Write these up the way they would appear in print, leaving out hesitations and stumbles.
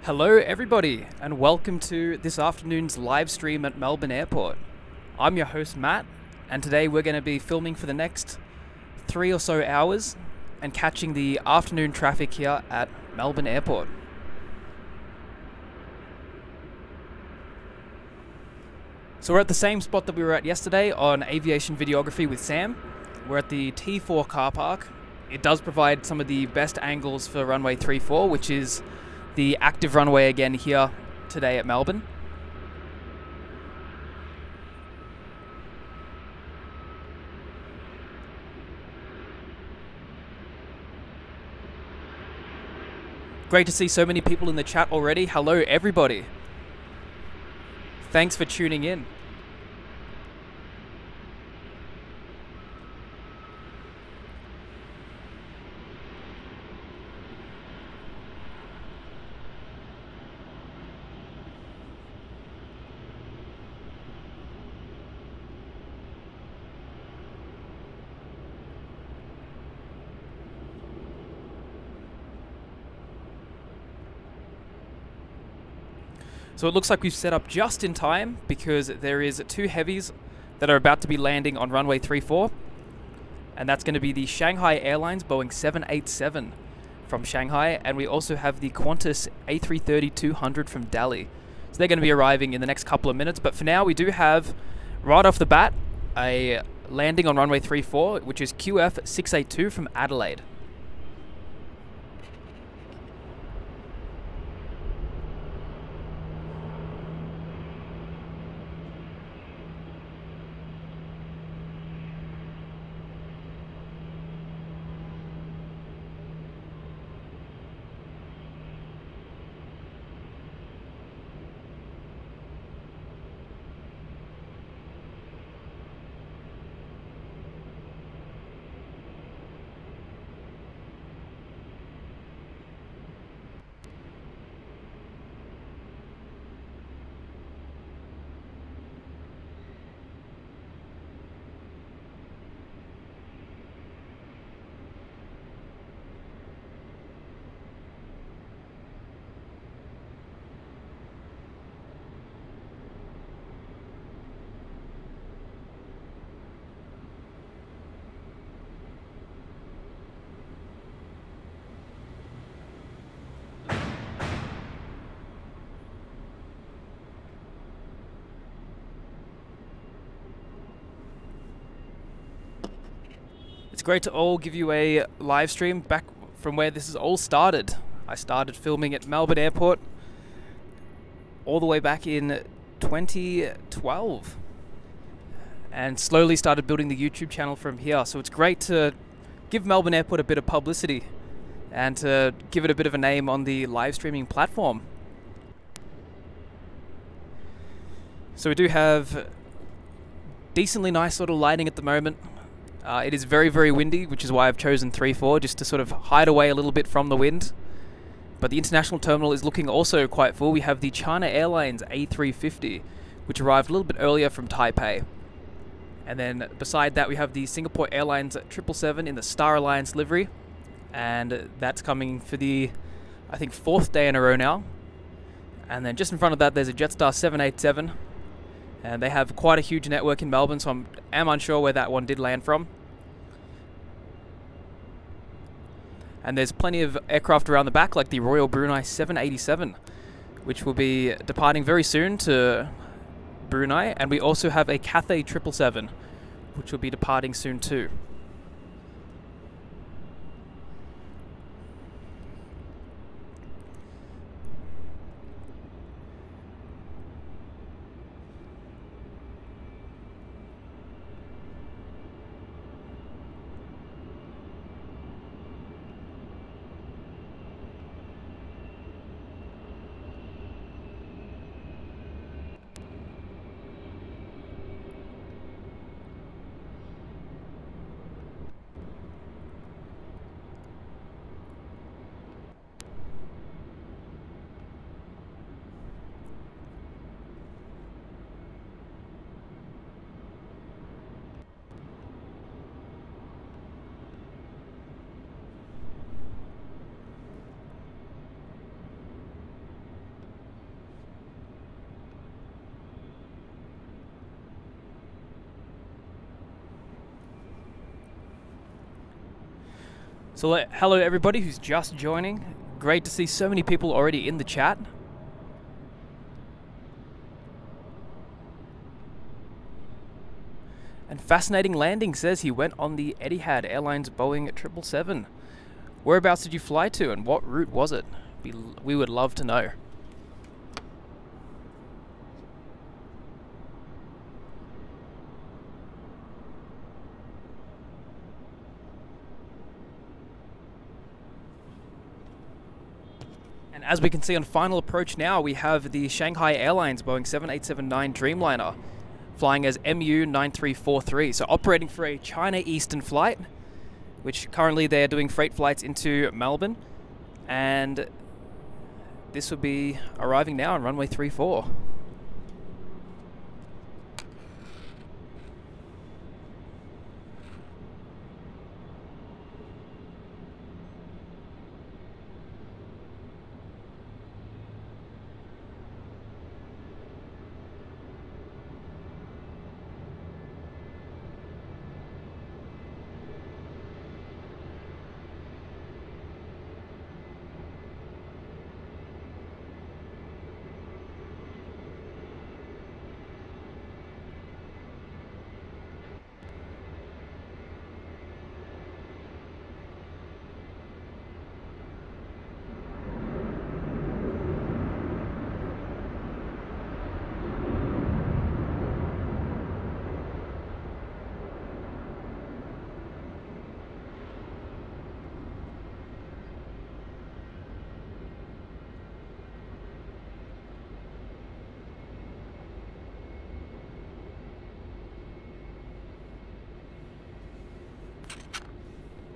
Hello everybody and welcome to this afternoon's live stream at Melbourne Airport. I'm your host Matt, and today we're going to be filming for the next 3 or so hours and catching the afternoon traffic here at Melbourne Airport. So we're at the same spot that we were at yesterday on aviation videography with Sam. We're at the T4 car park. It does provide some of the best angles for runway 34, which is the active runway again here today at Melbourne. Great to see so many people in the chat already. Hello everybody. Thanks for tuning in. So it looks like we've set up just in time because there is 2 heavies that are about to be landing on runway 34, and that's going to be the Shanghai Airlines Boeing 787 from Shanghai, and we also have the Qantas A330-200 from Delhi. So they're going to be arriving in the next couple of minutes, but for now we do have, right off the bat, a landing on runway 34, which is QF682 from Adelaide. It's great to all give you a live stream back from where this is all started. I started filming at Melbourne Airport all the way back in 2012 and slowly started building the YouTube channel from here. So it's great to give Melbourne Airport a bit of publicity and to give it a bit of a name on the live streaming platform. So we do have decently nice sort of lighting at the moment. It is very, very windy, which is why I've chosen 3-4, just to sort of hide away a little bit from the wind. But the international terminal is looking also quite full. We have the China Airlines A350, which arrived a little bit earlier from Taipei. And then beside that, we have the Singapore Airlines 777 in the Star Alliance livery. And that's coming for the, I think, 4th day in a row now. And then just in front of that, there's a Jetstar 787. And they have quite a huge network in Melbourne, so I'm unsure where that one did land from. And there's plenty of aircraft around the back, like the Royal Brunei 787, which will be departing very soon to Brunei. And we also have a Cathay 777, which will be departing soon too. So hello everybody who's just joining. Great to see so many people already in the chat. And Fascinating Landing says he went on the Etihad Airlines Boeing 777. Whereabouts did you fly to and what route was it? We would love to know. And as we can see on final approach now, we have the Shanghai Airlines Boeing 7879 Dreamliner flying as MU9343, so operating for a China Eastern flight, which currently they're doing freight flights into Melbourne, and this will be arriving now on runway 34.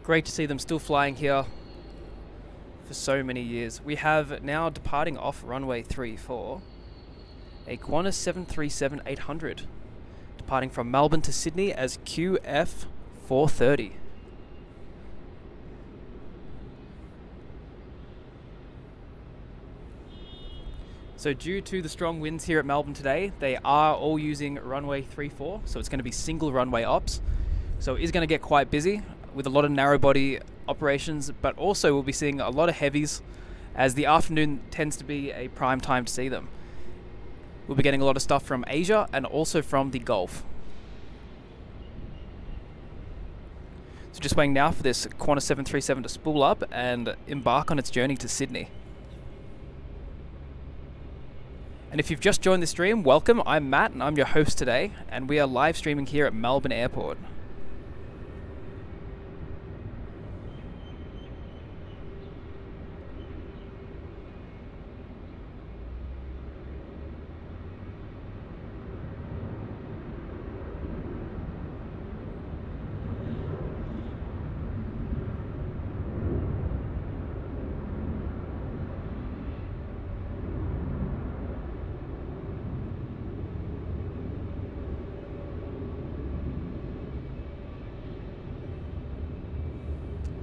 Great to see them still flying here for so many years. We have now departing off runway 34, a Qantas 737-800, departing from Melbourne to Sydney as QF 430. So due to the strong winds here at Melbourne today, they are all using runway 34, so it's going to be single runway ops. So it is going to get quite busy with a lot of narrow body operations, but also we'll be seeing a lot of heavies as the afternoon tends to be a prime time to see them. We'll be getting a lot of stuff from Asia and also from the Gulf. So just waiting now for this Qantas 737 to spool up and embark on its journey to Sydney. And if you've just joined the stream, welcome. I'm Matt and I'm your host today, and we are live streaming here at Melbourne Airport.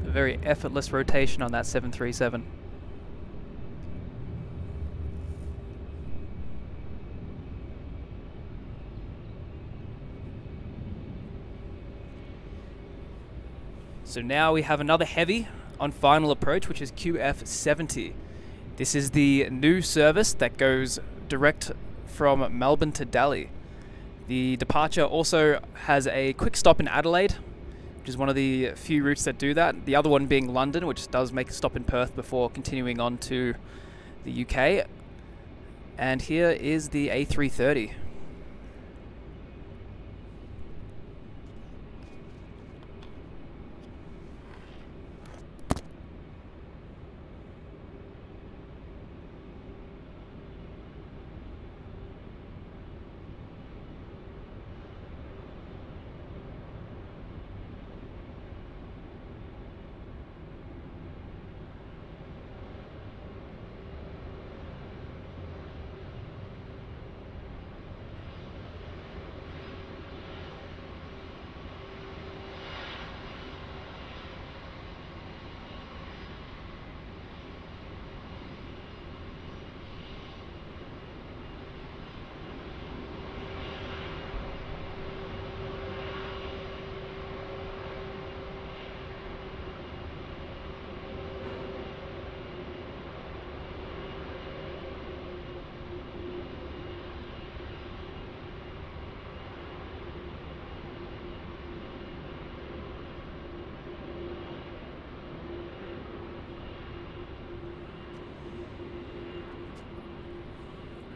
Very effortless rotation on that 737. So now we have another heavy on final approach, which is QF 70. This is the new service that goes direct from Melbourne to Delhi. The departure also has a quick stop in Adelaide, which is one of the few routes that do that. The other one being London, which does make a stop in Perth before continuing on to the UK. And here is the A330.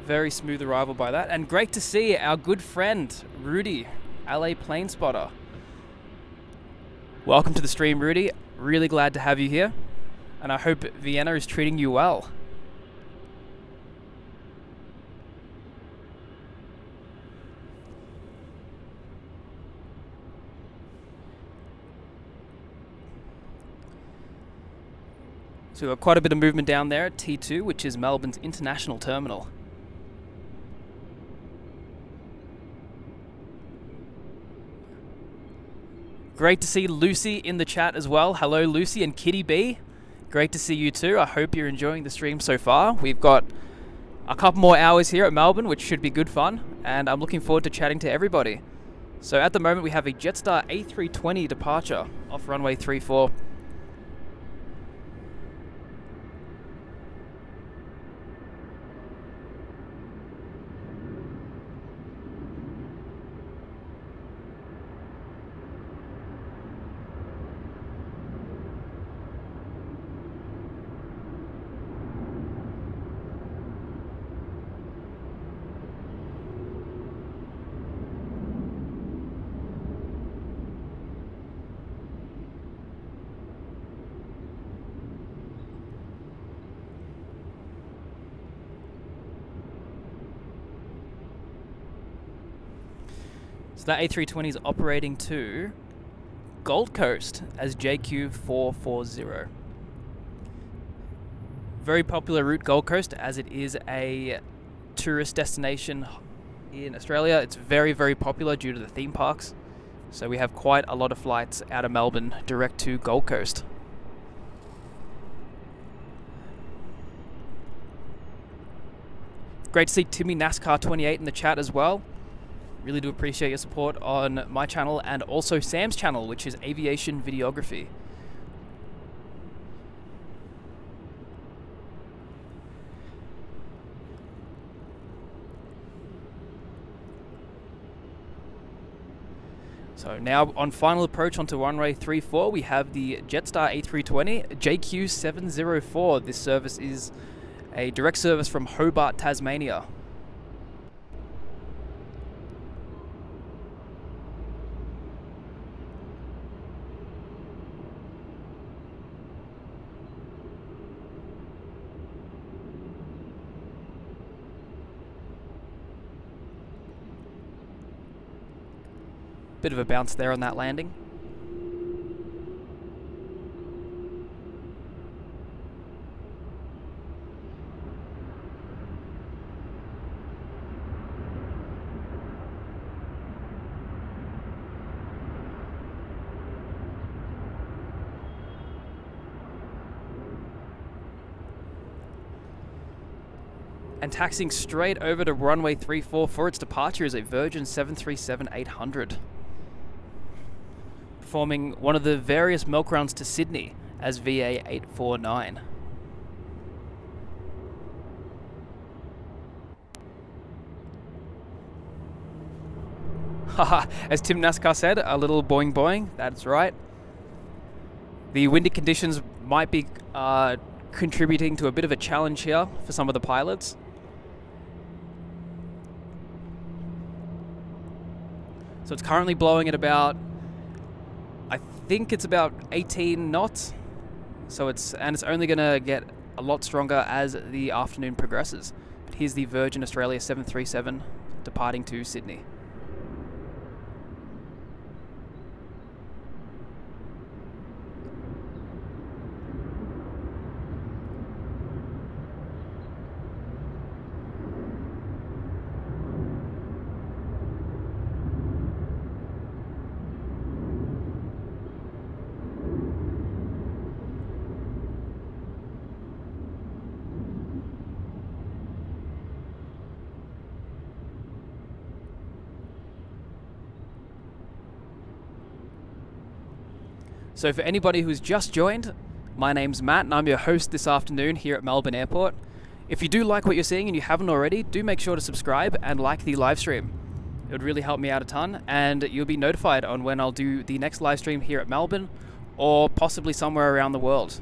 Very smooth arrival by that. And great to see our good friend, Rudy, LA Plane Spotter. Welcome to the stream, Rudy. Really glad to have you here. And I hope Vienna is treating you well. So we've got quite a bit of movement down there at T2, which is Melbourne's international terminal. Great to see Lucy in the chat as well. Hello, Lucy and Kitty B. Great to see you too. I hope you're enjoying the stream so far. We've got a couple more hours here at Melbourne, which should be good fun, and I'm looking forward to chatting to everybody. So at the moment, we have a Jetstar A320 departure off runway 34. So that A320 is operating to Gold Coast as JQ440. Very popular route, Gold Coast, as it is a tourist destination in Australia. It's very, very popular due to the theme parks. So we have quite a lot of flights out of Melbourne direct to Gold Coast. Great to see Timmy NASCAR28 in the chat as well. Really do appreciate your support on my channel and also Sam's channel, which is Aviation Videography. So now on final approach onto runway 34, we have the Jetstar A320 JQ704. This service is a direct service from Hobart, Tasmania. Bit of a bounce there on that landing. And taxiing straight over to runway 34 for its departure is a Virgin 737-800. Performing one of the various milk runs to Sydney as VA849. Haha, as Tim NASCAR said, a little boing boing, that's right. The windy conditions might be contributing to a bit of a challenge here for some of the pilots. So it's currently blowing at about, I think it's about 18 knots. So it's only going to get a lot stronger as the afternoon progresses. But here's the Virgin Australia 737 departing to Sydney. So for anybody who's just joined, my name's Matt and I'm your host this afternoon here at Melbourne Airport. If you do like what you're seeing and you haven't already, do make sure to subscribe and like the live stream. It would really help me out a ton, and you'll be notified on when I'll do the next live stream here at Melbourne or possibly somewhere around the world.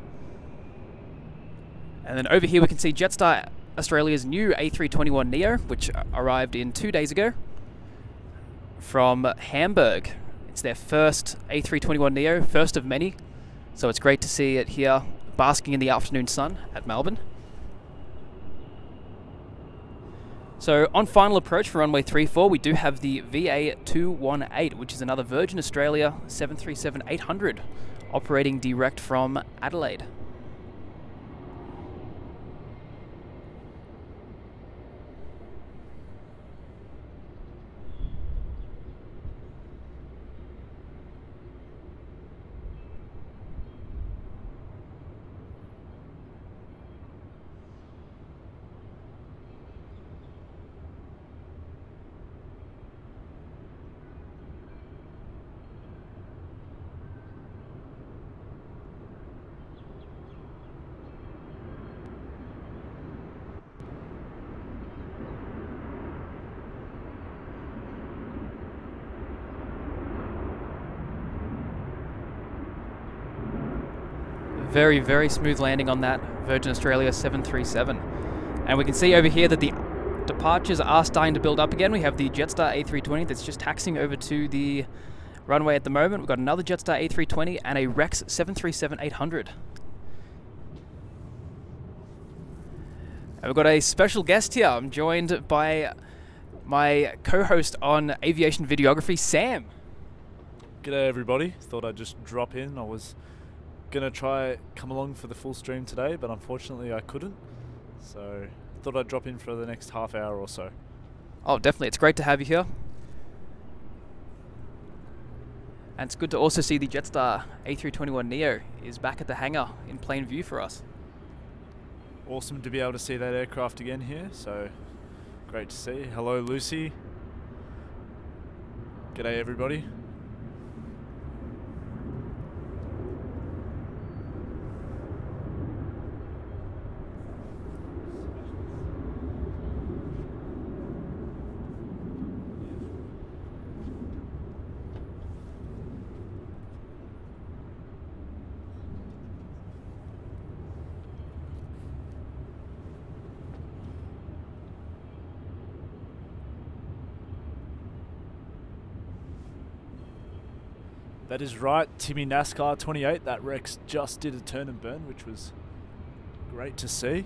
And then over here we can see Jetstar Australia's new A321neo, which arrived in 2 days ago from Hamburg. It's their first A321neo, first of many, so it's great to see it here basking in the afternoon sun at Melbourne. So on final approach for runway 34, we do have the VA218, which is another Virgin Australia 737-800 operating direct from Adelaide. Very, very smooth landing on that Virgin Australia 737. And we can see over here that the departures are starting to build up again. We have the Jetstar A320 that's just taxiing over to the runway at the moment. We've got another Jetstar A320 and a Rex 737-800. And we've got a special guest here. I'm joined by my co-host on aviation videography, Sam. G'day everybody. Thought I'd just drop in. I was gonna try come along for the full stream today, but unfortunately I couldn't, so thought I'd drop in for the next half hour or so. Oh, definitely, it's great to have you here, and it's good to also see the Jetstar A321neo is back at the hangar in plain view for us. Awesome to be able to see that aircraft again here, so great to see. Hello Lucy. G'day everybody. That is right, Timmy NASCAR 28. That Rex just did a turn and burn, which was great to see.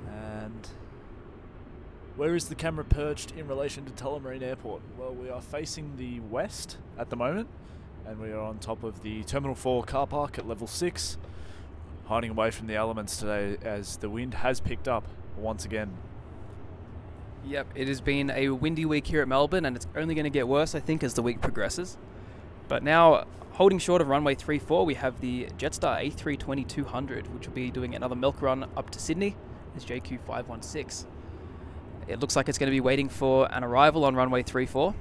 And where is the camera perched in relation to Melbourne Airport? Well, we are facing the west at the moment, and we are on top of the Terminal 4 car park at level 6, hiding away from the elements today as the wind has picked up once again. Yep, it has been a windy week here at Melbourne, and it's only going to get worse, I think, as the week progresses. But now, holding short of runway 34, we have the Jetstar A320-200, which will be doing another milk run up to Sydney. It's JQ516. It looks like it's going to be waiting for an arrival on runway 34.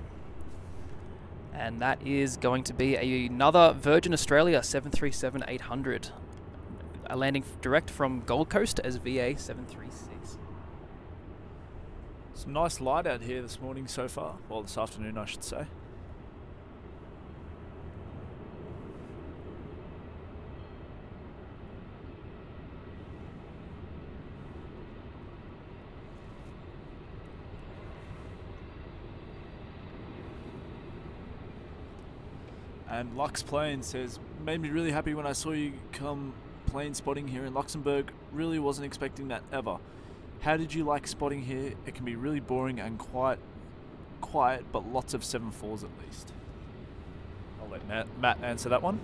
And that is going to be another Virgin Australia 737-800, landing direct from Gold Coast as VA736. Some nice light out here this morning so far. Well, this afternoon, I should say. And Lux Plane says, made me really happy when I saw you come plane spotting here in Luxembourg. Really wasn't expecting that ever. How did you like spotting here? It can be really boring and quiet, but lots of 7.4s at least. I'll let Matt answer that one.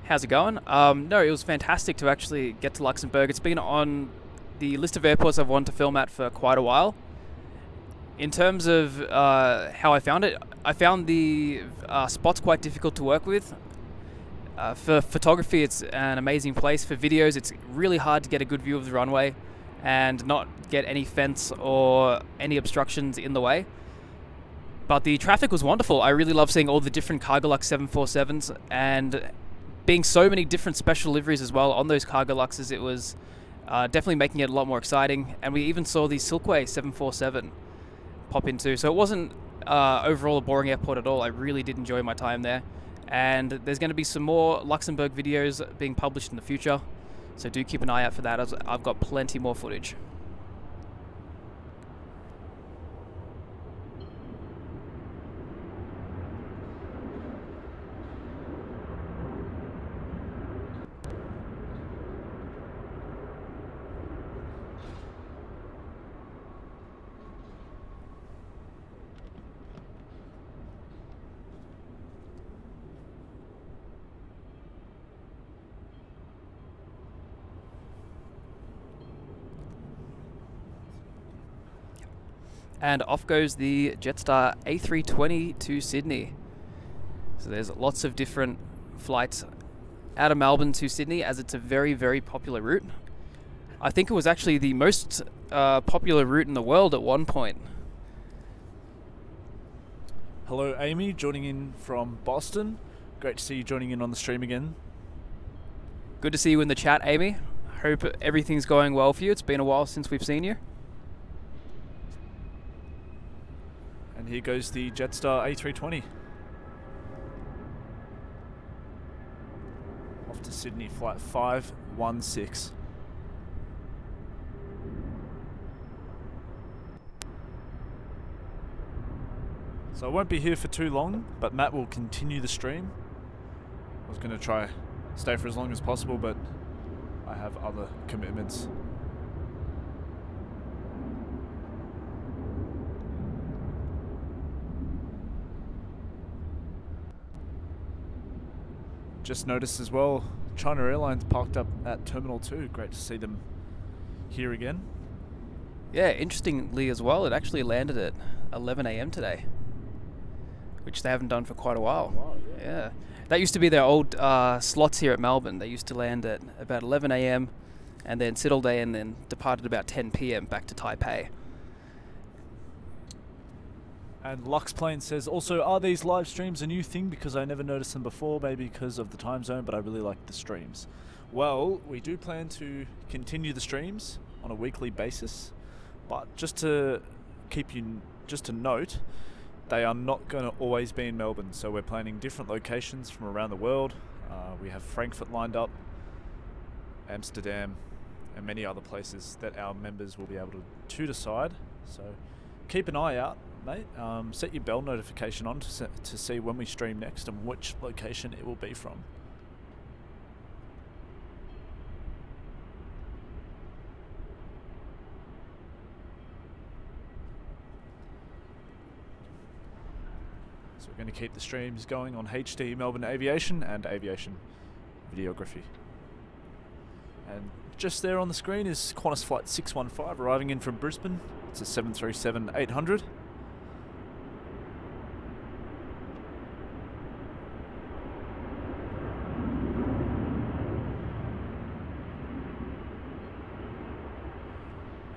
How's it going? No, it was fantastic to actually get to Luxembourg. It's been on the list of airports I've wanted to film at for quite a while. In terms of how I found it, I found the spots quite difficult to work with. For photography, it's an amazing place. For videos, it's really hard to get a good view of the runway and not get any fence or any obstructions in the way. But the traffic was wonderful. I really love seeing all the different Cargolux 747s and being so many different special liveries as well on those Cargoluxes. It was definitely making it a lot more exciting. And we even saw the Silkway 747 pop into. So it wasn't overall a boring airport at all. I really did enjoy my time there. And there's going to be some more Luxembourg videos being published in the future, so do keep an eye out for that, as I've got plenty more footage. And off goes the Jetstar A320 to Sydney. So there's lots of different flights out of Melbourne to Sydney, as it's a very, very popular route. I think it was actually the most popular route in the world at one point. Hello, Amy, joining in from Boston. Great to see you joining in on the stream again. Good to see you in the chat, Amy. Hope everything's going well for you. It's been a while since we've seen you. And here goes the Jetstar A320. Off to Sydney, flight 516. So I won't be here for too long, but Matt will continue the stream. I was going to try stay for as long as possible, but I have other commitments. Just noticed as well, China Airlines parked up at Terminal 2. Great to see them here again. Yeah, interestingly as well, it actually landed at 11 a.m. today, which they haven't done for quite a while. Wow, Yeah. That used to be their old slots here at Melbourne. They used to land at about 11 a.m. and then sit all day and then departed about 10 p.m. back to Taipei. And Lux Plane says, also, are these live streams a new thing? Because I never noticed them before, maybe because of the time zone, but I really like the streams. Well, we do plan to continue the streams on a weekly basis, but just to note, they are not going to always be in Melbourne. So we're planning different locations from around the world. We have Frankfurt lined up, Amsterdam, and many other places that our members will be able to decide. So keep an eye out, mate. Set your bell notification on to see when we stream next and which location it will be from. So we're going to keep the streams going on HD Melbourne Aviation and Aviation Videography. And just there on the screen is Qantas Flight 615 arriving in from Brisbane. It's a 737-800.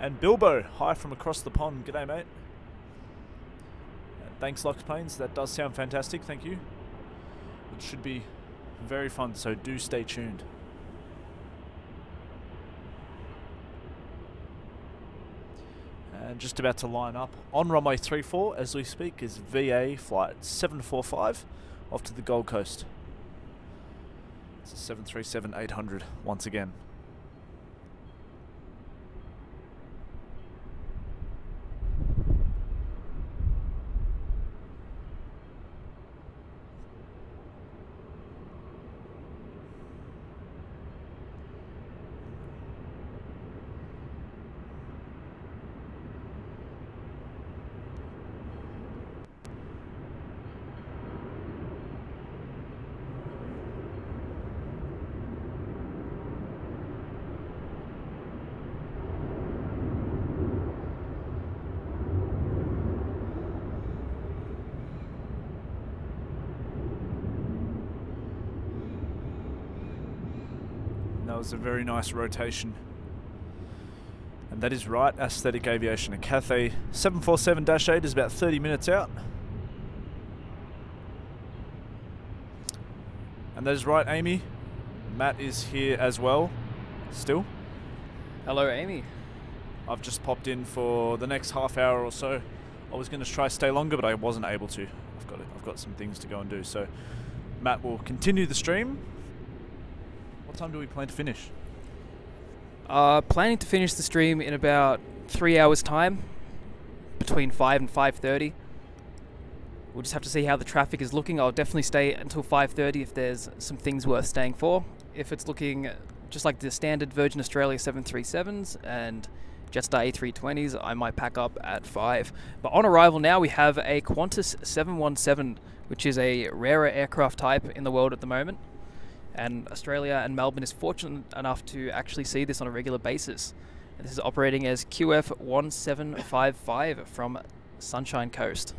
And Bilbo, hi from across the pond. G'day, mate. Thanks, Lux Planes. That does sound fantastic. Thank you. It should be very fun, so do stay tuned. And just about to line up on runway 34 as we speak is VA Flight 745 off to the Gold Coast. It's a 737-800 once again. That was a very nice rotation. And that is right, Aesthetic Aviation. A Cathay 747-8 is about 30 minutes out. And that is right, Amy. Matt is here as well, still. Hello, Amy. I've just popped in for the next half hour or so. I was going to try stay longer, but I wasn't able to. I've got some things to go and do. So Matt will continue the stream. What time do we plan to finish? Planning to finish the stream in about 3 hours time, between 5 and 5:30. We'll just have to see how the traffic is looking. I'll definitely stay until 5:30 if there's some things worth staying for. If it's looking just like the standard Virgin Australia 737s and Jetstar A320s, I might pack up at 5. But on arrival now, we have a Qantas 717, which is a rarer aircraft type in the world at the moment. And Australia and Melbourne is fortunate enough to actually see this on a regular basis. And this is operating as QF1755 from Sunshine Coast.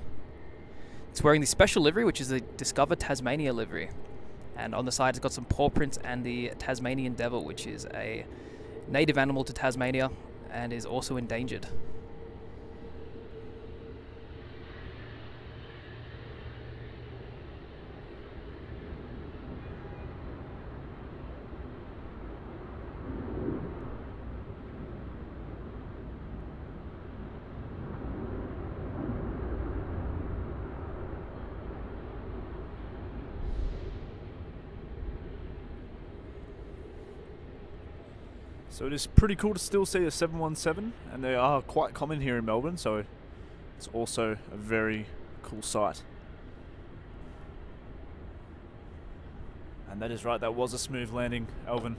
It's wearing the special livery, which is the Discover Tasmania livery. And on the side, it's got some paw prints and the Tasmanian devil, which is a native animal to Tasmania and is also endangered. So it is pretty cool to still see a 717, and they are quite common here in Melbourne, so it's also a very cool sight. And that is right, that was a smooth landing, Alvin.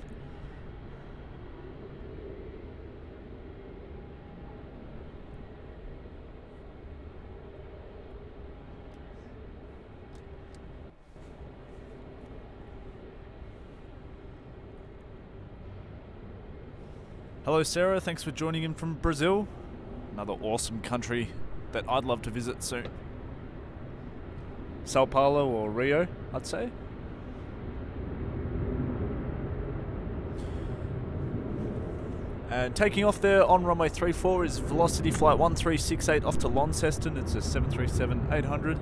Hello Sarah, thanks for joining in from Brazil. Another awesome country that I'd love to visit soon. Sao Paulo or Rio, I'd say. And taking off there on runway 34 is Velocity Flight 1368 off to Launceston. It's a 737-800.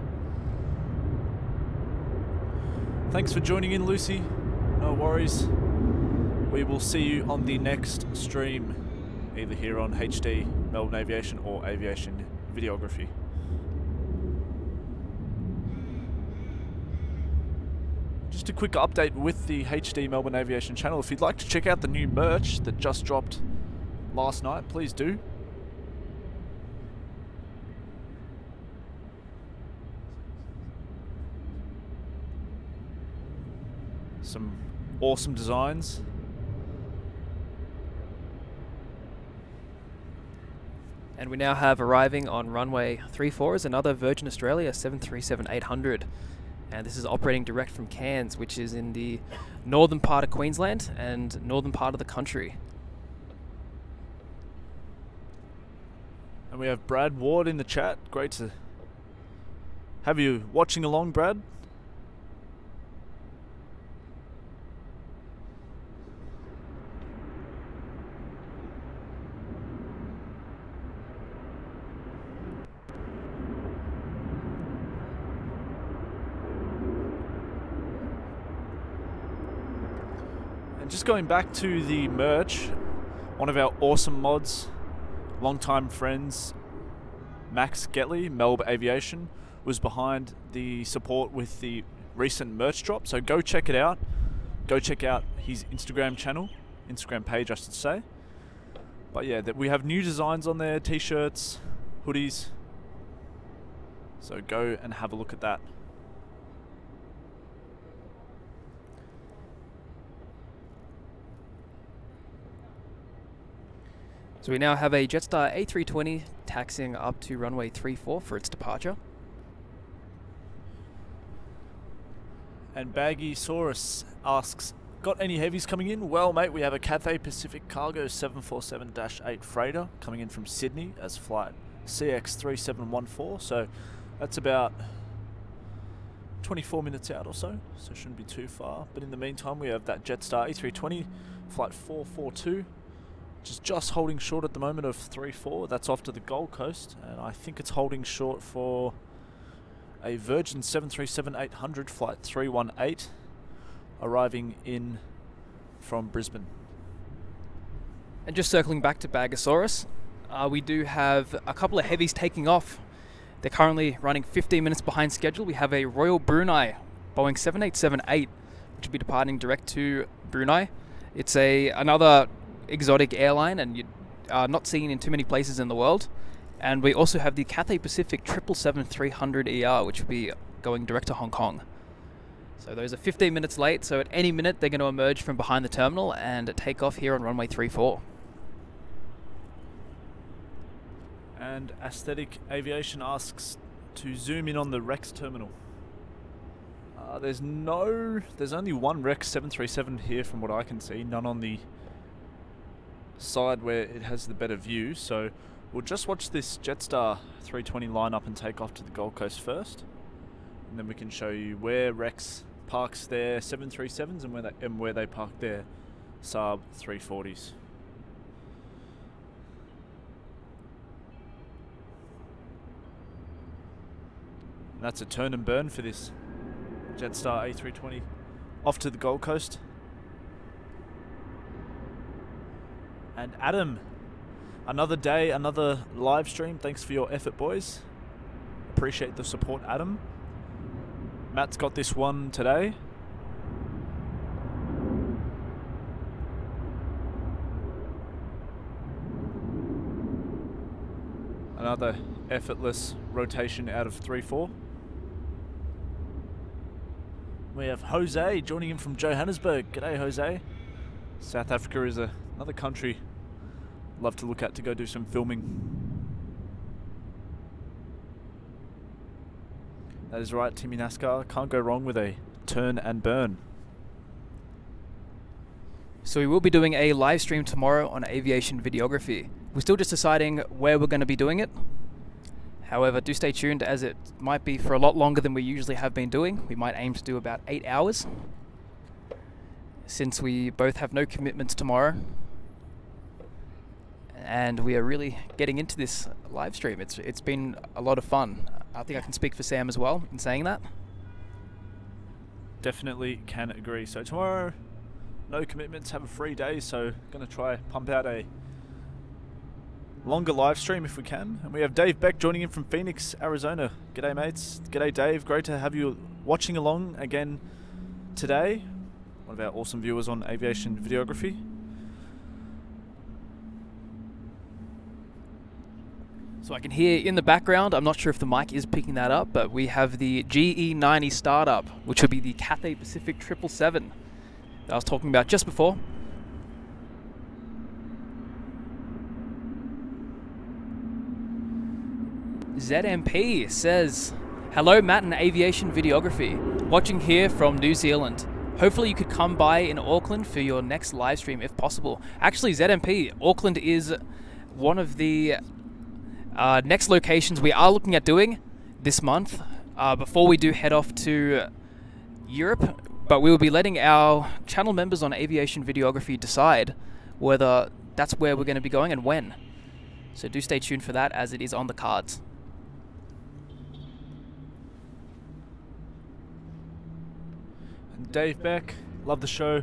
Thanks for joining in, Lucy. No worries. We will see you on the next stream, either here on HD, Melbourne Aviation, or Aviation Videography. Just a quick update with the HD Melbourne Aviation channel. If you'd like to check out the new merch that just dropped last night, please do. Some awesome designs. And we now have arriving on runway 34 is another Virgin Australia 737-800. And this is operating direct from Cairns, which is in the northern part of Queensland and northern part of the country. And we have Brad Ward in the chat. Great to have you watching along, Brad. Just going back to the merch, one of our awesome mods, longtime friends, Max Getley, Melbourne Aviation, was behind the support with the recent merch drop. So go check it out. Go check out his Instagram page, I should say. But yeah, we have new designs on there, t-shirts, hoodies. So go and have a look at that. So we now have a Jetstar A320 taxiing up to runway 34 for its departure. And Baggy Saurus asks, got any heavies coming in? Well, mate, we have a Cathay Pacific Cargo 747-8 freighter coming in from Sydney as flight CX3714. So that's about 24 minutes out or so it shouldn't be too far. But in the meantime, we have that Jetstar A320 flight 442. Which is just holding short at the moment of 34. That's off to the Gold Coast, and I think it's holding short for a Virgin 737-800 flight 318 arriving in from Brisbane. And just circling back to Bagasaurus, we do have a couple of heavies taking off. They're currently running 15 minutes behind schedule. We have a Royal Brunei Boeing 787-8, which will be departing direct to Brunei. It's another exotic airline, and you are not seen in too many places in the world. And we also have the Cathay Pacific 777-300ER, which will be going direct to Hong Kong. So those are 15 minutes late, so at any minute they're going to emerge from behind the terminal and take off here on runway 34. And Aesthetic Aviation asks to zoom in on the Rex terminal. There's only one Rex 737 here from what I can see, none on the side where it has the better view, so we'll just watch this Jetstar A320 line up and take off to the Gold Coast first, and then we can show you where Rex parks their 737s and where they park their Saab 340s. And that's a turn and burn for this Jetstar A320 off to the Gold Coast. And Adam, another day, another live stream. Thanks for your effort, boys. Appreciate the support, Adam. Matt's got this one today. Another effortless rotation out of 3-4. We have Jose joining in from Johannesburg. G'day, Jose. South Africa is another country I'd love to look at to go do some filming. That is right, Timmy NASCAR. Can't go wrong with a turn and burn. So we will be doing a live stream tomorrow on aviation videography. We're still just deciding where we're going to be doing it. However, do stay tuned, as it might be for a lot longer than we usually have been doing. We might aim to do about 8 hours, since we both have no commitments tomorrow. And we are really getting into this live stream. It's been a lot of fun. I think I can speak for Sam as well in saying that. Definitely can agree. So tomorrow, no commitments, have a free day, so going to try pump out a longer live stream if we can. And we have Dave Beck joining in from Phoenix, Arizona. G'day, mates. G'day, Dave. Great to have you watching along again today. One of our awesome viewers on aviation videography. So I can hear in the background, I'm not sure if the mic is picking that up, but we have the GE90 startup, which will be the Cathay Pacific 777 that I was talking about just before. ZMP says, hello Matt and aviation videography, watching here from New Zealand. Hopefully you could come by in Auckland for your next live stream if possible. Actually, ZMP, Auckland is one of the next locations we are looking at doing this month before we do head off to Europe, but we will be letting our channel members on aviation videography decide whether that's where we're going to be going and when. So do stay tuned for that, as it is on the cards. Dave Beck, love the show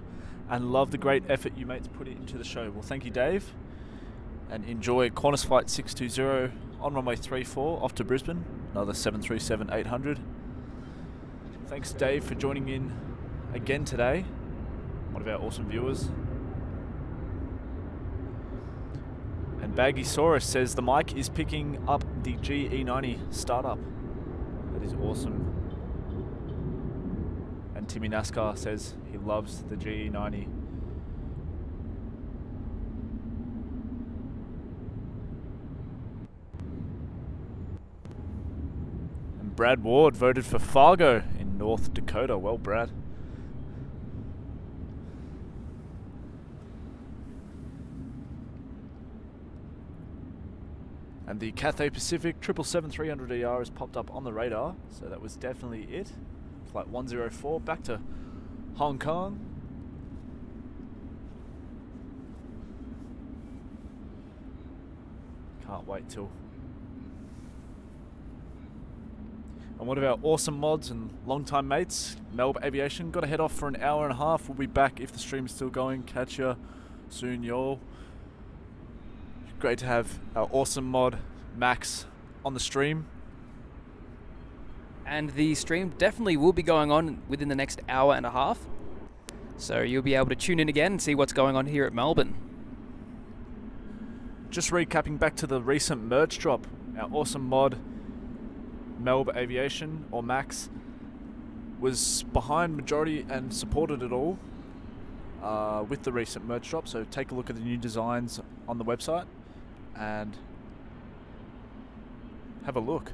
and love the great effort you mates put into the show. Well, thank you, Dave, and enjoy Qantas Flight 620 on runway 34 off to Brisbane, another 737-800. Thanks, Dave, for joining in again today, one of our awesome viewers. And Baggysaurus says the mic is picking up the GE90 startup. That is awesome. And Timmy NASCAR says he loves the GE90. And Brad Ward voted for Fargo in North Dakota. Well, Brad. And the Cathay Pacific 777-300ER has popped up on the radar, so that was definitely it. Flight 104 back to Hong Kong. Can't wait till. And one of our awesome mods and long-time mates, Melbourne Aviation, got to head off for an hour and a half. We'll be back if the stream is still going. Catch ya soon, y'all. Great to have our awesome mod, Max, on the stream. And the stream definitely will be going on within the next hour and a half. So you'll be able to tune in again and see what's going on here at Melbourne. Just recapping back to the recent merch drop, our awesome mod, Melbourne Aviation, or Max, was behind majority and supported it all with the recent merch drop. So take a look at the new designs on the website and have a look.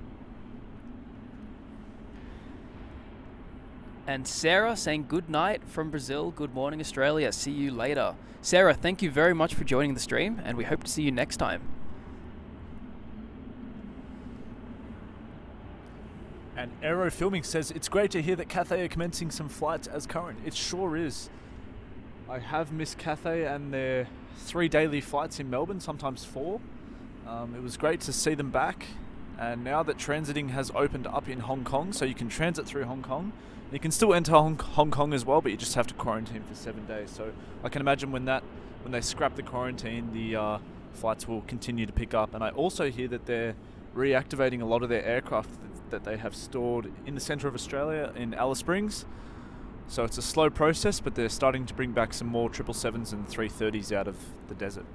And Sarah saying good night from Brazil, good morning Australia, see you later. Sarah, thank you very much for joining the stream, and we hope to see you next time. And Aero Filming says, it's great to hear that Cathay are commencing some flights as current. It sure is. I have missed Cathay and their 3 daily flights in Melbourne, sometimes 4. It was great to see them back. And now that transiting has opened up in Hong Kong, so you can transit through Hong Kong, you can still enter Hong Kong as well, but you just have to quarantine for 7 days. So I can imagine when they scrap the quarantine, the flights will continue to pick up. And I also hear that they're reactivating a lot of their aircraft that they have stored in the centre of Australia in Alice Springs. So it's a slow process, but they're starting to bring back some more 777s and 330s out of the desert.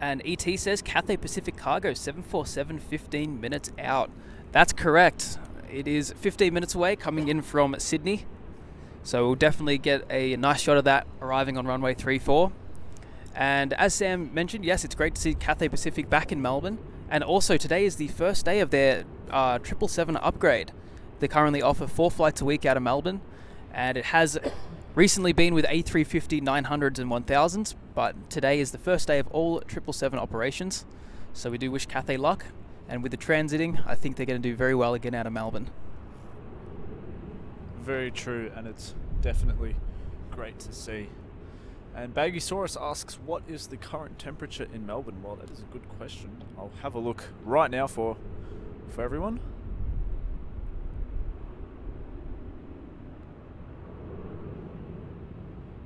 And ET says Cathay Pacific Cargo 747 15 minutes out. That's correct. It is 15 minutes away, coming in from Sydney. So we'll definitely get a nice shot of that arriving on runway 34. And as Sam mentioned, yes, it's great to see Cathay Pacific back in Melbourne. And also today is the first day of their 777 upgrade. They currently offer 4 flights a week out of Melbourne. And it has recently been with A350 900s and 1000s. But today is the first day of all 777 operations. So we do wish Cathay luck. And with the transiting, I think they're going to do very well again out of Melbourne. Very true, and it's definitely great to see. And Baggysaurus asks, what is the current temperature in Melbourne? Well, that is a good question. I'll have a look right now for everyone.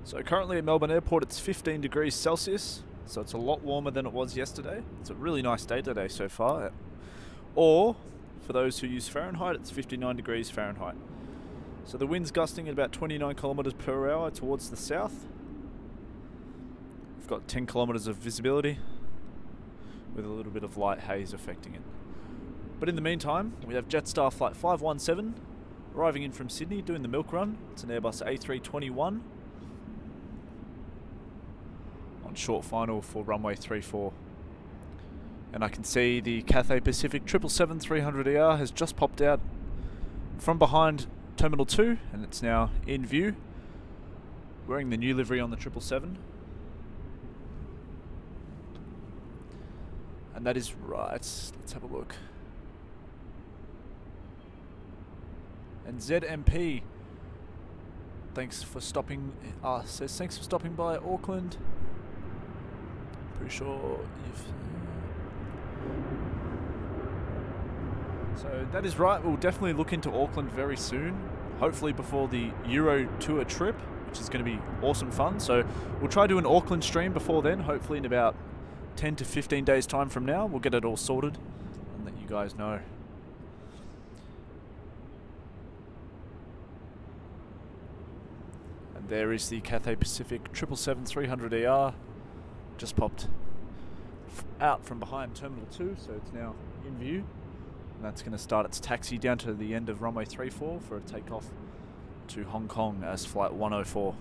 So currently at Melbourne Airport, it's 15 degrees Celsius. So it's a lot warmer than it was yesterday. It's a really nice day today so far. Or, for those who use Fahrenheit, it's 59 degrees Fahrenheit. So the wind's gusting at about 29 kilometers per hour towards the south. We've got 10 kilometers of visibility with a little bit of light haze affecting it. But in the meantime, we have Jetstar Flight 517 arriving in from Sydney doing the milk run. It's an Airbus A321 on short final for runway 34. And I can see the Cathay Pacific 777-300ER has just popped out from behind Terminal 2, and it's now in view, wearing the new livery on the 777. And that is right. Let's have a look. And ZMP, thanks for stopping. Says thanks for stopping by Auckland. Pretty sure you've. So that is right. We'll definitely look into Auckland very soon. Hopefully before the Euro Tour trip, which is going to be awesome fun. So we'll try to do an Auckland stream before then. Hopefully in about 10 to 15 days time from now, we'll get it all sorted and let you guys know. And there is the Cathay Pacific 777-300ER just popped out from behind Terminal 2, so it's now in view. And that's going to start its taxi down to the end of runway 34 for a takeoff to Hong Kong as flight 104.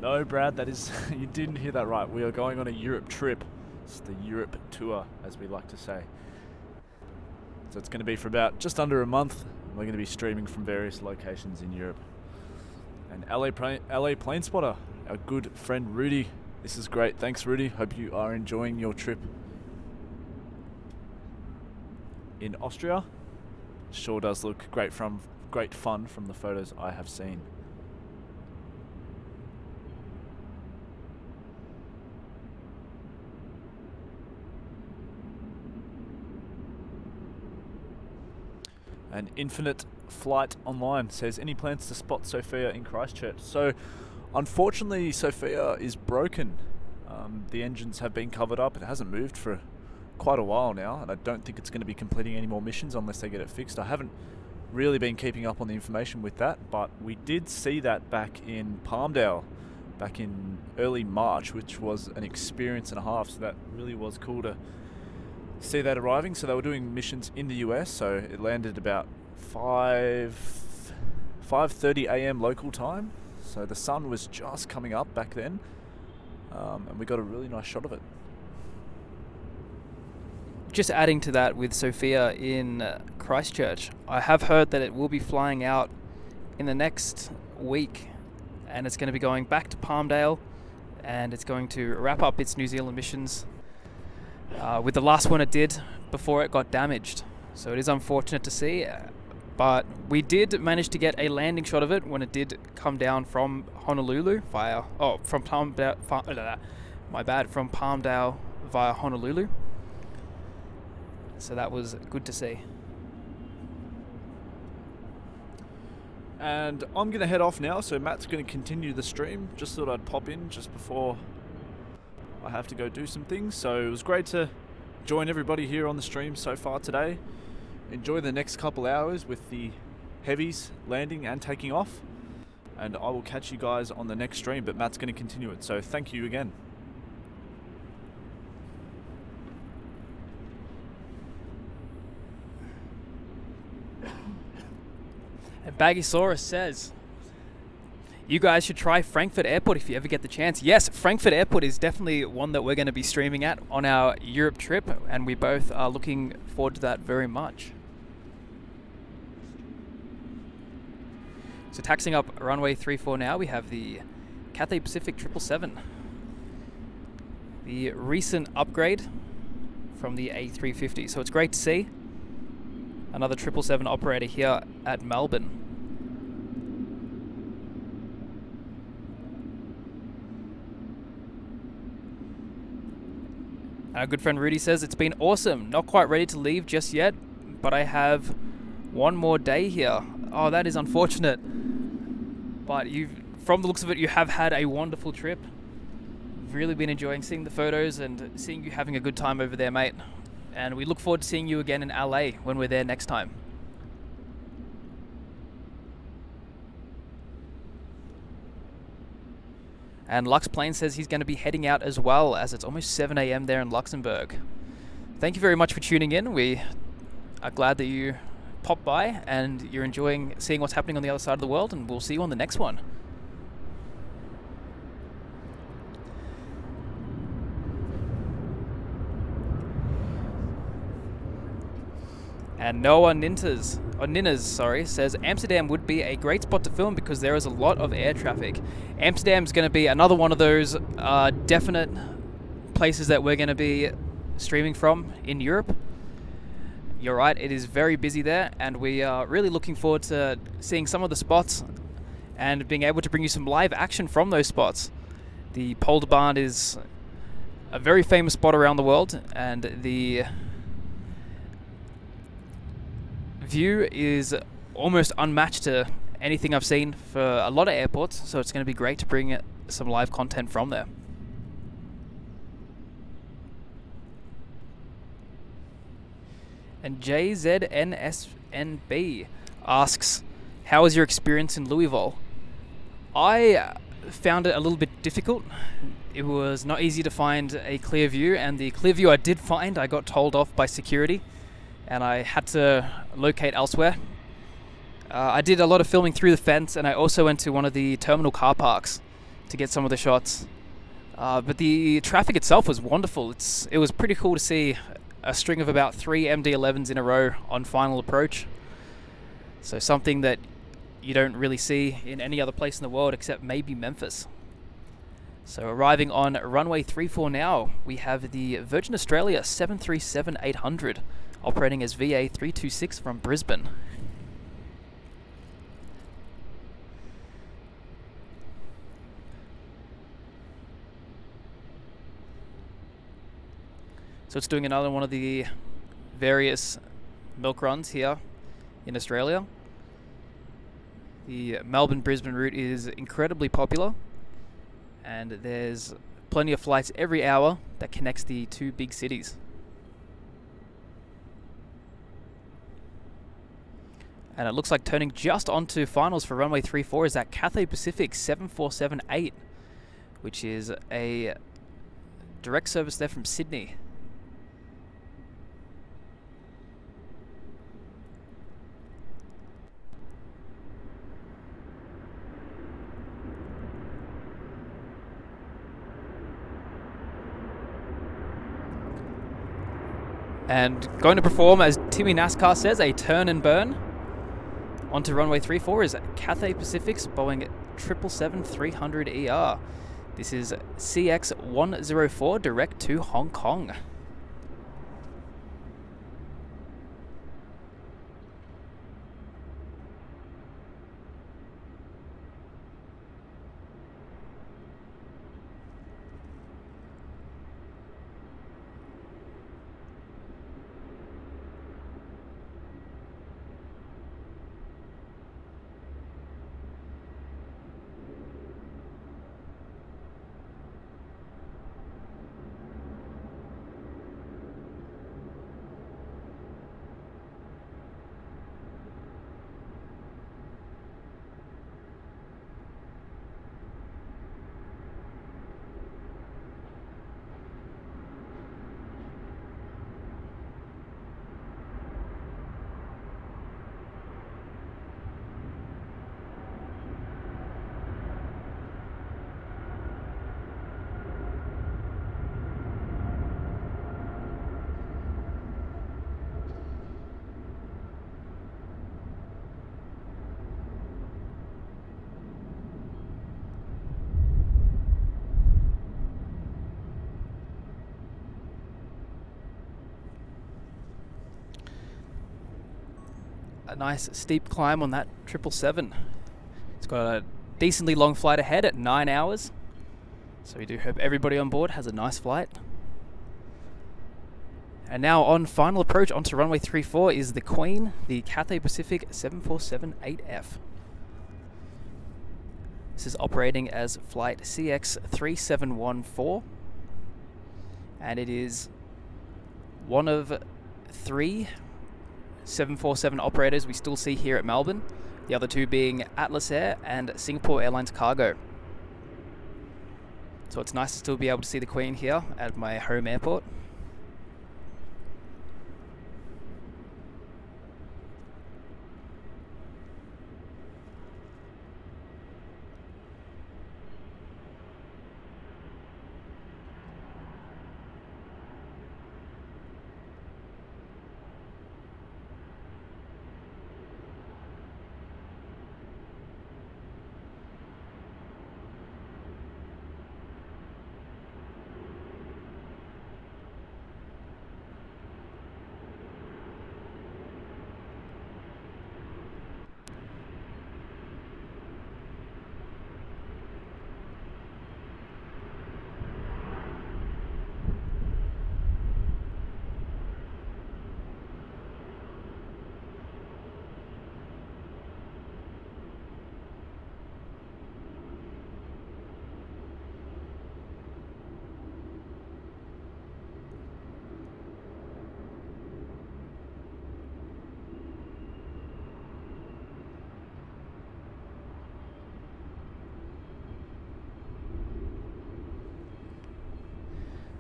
No, Brad, that is you didn't hear that right. We are going on a Europe trip. It's the Europe tour, as we like to say. So it's going to be for about just under a month. We're going to be streaming from various locations in Europe. And LA Plane Spotter, our good friend Rudy. This is great. Thanks, Rudy. Hope you are enjoying your trip in Austria. Sure does look great fun from the photos I have seen. And Infinite Flight Online says, any plans to spot Sophia in Christchurch? So unfortunately Sophia is broken. The engines have been covered up. It hasn't moved for quite a while now, and I don't think it's going to be completing any more missions unless they get it fixed. I haven't really been keeping up on the information with that, but we did see that back in Palmdale back in early March, which was an experience and a half, so that really was cool to see that arriving. So they were doing missions in the US, so it landed about 5:30 a.m. local time, so the sun was just coming up back then, and we got a really nice shot of it. Just adding to that with Sophia in Christchurch, I have heard that it will be flying out in the next week, and it's going to be going back to Palmdale, and it's going to wrap up its New Zealand missions with the last one it did before it got damaged. So it is unfortunate to see, but we did manage to get a landing shot of it when it did come down from Honolulu from Palmdale via Honolulu. So that was good to see. And I'm going to head off now, so Matt's going to continue the stream. Just thought I'd pop in just before I have to go do some things. So it was great to join everybody here on the stream so far today. Enjoy the next couple hours with the heavies landing and taking off. And I will catch you guys on the next stream, but Matt's going to continue it. So thank you again. And Baggysaurus says, you guys should try Frankfurt Airport if you ever get the chance. Yes, Frankfurt Airport is definitely one that we're going to be streaming at on our Europe trip, and we both are looking forward to that very much. So taxiing up runway 34 now, we have the Cathay Pacific 777. The recent upgrade from the A350. So it's great to see another 777 operator here at Melbourne. Our good friend Rudy says, it's been awesome. Not quite ready to leave just yet, but I have one more day here. Oh, that is unfortunate. But from the looks of it, you have had a wonderful trip. Really been enjoying seeing the photos and seeing you having a good time over there, mate. And we look forward to seeing you again in LA when we're there next time. And Lux Plane says he's going to be heading out as well, as it's almost 7 a.m. there in Luxembourg. Thank you very much for tuning in. We are glad that you popped by and you're enjoying seeing what's happening on the other side of the world, and we'll see you on the next one. And Noah Ninnas says Amsterdam would be a great spot to film because there is a lot of air traffic. Amsterdam's going to be another one of those definite places that we're going to be streaming from in Europe. You're right, it is very busy there, and we are really looking forward to seeing some of the spots and being able to bring you some live action from those spots. The Polderbaan is a very famous spot around the world, and the view is almost unmatched to anything I've seen for a lot of airports, so it's going to be great to bring some live content from there. And JZNSNB asks, how was your experience in Louisville? I found it a little bit difficult. It was not easy to find a clear view, and the clear view I did find, I got told off by security, and I had to locate elsewhere. I did a lot of filming through the fence, and I also went to one of the terminal car parks to get some of the shots. But the traffic itself was wonderful. It was pretty cool to see a string of about 3 MD-11s in a row on final approach. So something that you don't really see in any other place in the world except maybe Memphis. So arriving on runway 34 now, we have the Virgin Australia 737-800 operating as VA326 from Brisbane. So it's doing another one of the various milk runs here in Australia. The Melbourne-Brisbane route is incredibly popular, and there's plenty of flights every hour that connects the two big cities. And it looks like turning just onto finals for runway 34 is that Cathay Pacific 747-8, which is a direct service there from Sydney. And going to perform, as Timmy NASCAR says, a turn and burn. Onto runway 34 is Cathay Pacific's Boeing 777-300ER. This is CX-104 direct to Hong Kong. A nice steep climb on that 777. It's got a decently long flight ahead at 9 hours. So we do hope everybody on board has a nice flight. And now on final approach onto runway 34 is the Queen, the Cathay Pacific 747-8F. This is operating as flight CX-3714. And it is one of 3 747 operators we still see here at Melbourne, the other 2 being Atlas Air and Singapore Airlines Cargo. So it's nice to still be able to see the Queen here at my home airport.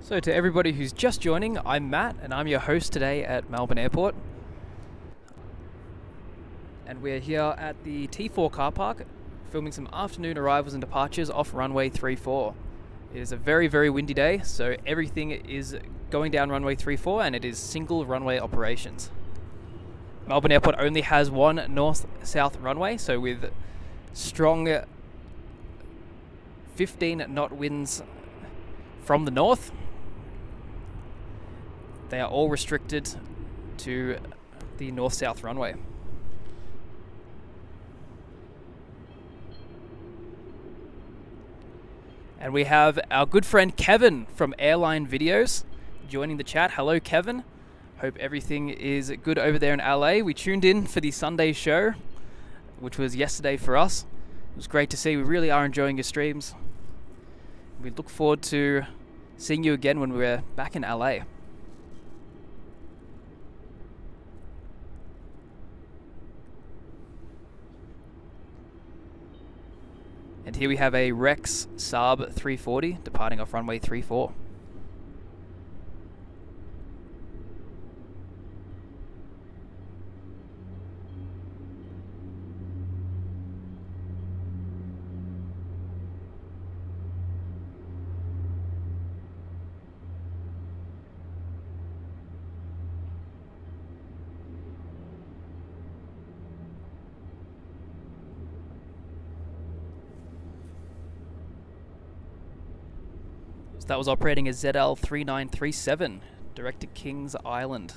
So to everybody who's just joining, I'm Matt and I'm your host today at Melbourne Airport. And we're here at the T4 car park filming some afternoon arrivals and departures off runway 34. It is a very, very windy day, so everything is going down runway 34 and it is single runway operations. Melbourne Airport only has one north-south runway, so with strong 15 knot winds from the north, they are all restricted to the north-south runway. And we have our good friend Kevin from Airline Videos joining the chat. Hello, Kevin. Hope everything is good over there in LA. We tuned in for the Sunday show, which was yesterday for us. It was great to see. We really are enjoying your streams. We look forward to seeing you again when we're back in LA. And here we have a Rex Saab 340 departing off runway 34. That was operating a ZL 3937 direct to Kings Island.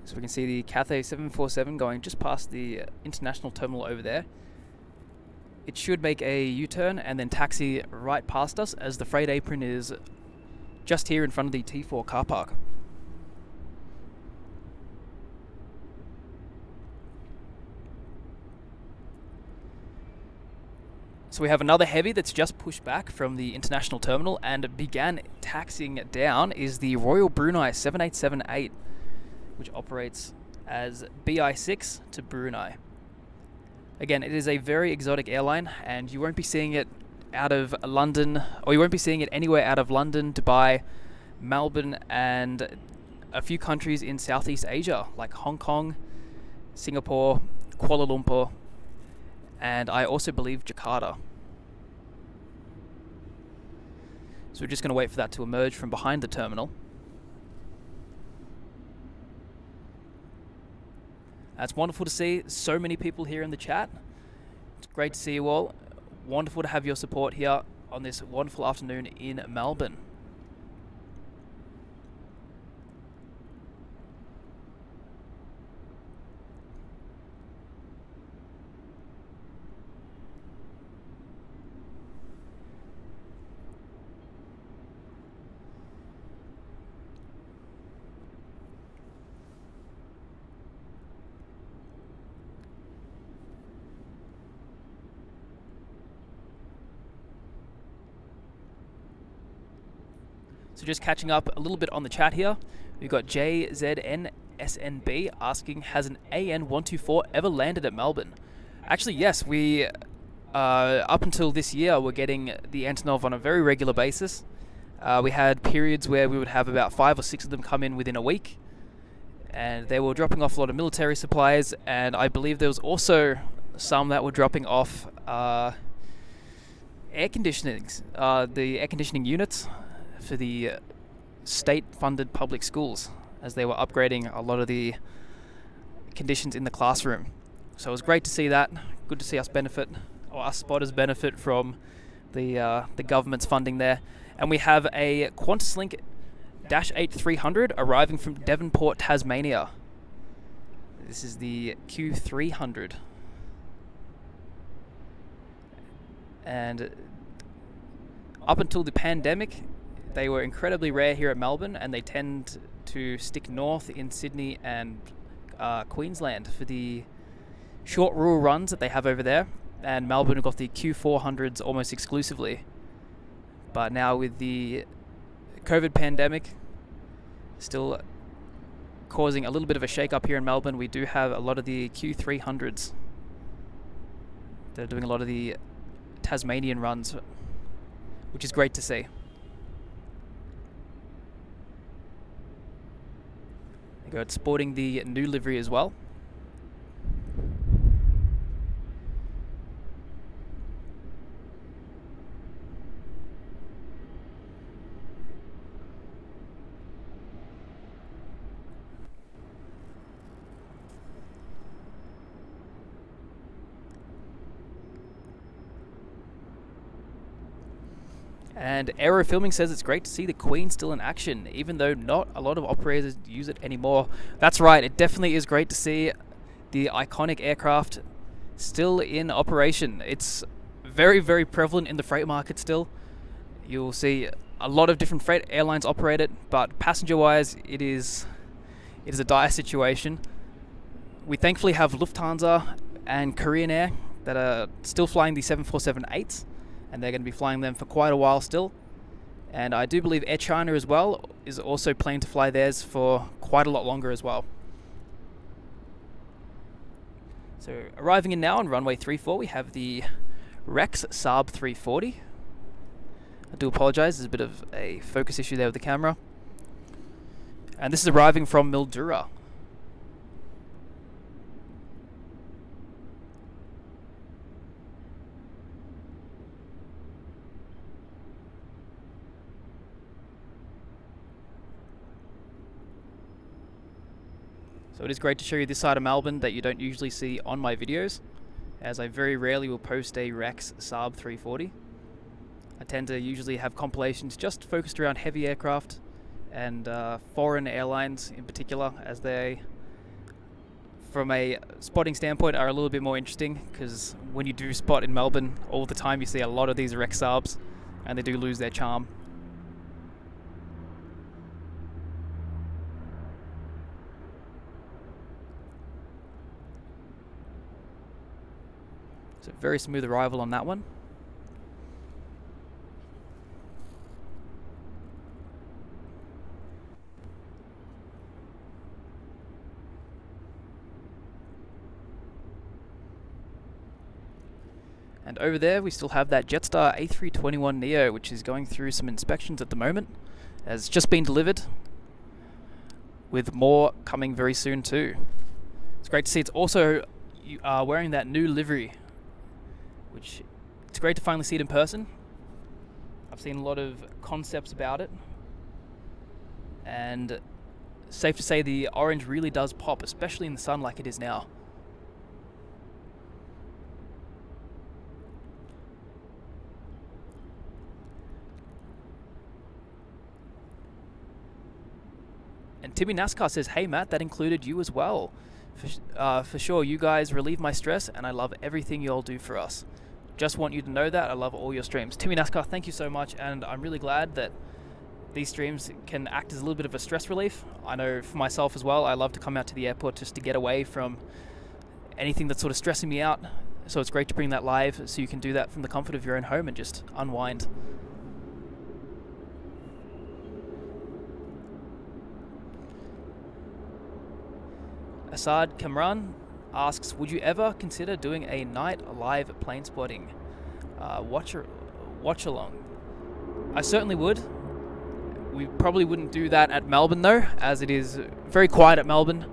So we can see the Cathay 747 going just past the international terminal over there. It should make a U-turn and then taxi right past us as the freight apron is just here in front of the T4 car park. So we have another heavy that's just pushed back from the international terminal and began taxiing down is the Royal Brunei 7878, which operates as BI6 to Brunei. Again, it is a very exotic airline and you won't be seeing it out of London, or you won't be seeing it anywhere out of London, Dubai, Melbourne, and a few countries in Southeast Asia like Hong Kong, Singapore, Kuala Lumpur, and I also believe Jakarta. So we're just going to wait for that to emerge from behind the terminal. It's wonderful to see so many people here in the chat. It's great to see you all. Wonderful to have your support here on this wonderful afternoon in Melbourne. So just catching up a little bit on the chat here. We've got JZNSNB asking, has an AN124 ever landed at Melbourne? Actually, yes. We, up until this year, were getting the Antonov on a very regular basis. We had periods where we would have about 5 or 6 of them come in within a week. And they were dropping off a lot of military supplies. And I believe there was also some that were dropping off air conditioning, the air conditioning units for the state-funded public schools as they were upgrading a lot of the conditions in the classroom. So it was great to see that. Good to see us benefit, or us spotters benefit from the government's funding there. And we have a Qantas Link -8300 arriving from Devonport, Tasmania. This is the Q300. And up until the pandemic, they were incredibly rare here at Melbourne, and they tend to stick north in Sydney and Queensland for the short rural runs that they have over there. And Melbourne have got the Q400s almost exclusively. But now with the COVID pandemic still causing a little bit of a shake-up here in Melbourne, we do have a lot of the Q300s. They're doing a lot of the Tasmanian runs, which is great to see. It's sporting the new livery as well. And Aero Filming says it's great to see the Queen still in action, even though not a lot of operators use it anymore. That's right, it definitely is great to see the iconic aircraft still in operation. It's very, very prevalent in the freight market still. You'll see A lot of different freight airlines operate it, but passenger-wise, it is a dire situation. We thankfully have Lufthansa and Korean Air that are still flying the 747-8s, and they're going to be flying them for quite a while still. And I do believe Air China as well is also planning to fly theirs for quite a lot longer as well. So arriving in now on runway 34, we have the Rex Saab 340. I do apologise, there's a bit of a focus issue there with the camera. And this is arriving from Mildura. So it is great to show you this side of Melbourne that you don't usually see on my videos, as I very rarely will post a Rex Saab 340. I tend to usually have compilations just focused around heavy aircraft and foreign airlines in particular, as they, from a spotting standpoint, are a little bit more interesting, because when you do spot in Melbourne all the time, you see a lot of these Rex Saabs, and they do lose their charm. So very smooth arrival on that one. And over there we still have that Jetstar A321 Neo, which is going through some inspections at the moment. It's just been delivered, with more coming very soon too. It's great to see it's also wearing that new livery, which it's great to finally see it in person. I've seen a lot of concepts about it, and safe to say the orange really does pop, especially in the sun like it is now. And Timmy NASCAR says, "Hey Matt, that included you as well. For sure, you guys relieve my stress, and I love everything you all do for us. Just want you to know that I love all your streams." Timmy NASCAR, thank you so much, and I'm really glad that these streams can act as a little bit of a stress relief. I know for myself as well, I love to come out to the airport just to get away from anything that's sort of stressing me out. So it's great to bring that live, so you can do that from the comfort of your own home and just unwind. Asad Kamran asks, would you ever consider doing a night live plane spotting watch along? I certainly would. We probably wouldn't do that at Melbourne though, as it is very quiet at Melbourne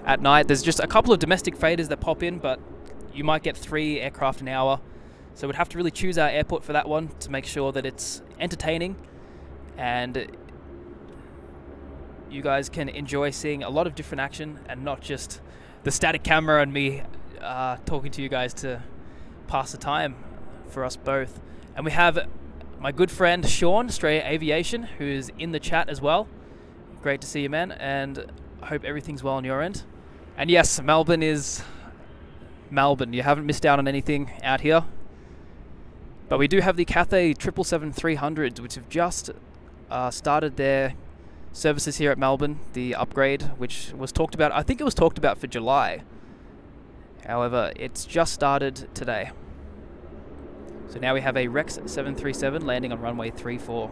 at night. There's just a couple of domestic freighters that pop in, but you might get 3 aircraft an hour. So we'd have to really choose our airport for that one to make sure that it's entertaining and you guys can enjoy seeing a lot of different action and not just the static camera and me talking to you guys to pass the time for us both. And we have my good friend Sean, Australia Aviation, who is in the chat as well. Great to see you, man, and I hope everything's well on your end. And yes, Melbourne is Melbourne. You haven't missed out on anything out here. But we do have the Cathay 777-300s, which have just started their services here at Melbourne, the upgrade, which was talked about, I think it was talked about for July. However, it's just started today. So now we have a Rex 737 landing on runway 34.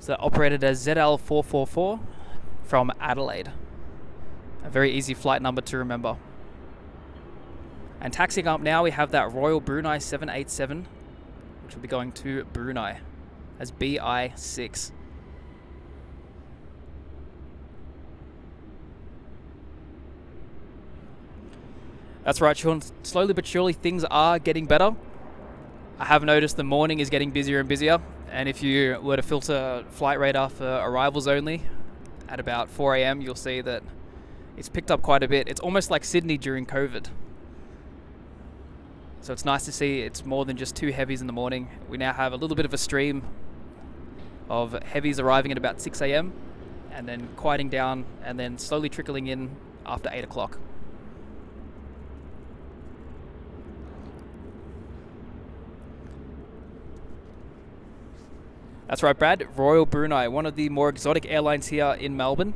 So operated as ZL444 from Adelaide. A very easy flight number to remember. And taxiing up now, we have that Royal Brunei 787, which will be going to Brunei as BI6. That's right, Sean. Slowly but surely things are getting better. I have noticed the morning is getting busier and busier. And if you were to filter flight radar for arrivals only at about 4 a.m, you'll see that it's picked up quite a bit. It's almost like Sydney during COVID. So it's nice to see it's more than just 2 heavies in the morning. We now have a little bit of a stream of heavies arriving at about 6 a.m. and then quieting down and then slowly trickling in after 8 o'clock. That's right, Brad. Royal Brunei, one of the more exotic airlines here in Melbourne.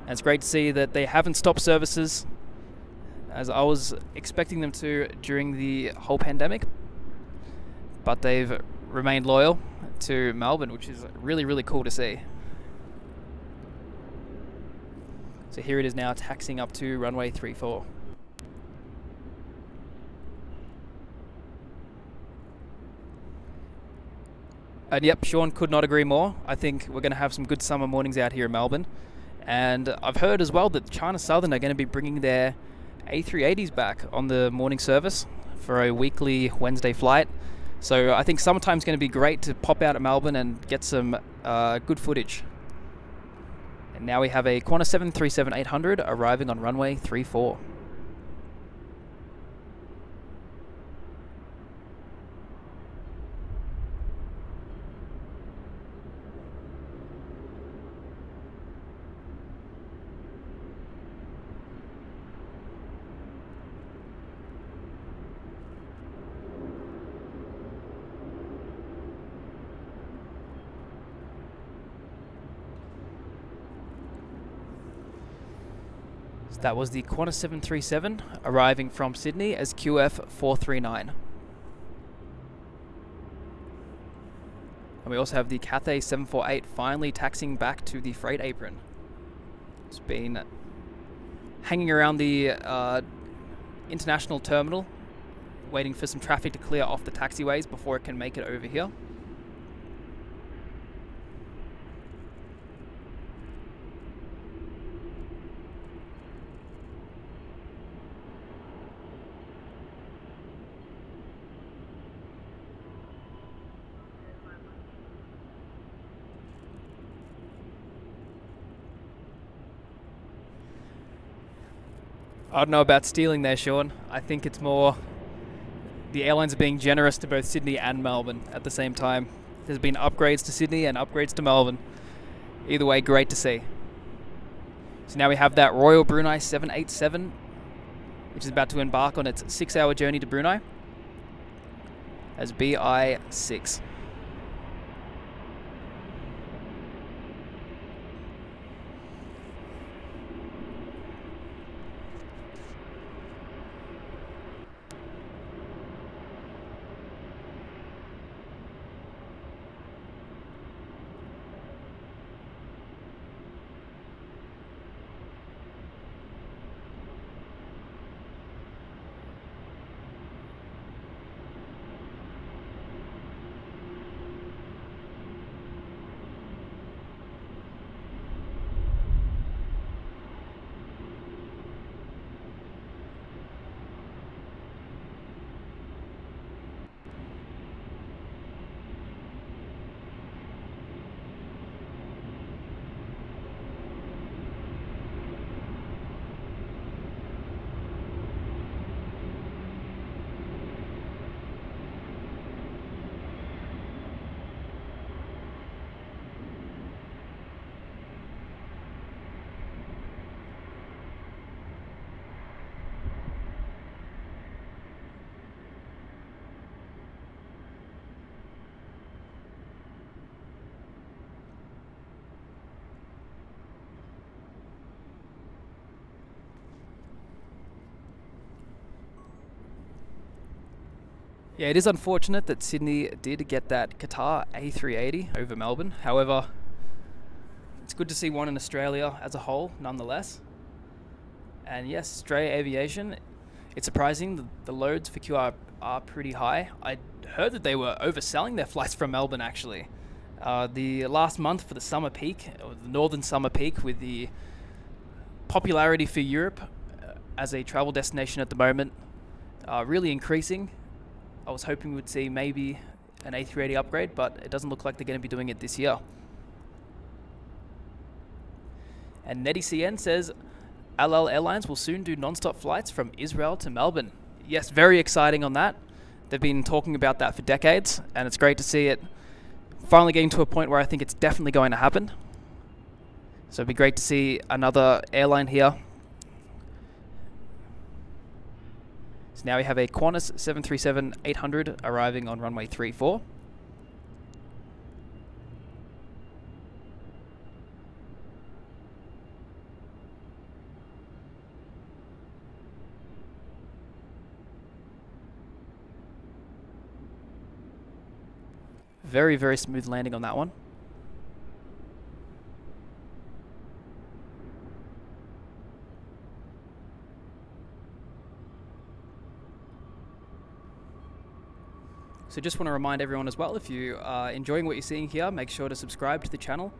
And it's great to see that they haven't stopped services, as I was expecting them to during the whole pandemic. But they've remained loyal to Melbourne, which is really, really cool to see. So here it is now, taxiing up to runway 34. And yep, Sean could not agree more. I think we're going to have some good summer mornings out here in Melbourne. And I've heard as well that China Southern are going to be bringing their A380s back on the morning service for a weekly Wednesday flight. So I think summertime's going to be great to pop out at Melbourne and get some good footage. And now we have a Qantas 737-800 arriving on runway 34. That was the Qantas 737 arriving from Sydney as QF 439. And we also have the Cathay 748 finally taxiing back to the freight apron. It's been hanging around the international terminal, waiting for some traffic to clear off the taxiways before it can make it over here. I don't know about stealing there, Sean. I think it's more the airlines are being generous to both Sydney and Melbourne at the same time. There's been upgrades to Sydney and upgrades to Melbourne. Either way, great to see. So now we have that Royal Brunei 787, which is about to embark on its 6-hour journey to Brunei as BI6. Yeah, it is unfortunate that Sydney did get that Qatar A380 over Melbourne. However, it's good to see one in Australia as a whole, nonetheless. And yes, Australia Aviation, it's surprising the loads for QR are pretty high. I heard that they were overselling their flights from Melbourne, actually. The last month for the summer peak, or the northern summer peak, with the popularity for Europe as a travel destination at the moment really increasing. I was hoping we'd see maybe an A380 upgrade, but it doesn't look like they're going to be doing it this year. And NettyCN says, LL Airlines will soon do non-stop flights from Israel to Melbourne. Yes, very exciting on that. They've been talking about that for decades, and it's great to see it finally getting to a point where I think it's definitely going to happen. So it'd be great to see another airline here. So now we have a Qantas 737-800 arriving on runway 34. Very, very smooth landing on that one. So just want to remind everyone as well, if you are enjoying what you're seeing here, make sure to subscribe to the channel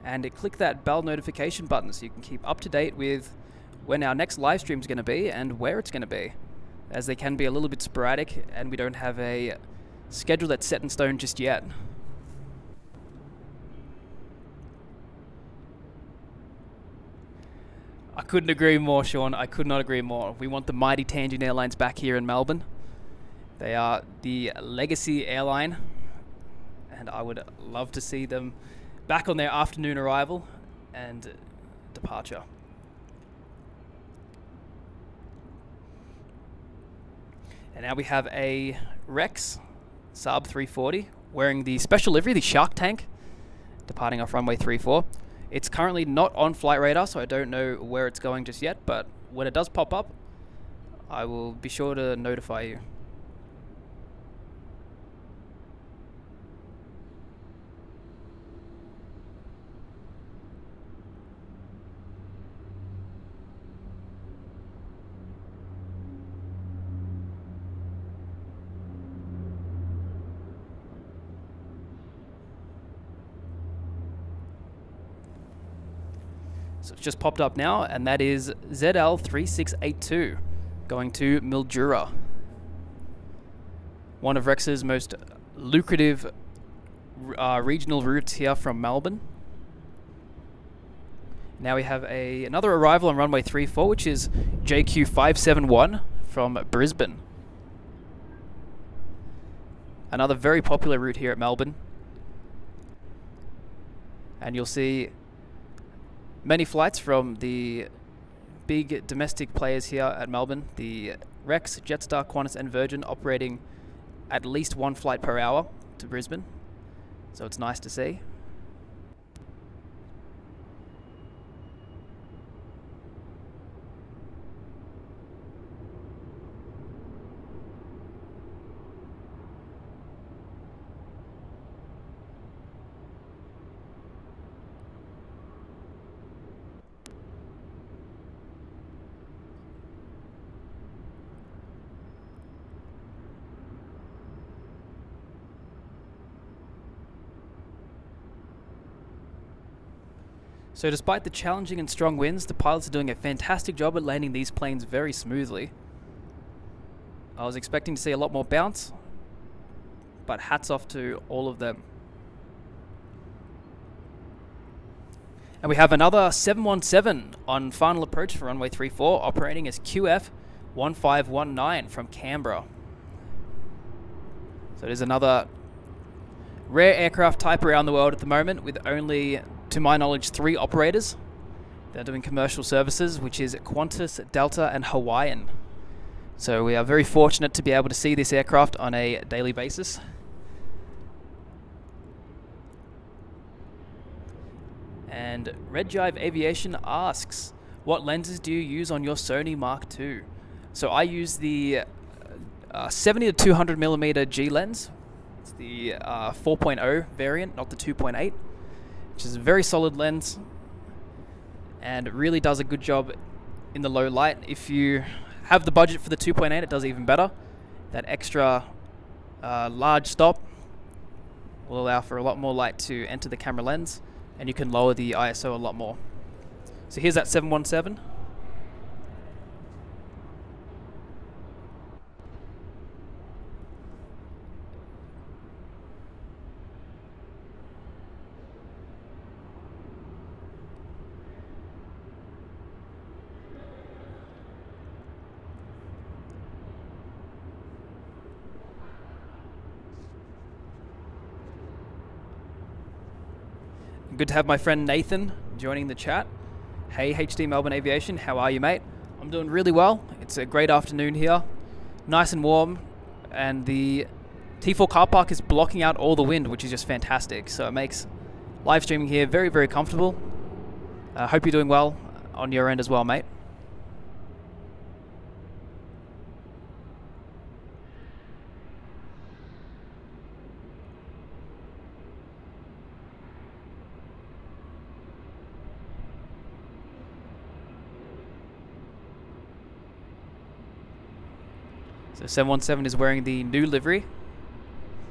and click that bell notification button so you can keep up to date with when our next live stream is going to be and where it's going to be, as they can be a little bit sporadic and we don't have a schedule that's set in stone just yet. I couldn't agree more, Sean. I could not agree more. We want the mighty Tangent Airlines back here in Melbourne. They are the legacy airline, and I would love to see them back on their afternoon arrival and departure. And now we have a Rex Saab 340 wearing the special livery, the Shark Tank, departing off runway 34. It's currently not on flight radar, so I don't know where it's going just yet, but when it does pop up, I will be sure to notify you. So it's just popped up now, and that is ZL3682 going to Mildura. One of Rex's most lucrative regional routes here from Melbourne. Now we have another arrival on runway 34, which is JQ571 from Brisbane. Another very popular route here at Melbourne. And you'll see many flights from the big domestic players here at Melbourne. The Rex, Jetstar, Qantas and Virgin operating at least one flight per hour to Brisbane. So it's nice to see. So despite the challenging and strong winds, the pilots are doing a fantastic job at landing these planes very smoothly. I was expecting to see a lot more bounce, but hats off to all of them. And we have another 717 on final approach for runway 34, operating as QF1519 from Canberra. So it is another rare aircraft type around the world at the moment, with only, to my knowledge, 3 operators that are doing commercial services, which is Qantas, Delta and Hawaiian. So we are very fortunate to be able to see this aircraft on a daily basis. And Red Jive Aviation asks, what lenses do you use on your Sony Mark II? So I use the 70 to 200 millimeter G lens. It's the 4.0 variant, not the 2.8, which is a very solid lens and it really does a good job in the low light. If you have the budget for the 2.8, it does even better. That extra large stop will allow for a lot more light to enter the camera lens, and you can lower the ISO a lot more. So here's that 717. Good to have my friend Nathan joining the chat. Hey HD Melbourne Aviation, how are you, mate? I'm doing really well. It's a great afternoon here. Nice and warm, and the T4 car park is blocking out all the wind, which is just fantastic. So it makes live streaming here very, very comfortable. I hope you're doing well on your end as well, mate. So 717 is wearing the new livery,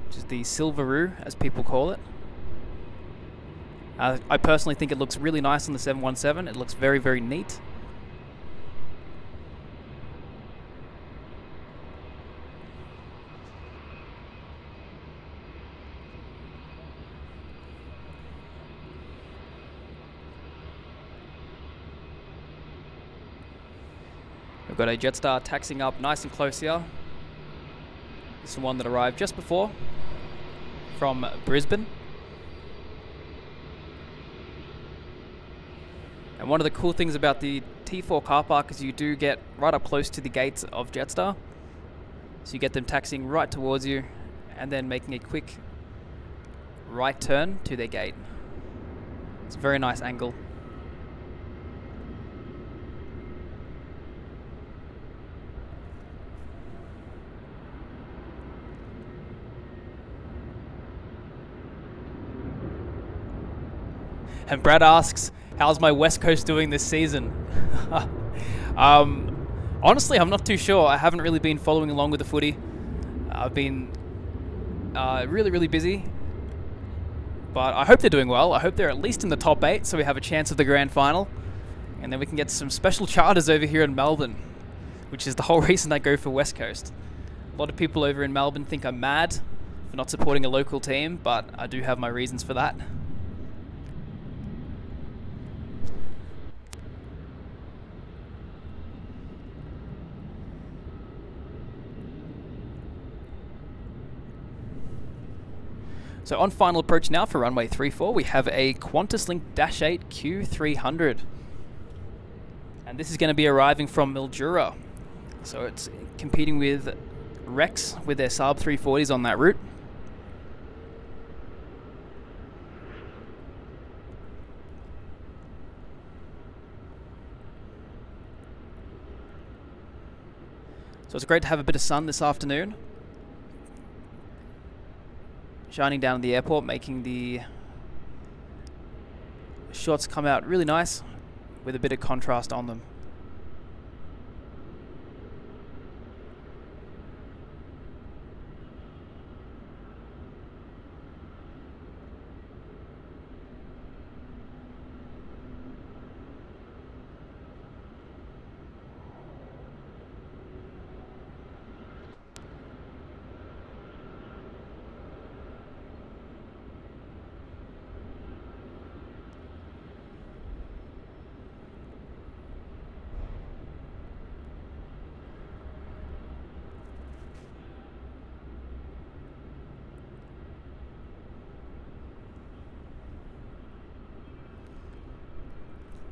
which is the Silveroo, as people call it. I personally think it looks really nice on the 717. It looks very, very neat. We've got a Jetstar taxiing up nice and close here. This is one that arrived just before from Brisbane. And one of the cool things about the T4 car park is you do get right up close to the gates of Jetstar. So you get them taxiing right towards you and then making a quick right turn to their gate. It's a very nice angle. And Brad asks, how's my West Coast doing this season? Honestly, I'm not too sure. I haven't really been following along with the footy. I've been really, really busy. But I hope they're doing well. I hope they're at least in the top 8, so we have a chance of the grand final. And then we can get some special charters over here in Melbourne, which is the whole reason I go for West Coast. A lot of people over in Melbourne think I'm mad for not supporting a local team, but I do have my reasons for that. So on final approach now for runway 34, we have a Qantas Link Dash 8 Q300. And this is going to be arriving from Mildura. So it's competing with Rex with their Saab 340s on that route. So it's great to have a bit of sun this afternoon. Shining down at the airport, making the shots come out really nice with a bit of contrast on them.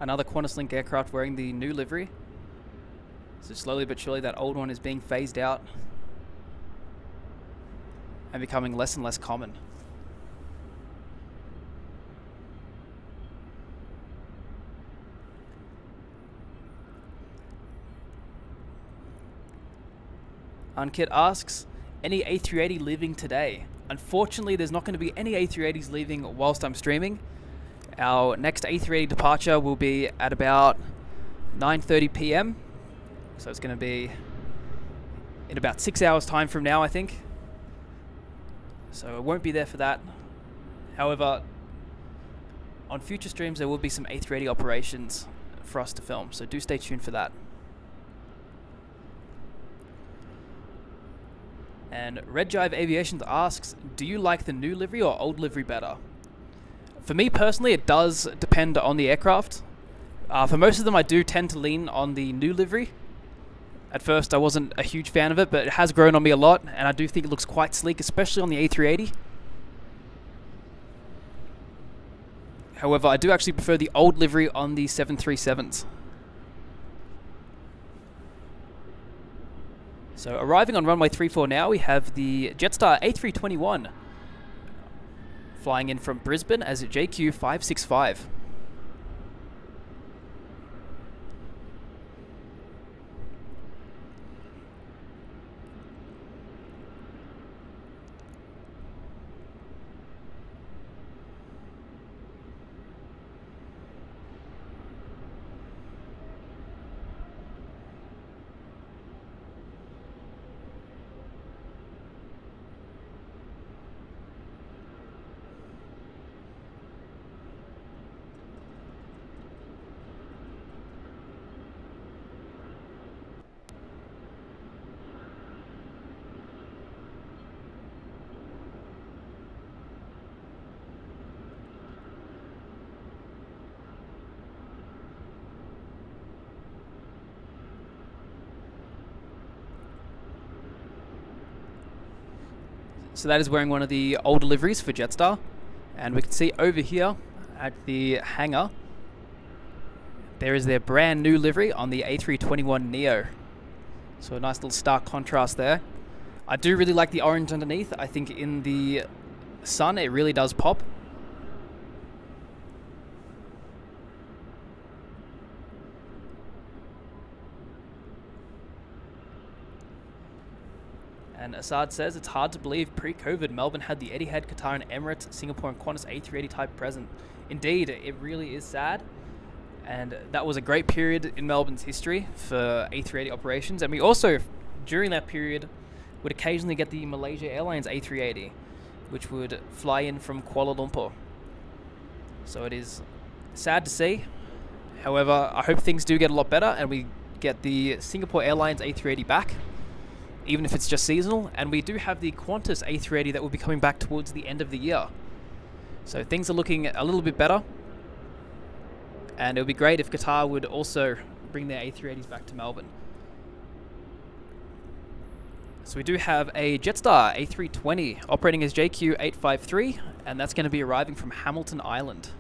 Another Qantas Link aircraft wearing the new livery. So slowly but surely that old one is being phased out and becoming less and less common. Unkit asks, any A380 leaving today? Unfortunately, there's not going to be any A380s leaving whilst I'm streaming. Our next A380 departure will be at about 9:30 p.m. So it's going to be in about 6 hours time from now, I think. So it won't be there for that. However, on future streams there will be some A380 operations for us to film, so do stay tuned for that. And Red Jive Aviation asks, do you like the new livery or old livery better? For me personally, it does depend on the aircraft. For most of them, I do tend to lean on the new livery. At first, I wasn't a huge fan of it, but it has grown on me a lot, and I do think it looks quite sleek, especially on the A380. However, I do actually prefer the old livery on the 737s. So arriving on runway 34 now, we have the Jetstar A321 flying in from Brisbane as a JQ565. So that is wearing one of the older liveries for Jetstar. And we can see over here at the hangar, there is their brand new livery on the A321neo. So a nice little stark contrast there. I do really like the orange underneath. I think in the sun it really does pop. And Assad says, it's hard to believe pre-COVID Melbourne had the Etihad, Qatar and Emirates, Singapore and Qantas A380 type present. Indeed, it really is sad. And that was a great period in Melbourne's history for A380 operations. And we also, during that period, would occasionally get the Malaysia Airlines A380, which would fly in from Kuala Lumpur. So it is sad to see. However, I hope things do get a lot better and we get the Singapore Airlines A380 back, even if it's just seasonal. And we do have the Qantas A380 that will be coming back towards the end of the year. So things are looking a little bit better. And it would be great if Qatar would also bring their A380s back to Melbourne. So we do have a Jetstar A320 operating as JQ853, and that's going to be arriving from Hamilton Island.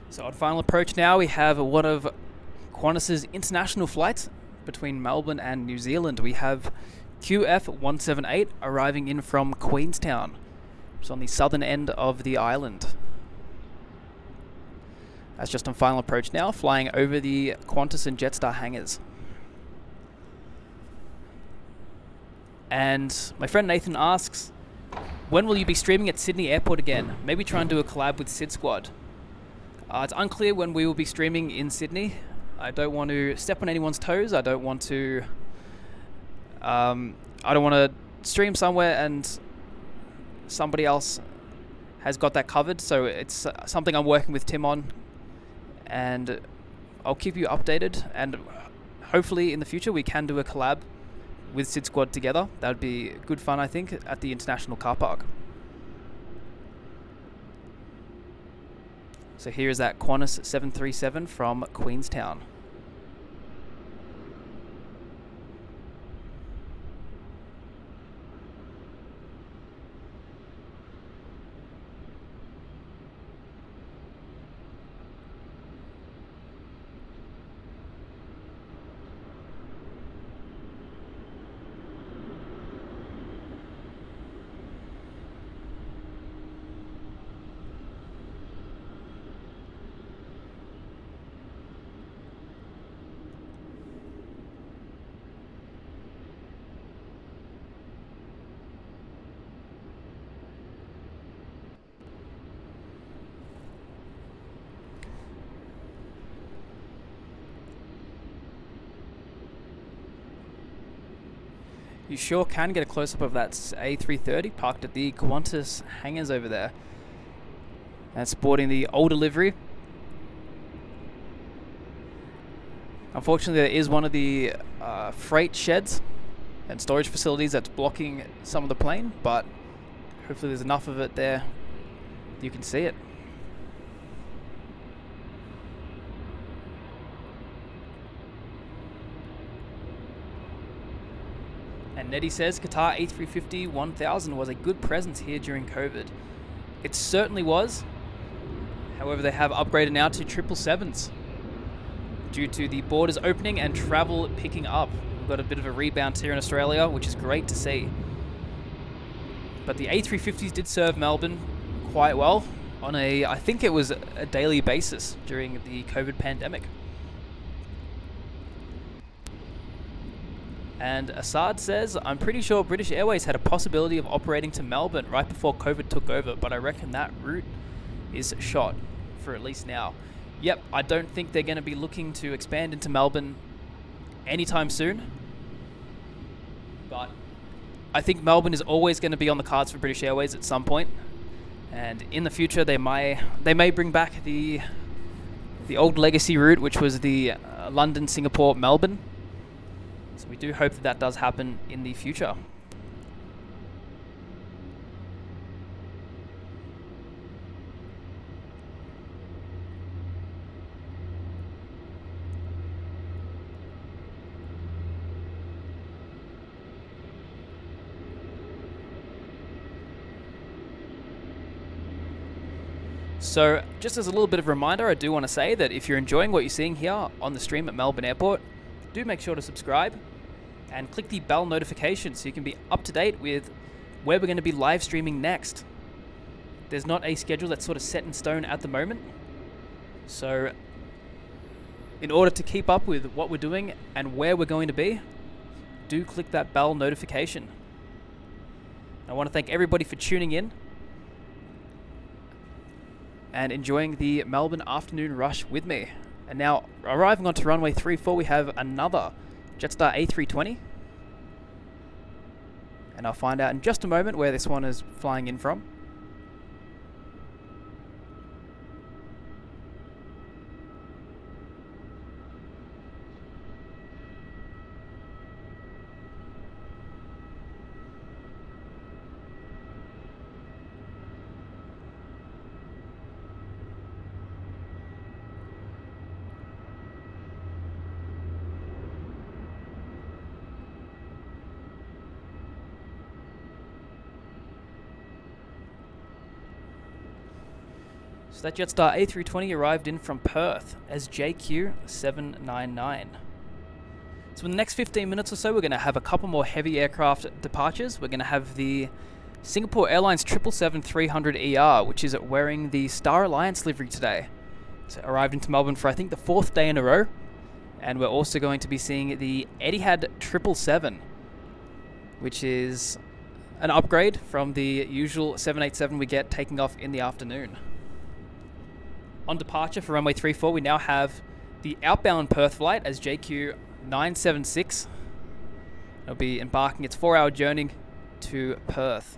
So on final approach now, we have one of Qantas's international flights between Melbourne and New Zealand. We have QF178 arriving in from Queenstown, which is on the southern end of the island. That's just on final approach now, flying over the Qantas and Jetstar hangars. And my friend Nathan asks, when will you be streaming at Sydney Airport again? Maybe try and do a collab with Sid Squad. It's unclear when we will be streaming in Sydney. I don't want to step on anyone's toes. I don't want to stream somewhere and somebody else has got that covered. So it's something I'm working with Tim on, and I'll keep you updated. And hopefully in the future we can do a collab with Sid Squad together. That would be good fun, I think, at the international car park. So here is that Qantas 737 from Queenstown. You sure can get a close-up of that A330 parked at the Qantas hangars over there. And sporting the older livery. Unfortunately, there is one of the freight sheds and storage facilities that's blocking some of the plane, but hopefully there's enough of it there you can see it. And Nettie says Qatar A350 1000 was a good presence here during COVID. It certainly was. However, they have upgraded now to 777s due to the borders opening and travel picking up. We've got a bit of a rebound here in Australia, which is great to see. But the A350s did serve Melbourne quite well on I think it was a daily basis during the COVID pandemic. And Assad says, I'm pretty sure British Airways had a possibility of operating to Melbourne right before COVID took over, but I reckon that route is shot for at least now. Yep, I don't think they're going to be looking to expand into Melbourne anytime soon. But I think Melbourne is always going to be on the cards for British Airways at some point. And in the future, they may bring back the old legacy route, which was the London, Singapore, Melbourne. So we do hope that that does happen in the future. So just as a little bit of a reminder, I do want to say that if you're enjoying what you're seeing here on the stream at Melbourne Airport, do make sure to subscribe and click the bell notification so you can be up to date with where we're going to be live streaming next. There's not a schedule that's sort of set in stone at the moment. So in order to keep up with what we're doing and where we're going to be, do click that bell notification. I want to thank everybody for tuning in and enjoying the Melbourne afternoon rush with me. And now, arriving onto runway 34, we have another Jetstar A320. And I'll find out in just a moment where this one is flying in from. So that Jetstar A320 arrived in from Perth as JQ799. So in the next 15 minutes or so, we're going to have a couple more heavy aircraft departures. We're going to have the Singapore Airlines 777-300ER, which is wearing the Star Alliance livery today. It's arrived into Melbourne for I think the 4th day in a row. And we're also going to be seeing the Etihad 777, which is an upgrade from the usual 787 we get taking off in the afternoon. On departure for runway 34, we now have the outbound Perth flight as JQ976. It'll be embarking its 4-hour journey to Perth.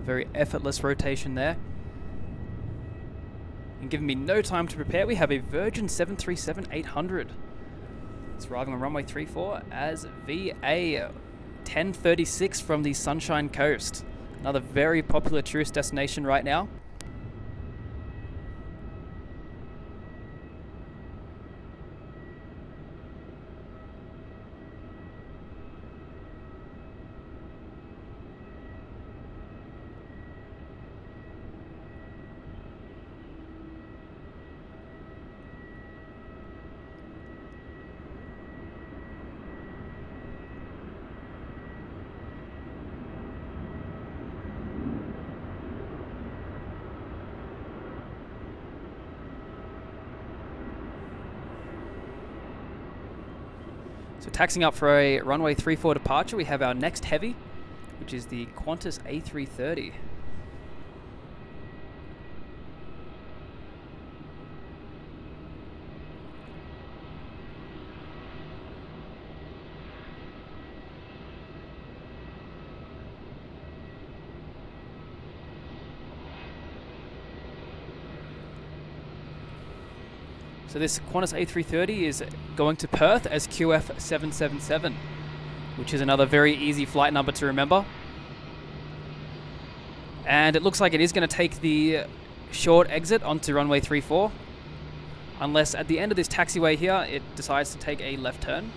Very effortless rotation there. And giving me no time to prepare, we have a Virgin 737-800. It's arriving on runway 34 as VA 1036 from the Sunshine Coast. Another very popular tourist destination right now. So taxiing up for a runway 34 departure, we have our next heavy, which is the Qantas A330. So this Qantas A330 is going to Perth as QF777, which is another very easy flight number to remember. And it looks like it is going to take the short exit onto runway 34, unless at the end of this taxiway here it decides to take a left turn.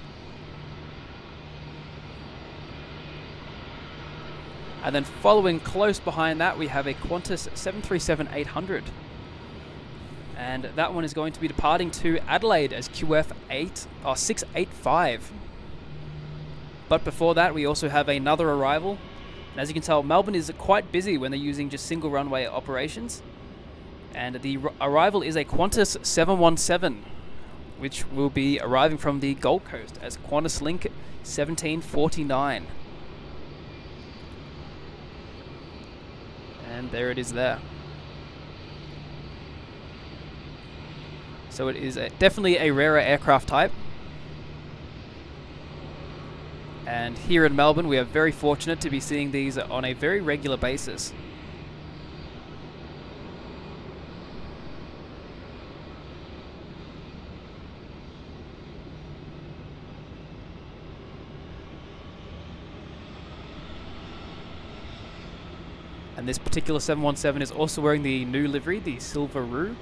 And then following close behind that, we have a Qantas 737-800. And that one is going to be departing to Adelaide as QF685. But before that, we also have another arrival. And as you can tell, Melbourne is quite busy when they're using just single runway operations. And the arrival is a Qantas 717, which will be arriving from the Gold Coast as Qantas Link 1749. And there it is there. So it is definitely a rarer aircraft type. And here in Melbourne, we are very fortunate to be seeing these on a very regular basis. And this particular 717 is also wearing the new livery, the Silver Roo.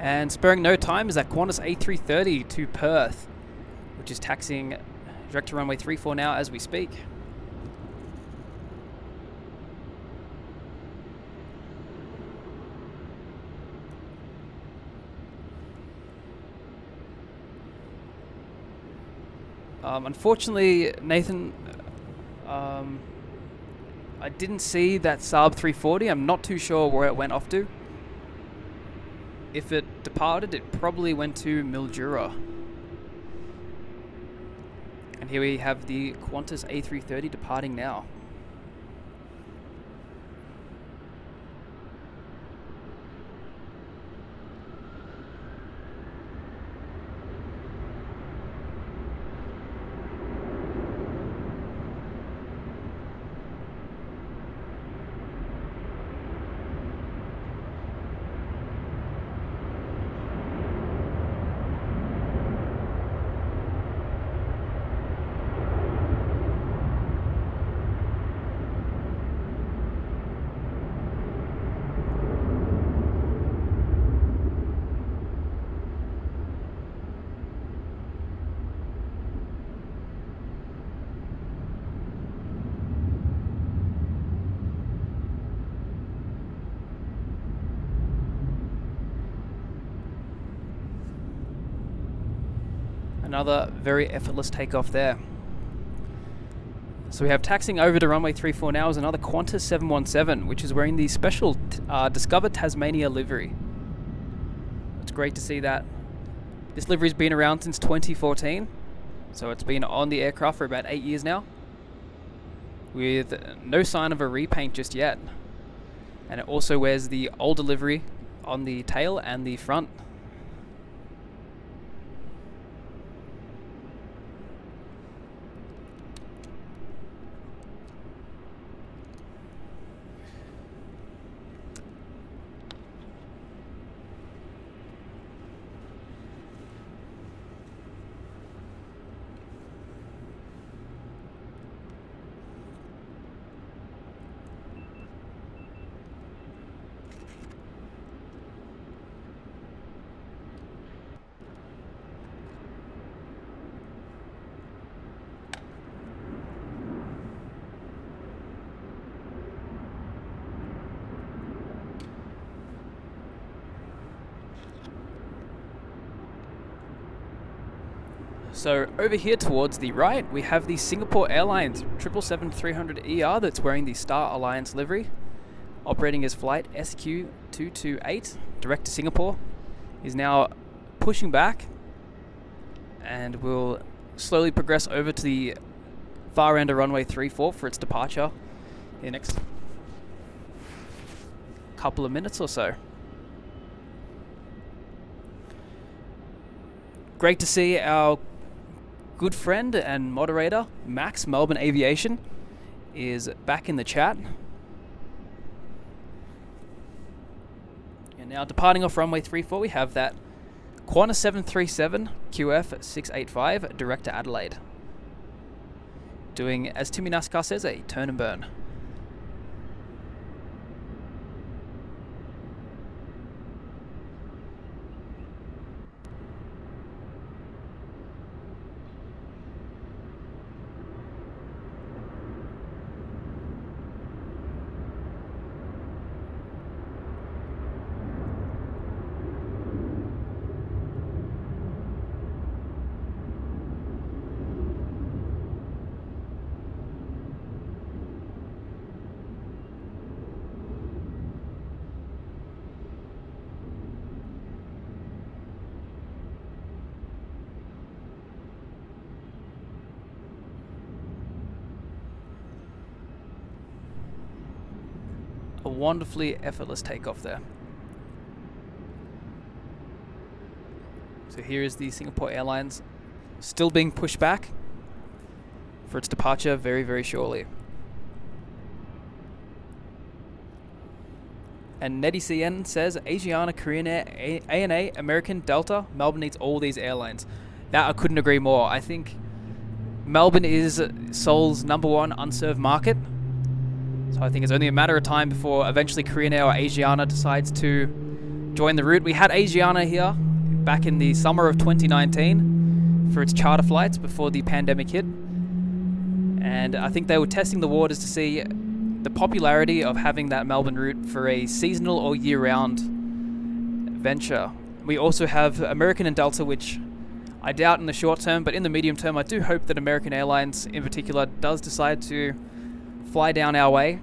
And sparing no time is that Qantas A330 to Perth, which is taxiing direct to runway 34 now as we speak. Unfortunately, Nathan, I didn't see that Saab 340. I'm not too sure where it went off to. If it departed, it probably went to Mildura. And here we have the Qantas A330 departing now. Another very effortless takeoff there. So we have taxiing over to runway 34 now is another Qantas 717, which is wearing the special Discover Tasmania livery. It's great to see that. This livery's been around since 2014, so it's been on the aircraft for about 8 years now, with no sign of a repaint just yet. And it also wears the older livery on the tail and the front. So over here towards the right, we have the Singapore Airlines 777-300ER that's wearing the Star Alliance livery, operating as flight SQ228 direct to Singapore. Is now pushing back and will slowly progress over to the far end of runway 34 for its departure in the next couple of minutes or so. Great to see our good friend and moderator, Max, Melbourne Aviation, is back in the chat. And now departing off runway 34, we have that Qantas 737 QF 685 direct to Adelaide. Doing, as Timmy NASCAR says, a turn and burn. A wonderfully effortless takeoff there. So here is the Singapore Airlines still being pushed back for its departure very, very shortly. And Netty CN says, Asiana, Korean Air, ANA, American, Delta, Melbourne needs all these airlines. That I couldn't agree more. I think Melbourne is Seoul's #1 unserved market. So I think it's only a matter of time before eventually Korean Air or Asiana decides to join the route. We had Asiana here back in the summer of 2019 for its charter flights before the pandemic hit. And I think they were testing the waters to see the popularity of having that Melbourne route for a seasonal or year-round venture. We also have American and Delta, which I doubt in the short term, but in the medium term, I do hope that American Airlines in particular does decide to fly down our way,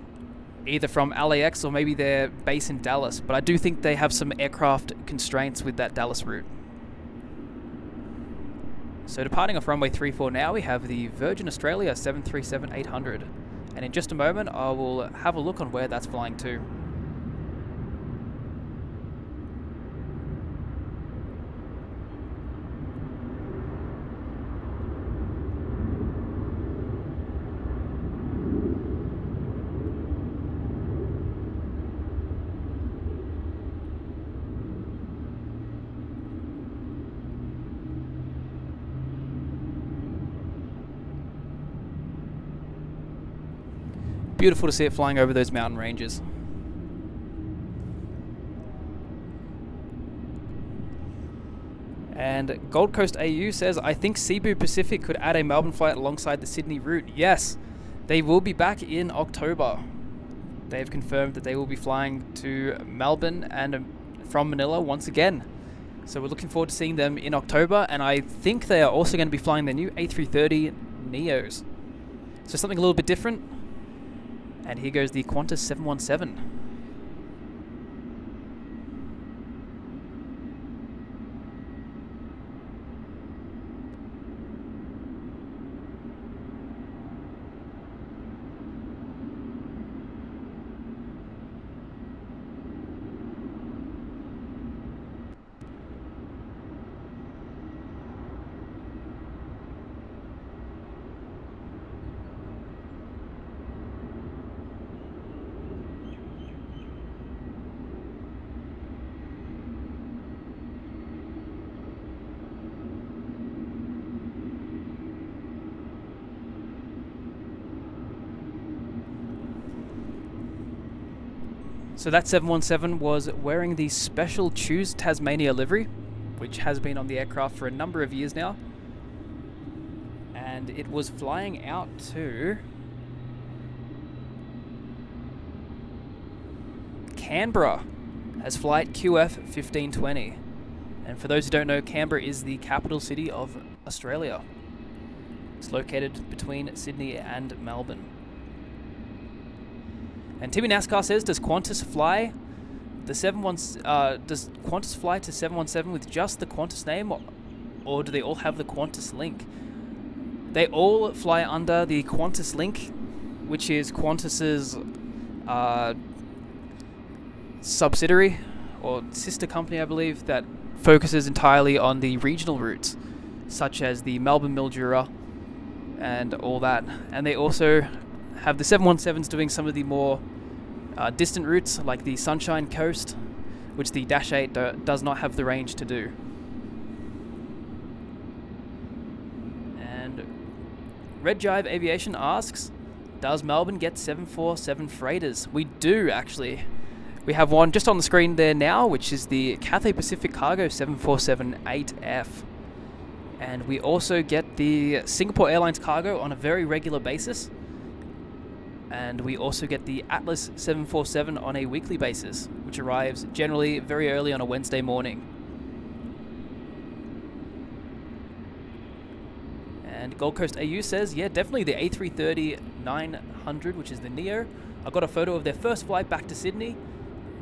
either from LAX or maybe their base in Dallas. But I do think they have some aircraft constraints with that Dallas route. So departing off runway 34 now, we have the Virgin Australia 737-800. And in just a moment, I will have a look on where that's flying to. Beautiful to see it flying over those mountain ranges. And Gold Coast AU says, I think Cebu Pacific could add a Melbourne flight alongside the Sydney route. Yes, they will be back in October. They have confirmed that they will be flying to Melbourne and from Manila once again. So we're looking forward to seeing them in October, and I think they are also going to be flying their new A330 Neos. So something a little bit different. And here goes the Qantas 717. So that 717 was wearing the special Choose Tasmania livery, which has been on the aircraft for a number of years now. And it was flying out to Canberra as flight QF 1520. And for those who don't know, Canberra is the capital city of Australia. It's located between Sydney and Melbourne. And Timmy NASCAR says, does Qantas fly to 717 with just the Qantas name, or do they all have the Qantas link? They all fly under the Qantas link, which is Qantas's subsidiary or sister company, I believe, that focuses entirely on the regional routes, such as the Melbourne Mildura and all that. And they also have the 717s doing some of the more distant routes, like the Sunshine Coast, which the Dash 8 does not have the range to do. And Red Jive Aviation asks, does Melbourne get 747 freighters? We do, actually. We have one just on the screen there now, which is the Cathay Pacific Cargo 747-8F. And we also get the Singapore Airlines cargo on a very regular basis. And we also get the Atlas 747 on a weekly basis, which arrives generally very early on a Wednesday morning. And Gold Coast AU says, yeah, definitely the A330-900, which is the Neo. I got a photo of their first flight back to Sydney.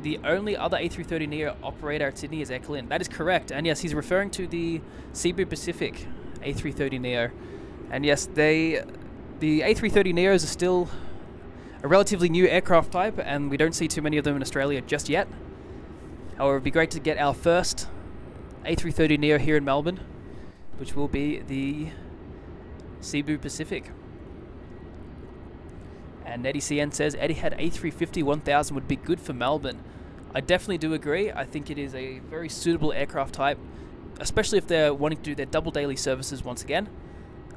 The only other A330 Neo operator at Sydney is Eklund. That is correct. And yes, he's referring to the Cebu Pacific A330 Neo. And yes, the A330 Neos are still a relatively new aircraft type, and we don't see too many of them in Australia just yet. However, it'd be great to get our first A330 Neo here in Melbourne, which will be the Cebu Pacific. And Eddie CN says, Etihad A350-1000 would be good for Melbourne. I definitely do agree. I think it is a very suitable aircraft type, especially if they're wanting to do their double daily services once again.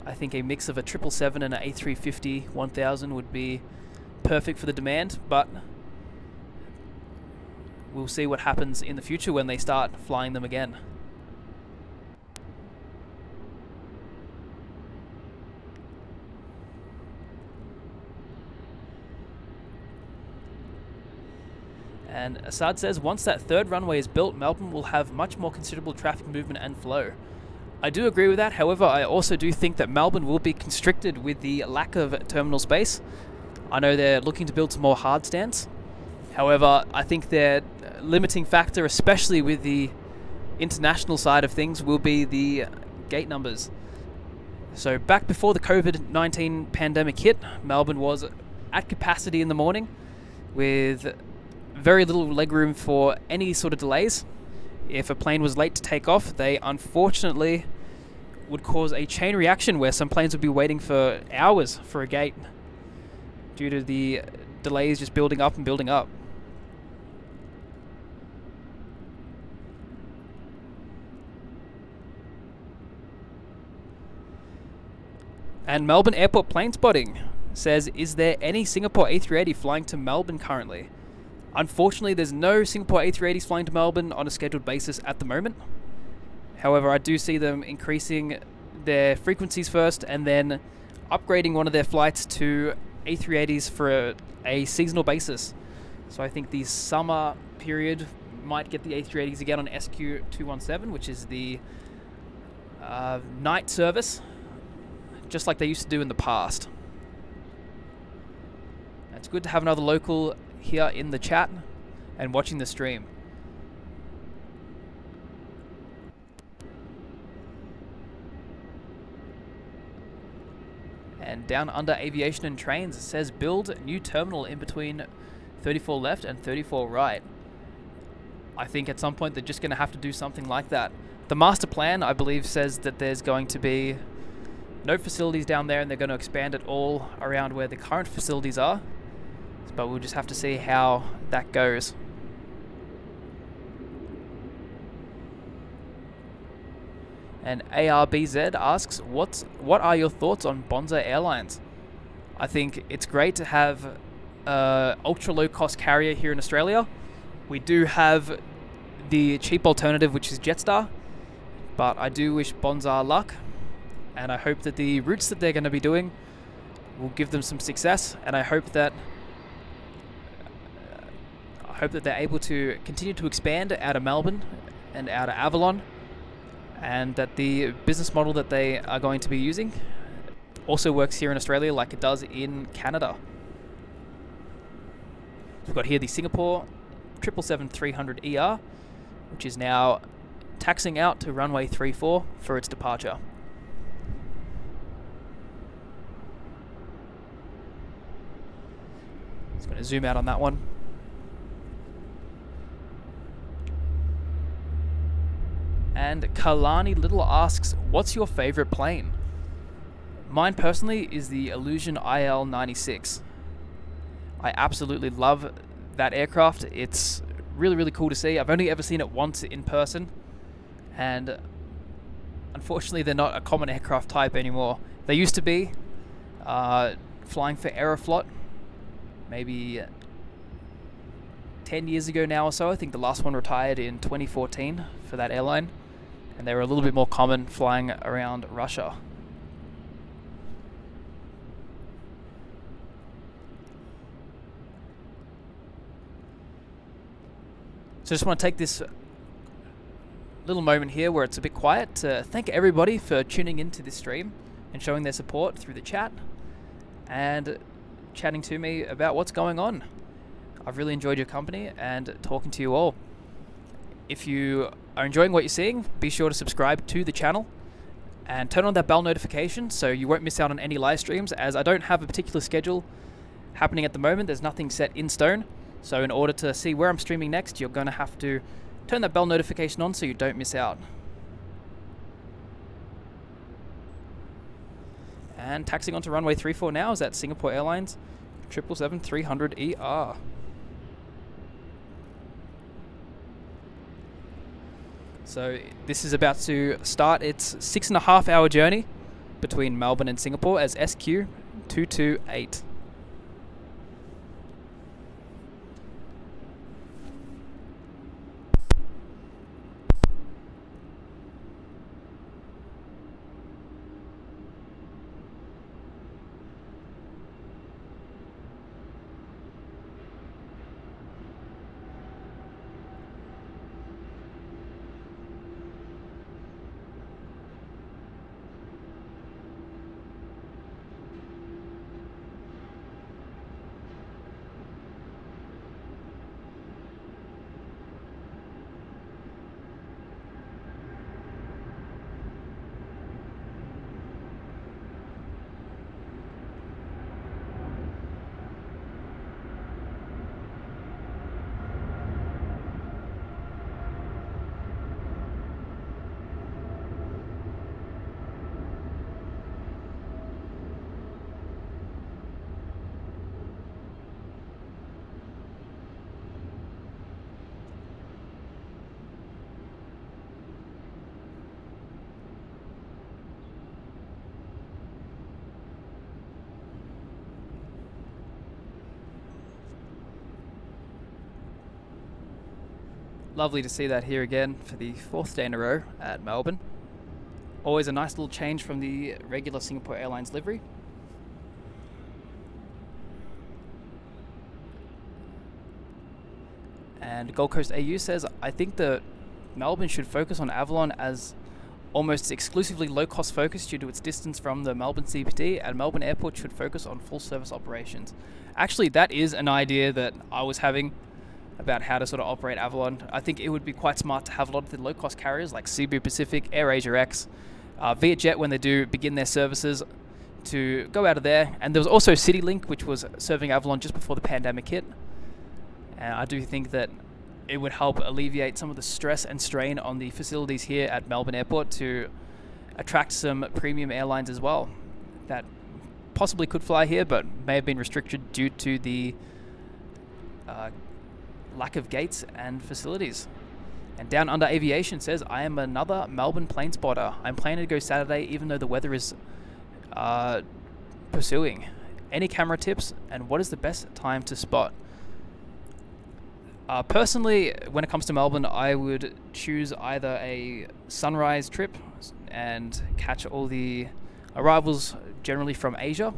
I think a mix of a 777 and an A350-1000 would be perfect for the demand, but we'll see what happens in the future when they start flying them again. And Assad says, once that third runway is built, Melbourne will have much more considerable traffic movement and flow. I do agree with that. However, I also do think that Melbourne will be constricted with the lack of terminal space. I know they're looking to build some more hard stands. However, I think their limiting factor, especially with the international side of things, will be the gate numbers. So back before the COVID-19 pandemic hit, Melbourne was at capacity in the morning with very little legroom for any sort of delays. If a plane was late to take off, they unfortunately would cause a chain reaction where some planes would be waiting for hours for a gate due to the delays just building up and building up. And Melbourne Airport Plane Spotting says, is there any Singapore A380 flying to Melbourne currently? Unfortunately, there's no Singapore A380s flying to Melbourne on a scheduled basis at the moment. However, I do see them increasing their frequencies first and then upgrading one of their flights to A380s for a seasonal basis. So I think the summer period might get the A380s again on SQ217, which is the night service, just like they used to do in the past. It's good to have another local here in the chat and watching the stream. And down under aviation and trains, it says build new terminal in between 34 left and 34 right. I think at some point they're just going to have to do something like that. The master plan, I believe, says that there's going to be no facilities down there and they're going to expand it all around where the current facilities are. But we'll just have to see how that goes. And ARBZ asks, what are your thoughts on Bonza Airlines? I think it's great to have an ultra low cost carrier here in Australia. We do have the cheap alternative, which is Jetstar, but I do wish Bonza luck, and I hope that the routes that they're going to be doing will give them some success, and I hope that they're able to continue to expand out of Melbourne and out of Avalon, and that the business model that they are going to be using also works here in Australia like it does in Canada. We've got here the Singapore 777-300ER, which is now taxiing out to runway 34 for its departure. Just going to zoom out on that one. And Kalani Little asks, what's your favorite plane? Mine personally is the Illusion IL-96. I absolutely love that aircraft. It's really, really cool to see. I've only ever seen it once in person, and unfortunately they're not a common aircraft type anymore. They used to be flying for Aeroflot maybe 10 years ago now or so. I think the last one retired in 2014 for that airline, and they were a little bit more common flying around Russia. So I just want to take this little moment here where it's a bit quiet to thank everybody for tuning into this stream and showing their support through the chat and chatting to me about what's going on. I've really enjoyed your company and talking to you all. If you are enjoying what you're seeing, be sure to subscribe to the channel and turn on that bell notification so you won't miss out on any live streams, as I don't have a particular schedule happening at the moment. There's nothing set in stone. So in order to see where I'm streaming next, you're going to have to turn that bell notification on so you don't miss out. And taxiing onto runway 34 now is at Singapore Airlines 777-300ER. So this is about to start its 6.5 hour journey between Melbourne and Singapore as SQ228. Lovely to see that here again for the 4th day in a row at Melbourne. Always a nice little change from the regular Singapore Airlines livery. And Gold Coast AU says, I think that Melbourne should focus on Avalon as almost exclusively low-cost focus due to its distance from the Melbourne CBD, and Melbourne Airport should focus on full-service operations. Actually, that is an idea that I was having about how to sort of operate Avalon. I think it would be quite smart to have a lot of the low-cost carriers like Cebu Pacific, AirAsia X, Vietjet when they do begin their services to go out of there. And there was also CityLink, which was serving Avalon just before the pandemic hit. And I do think that it would help alleviate some of the stress and strain on the facilities here at Melbourne Airport to attract some premium airlines as well that possibly could fly here but may have been restricted due to the lack of gates and facilities. And Down Under Aviation says, I am another Melbourne plane spotter. I'm planning to go Saturday even though the weather is pursuing. Any camera tips and what is the best time to spot? Personally, when it comes to Melbourne, I would choose either a sunrise trip and catch all the arrivals generally from Asia,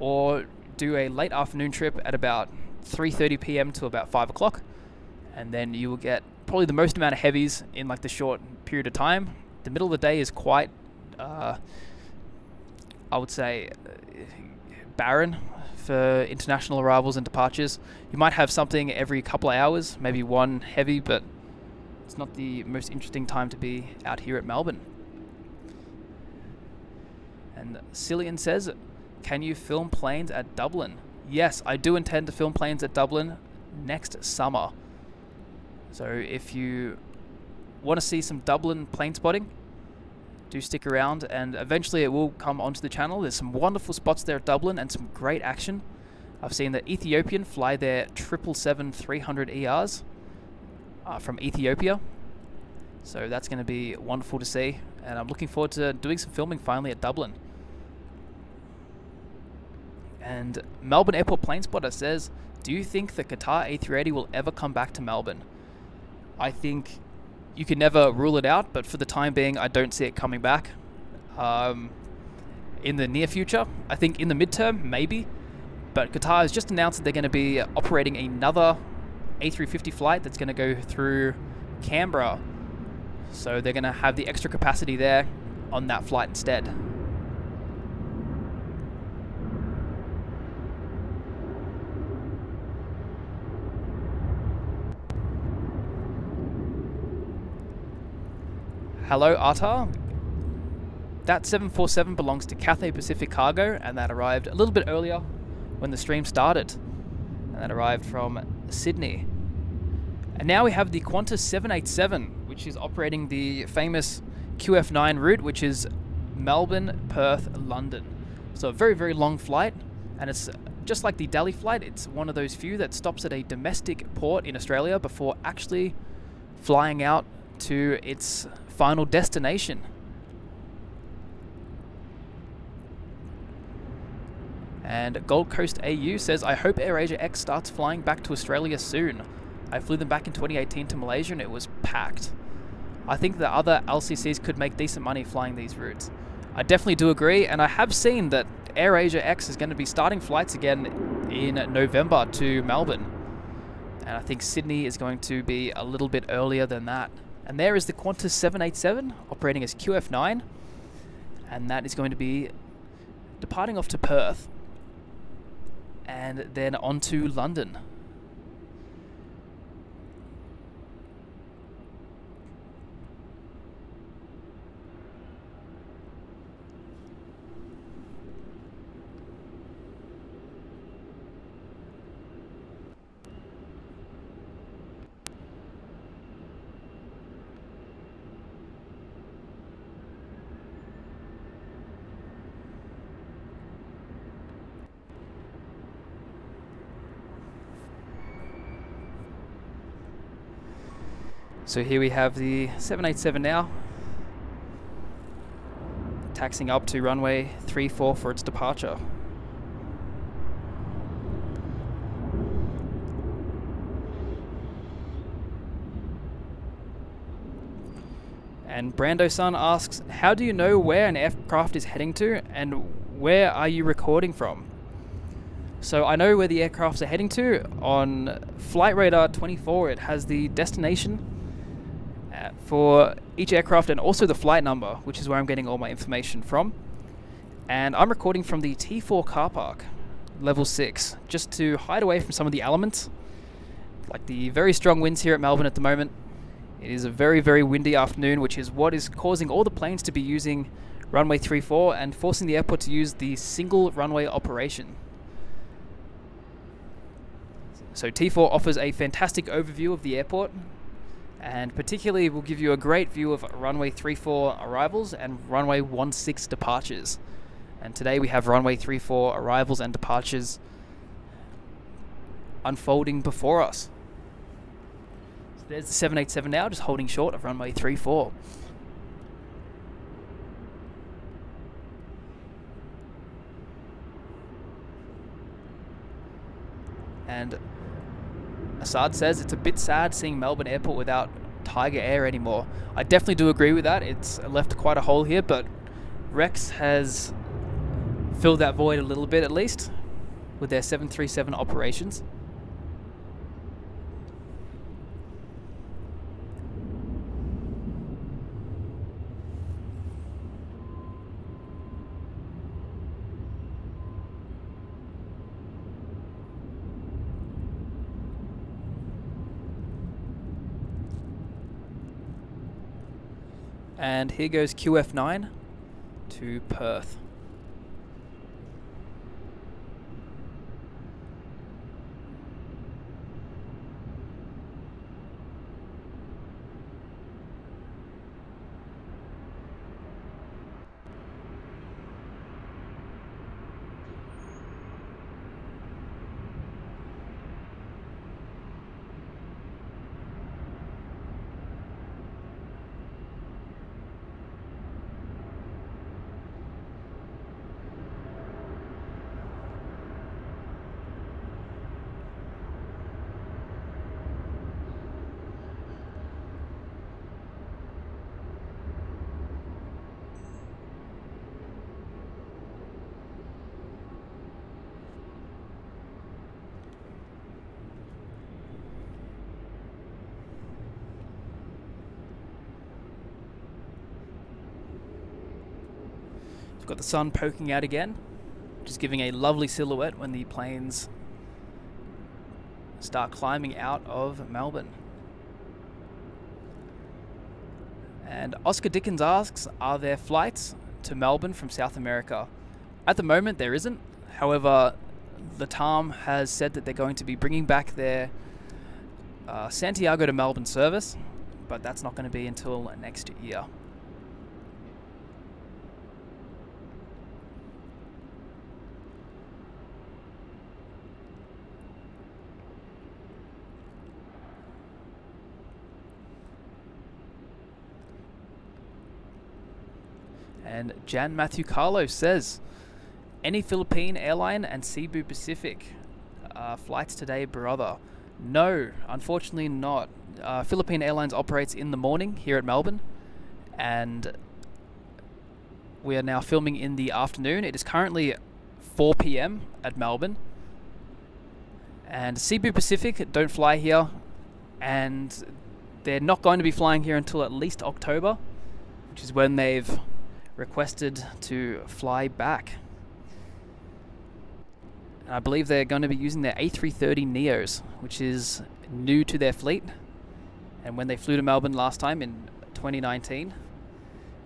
or do a late afternoon trip at about 3:30 p.m. to about 5 o'clock, and then you will get probably the most amount of heavies in like the short period of time, the middle of the day is quite, I would say, barren for international arrivals and departures. You might have something every couple of hours, maybe one heavy, but it's not the most interesting time to be out here at Melbourne. And Cillian says, can you film planes at Dublin? Yes, I do intend to film planes at Dublin next summer. So if you want to see some Dublin plane spotting, do stick around, and eventually it will come onto the channel. There's some wonderful spots there at Dublin and some great action. I've seen the Ethiopian fly their 777-300 ERs from Ethiopia. So that's going to be wonderful to see, and I'm looking forward to doing some filming finally at Dublin. And Melbourne Airport plane spotter says, do you think the Qatar A380 will ever come back to Melbourne? I think you can never rule it out, but for the time being, I don't see it coming back. In the near future, I think in the midterm, maybe. But Qatar has just announced that they're going to be operating another A350 flight that's going to go through Canberra. So they're going to have the extra capacity there on that flight instead. Hello, Artar. That 747 belongs to Cathay Pacific Cargo, and that arrived a little bit earlier when the stream started. And that arrived from Sydney. And now we have the Qantas 787, which is operating the famous QF9 route, which is Melbourne, Perth, London. So a very, very long flight, and it's just like the Delhi flight. It's one of those few that stops at a domestic port in Australia before actually flying out to its final destination. And Gold Coast AU says, I hope AirAsia X starts flying back to Australia soon. I flew them back in 2018 to Malaysia and it was packed. I think the other LCCs could make decent money flying these routes. I definitely do agree, and I have seen that AirAsia X is going to be starting flights again in November to Melbourne. And I think Sydney is going to be a little bit earlier than that. And there is the Qantas 787 operating as QF9, and that is going to be departing off to Perth and then on to London. So here we have the 787 now, taxiing up to runway 34 for its departure. And Brando-san asks, how do you know where an aircraft is heading to and where are you recording from? So I know where the aircrafts are heading to. On Flight Radar 24, it has the destination for each aircraft and also the flight number, which is where I'm getting all my information from. And I'm recording from the T4 car park, level 6, just to hide away from some of the elements, like the very strong winds here at Melbourne at the moment. It is a very, very windy afternoon, which is what is causing all the planes to be using runway 34 and forcing the airport to use the single runway operation. So T4 offers a fantastic overview of the airport, and particularly will give you a great view of runway 34 arrivals and runway 16 departures. And today we have runway 34 arrivals and departures unfolding before us. So there's the 787 now, just holding short of runway 34. And Assad says it's a bit sad seeing Melbourne Airport without Tiger Air anymore. I definitely do agree with that. It's left quite a hole here, but Rex has filled that void a little bit at least with their 737 operations. And here goes QF9 to Perth. We've got the sun poking out again, just giving a lovely silhouette when the planes start climbing out of Melbourne. And Oscar Dickens asks, are there flights to Melbourne from South America? At the moment there isn't. However, the TARM has said that they're going to be bringing back their Santiago to Melbourne service, but that's not going to be until next year. And Jan Matthew Carlo says, any Philippine airline and Cebu Pacific flights today, brother? No, unfortunately not. Philippine Airlines operates in the morning here at Melbourne, and we are now filming in the afternoon. It is currently 4 p.m. at Melbourne, and Cebu Pacific don't fly here, and they're not going to be flying here until at least October, which is when they've requested to fly back. And I believe they're going to be using their A330 Neos, which is new to their fleet. And when they flew to Melbourne last time in 2019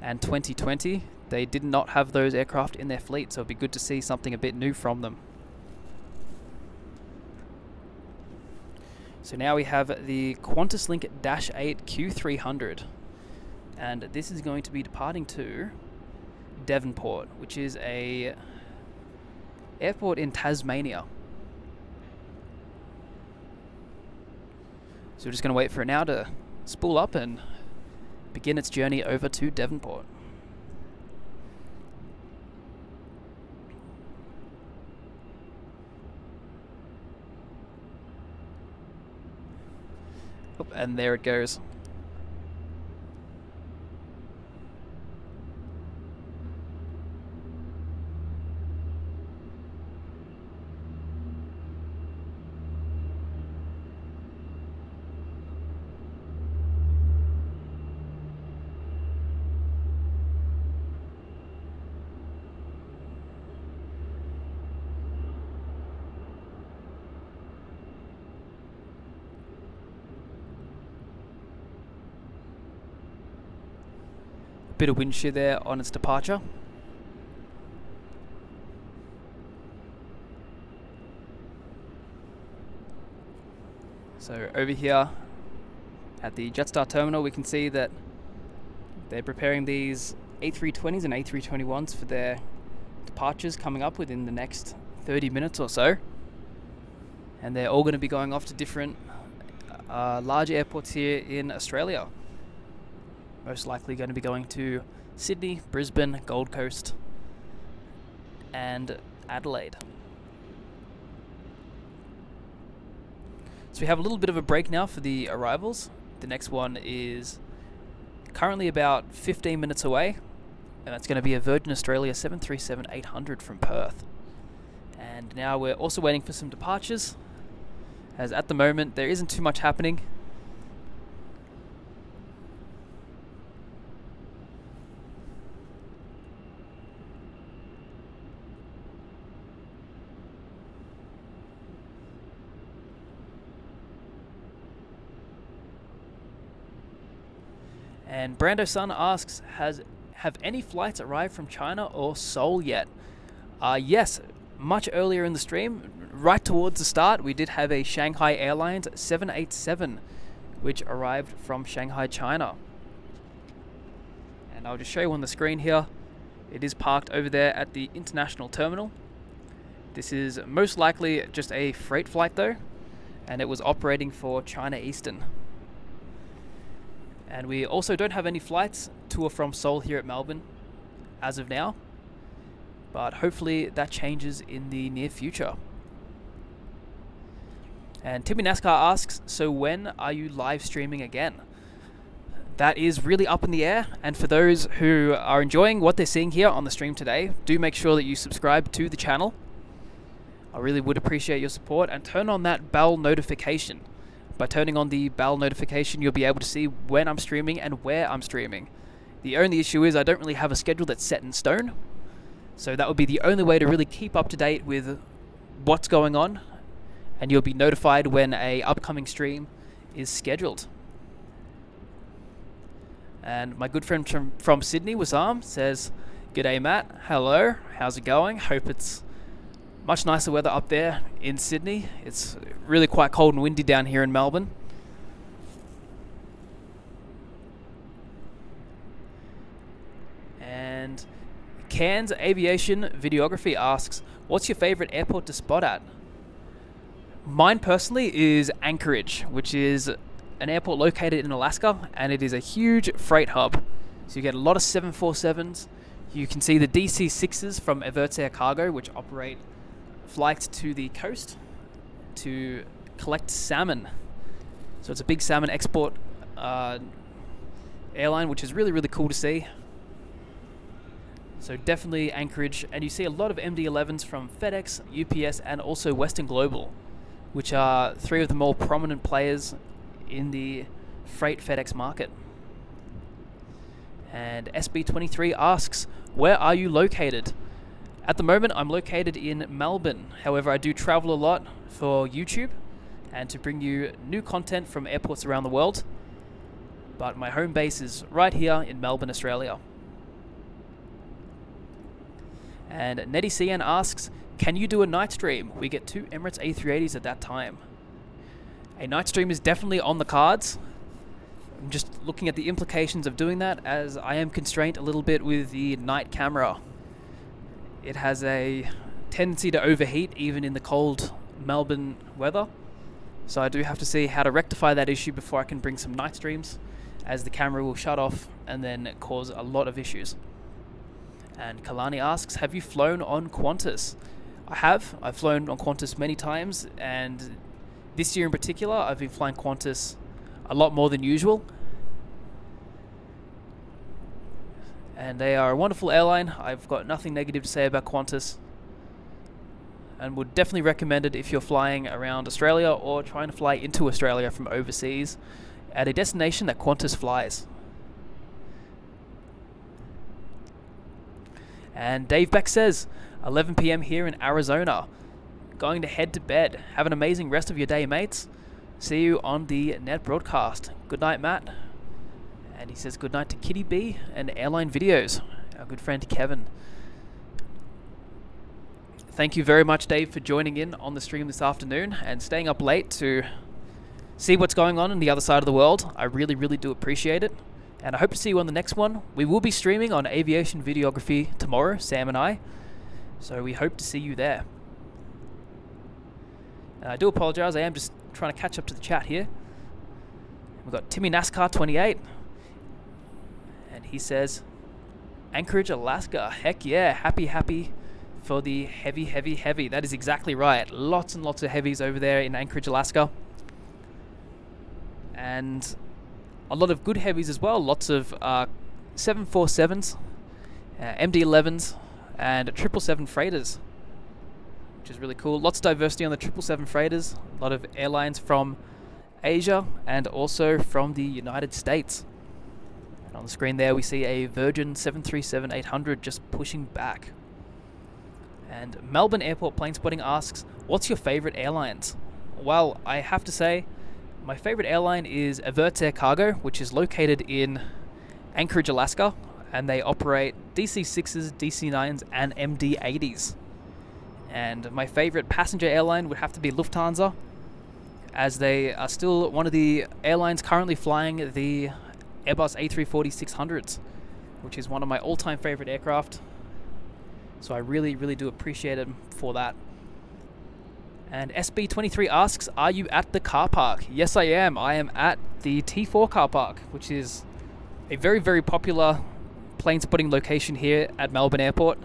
and 2020, they did not have those aircraft in their fleet, so it'd be good to see something a bit new from them. So now we have the Qantas Link Dash 8 Q300, and this is going to be departing to Devonport, which is a airport in Tasmania. So we're just going to wait for it now to spool up and begin its journey over to Devonport. Oh, and there it goes. Bit of wind shear there on its departure. So over here at the Jetstar terminal, we can see that they're preparing these A320s and A321s for their departures coming up within the next 30 minutes or so. And they're all going to be going off to different large airports here in Australia. Most likely going to be going to Sydney, Brisbane, Gold Coast, and Adelaide. So we have a little bit of a break now for the arrivals. The next one is currently about 15 minutes away, and that's going to be a Virgin Australia 737-800 from Perth. And now we're also waiting for some departures, as at the moment there isn't too much happening. And Brando Sun asks, have any flights arrived from China or Seoul yet? Yes, much earlier in the stream, right towards the start, we did have a Shanghai Airlines 787, which arrived from Shanghai, China. And I'll just show you on the screen here. It is parked over there at the international terminal. This is most likely just a freight flight though, and it was operating for China Eastern. And we also don't have any flights to or from Seoul here at Melbourne as of now, but hopefully that changes in the near future. And Timmy NASCAR asks, so when are you live streaming again? That is really up in the air, and for those who are enjoying what they're seeing here on the stream today, do make sure that you subscribe to the channel. I really would appreciate your support, and turn on that bell notification. By turning on the bell notification, you'll be able to see when I'm streaming and where I'm streaming. The only issue is I don't really have a schedule that's set in stone, so that would be the only way to really keep up to date with what's going on, and you'll be notified when a upcoming stream is scheduled. And my good friend from Sydney, Wissam, says, "G'day Matt, hello, how's it going? Hope it's much nicer weather up there in Sydney. It's really quite cold and windy down here in Melbourne." And Cairns Aviation Videography asks, what's your favorite airport to spot at? Mine personally is Anchorage, which is an airport located in Alaska, and it is a huge freight hub. So you get a lot of 747s. You can see the DC-6s from Emirates Air Cargo, which operate flights to the coast to collect salmon. So it's a big salmon export airline, which is really, really cool to see. So definitely Anchorage, and you see a lot of MD-11s from FedEx, UPS, and also Western Global, which are three of the more prominent players in the freight FedEx market. And SB23 asks, where are you located? At the moment, I'm located in Melbourne. However, I do travel a lot for YouTube and to bring you new content from airports around the world. But my home base is right here in Melbourne, Australia. And Nettie CN asks, can you do a night stream? We get 2 Emirates A380s at that time. A night stream is definitely on the cards. I'm just looking at the implications of doing that, as I am constrained a little bit with the night camera. It has a tendency to overheat even in the cold Melbourne weather. So I do have to see how to rectify that issue before I can bring some night streams, as the camera will shut off and then cause a lot of issues. And Kalani asks, have you flown on Qantas? I have. I've flown on Qantas many times, and this year in particular, I've been flying Qantas a lot more than usual. And they are a wonderful airline. I've got nothing negative to say about Qantas, and would definitely recommend it if you're flying around Australia or trying to fly into Australia from overseas at a destination that Qantas flies. And Dave Beck says, 11 p.m. here in Arizona. Going to head to bed. Have an amazing rest of your day, mates. See you on the net broadcast. Good night, Matt. And he says good night to Kitty B and Airline Videos, our good friend Kevin. Thank you very much, Dave, for joining in on the stream this afternoon and staying up late to see what's going on the other side of the world. I really, really do appreciate it. And I hope to see you on the next one. We will be streaming on Aviation Videography tomorrow, Sam and I. So we hope to see you there. And I do apologize, I am just trying to catch up to the chat here. We've got Timmy NASCAR 28. And he says, Anchorage, Alaska. Heck yeah, happy for the heavy. That is exactly right. Lots and lots of heavies over there in Anchorage, Alaska. And a lot of good heavies as well. Lots of 747s, MD-11s, and 777 freighters, which is really cool. Lots of diversity on the 777 freighters. A lot of airlines from Asia and also from the United States. And on the screen there we see a Virgin 737-800 just pushing back. And Melbourne Airport Plane Spotting asks, what's your favorite airlines? Well, I have to say, my favorite airline is Emirates Air Cargo, which is located in Anchorage, Alaska, and they operate DC-6s, DC-9s, and MD-80s. And my favorite passenger airline would have to be Lufthansa, as they are still one of the airlines currently flying the Airbus A340-600s, which is one of my all-time favorite aircraft. So I really, really do appreciate them for that. And SB23 asks, are you at the car park? Yes, I am. I am at the T4 car park, which is a very, very popular plane spotting location here at Melbourne Airport.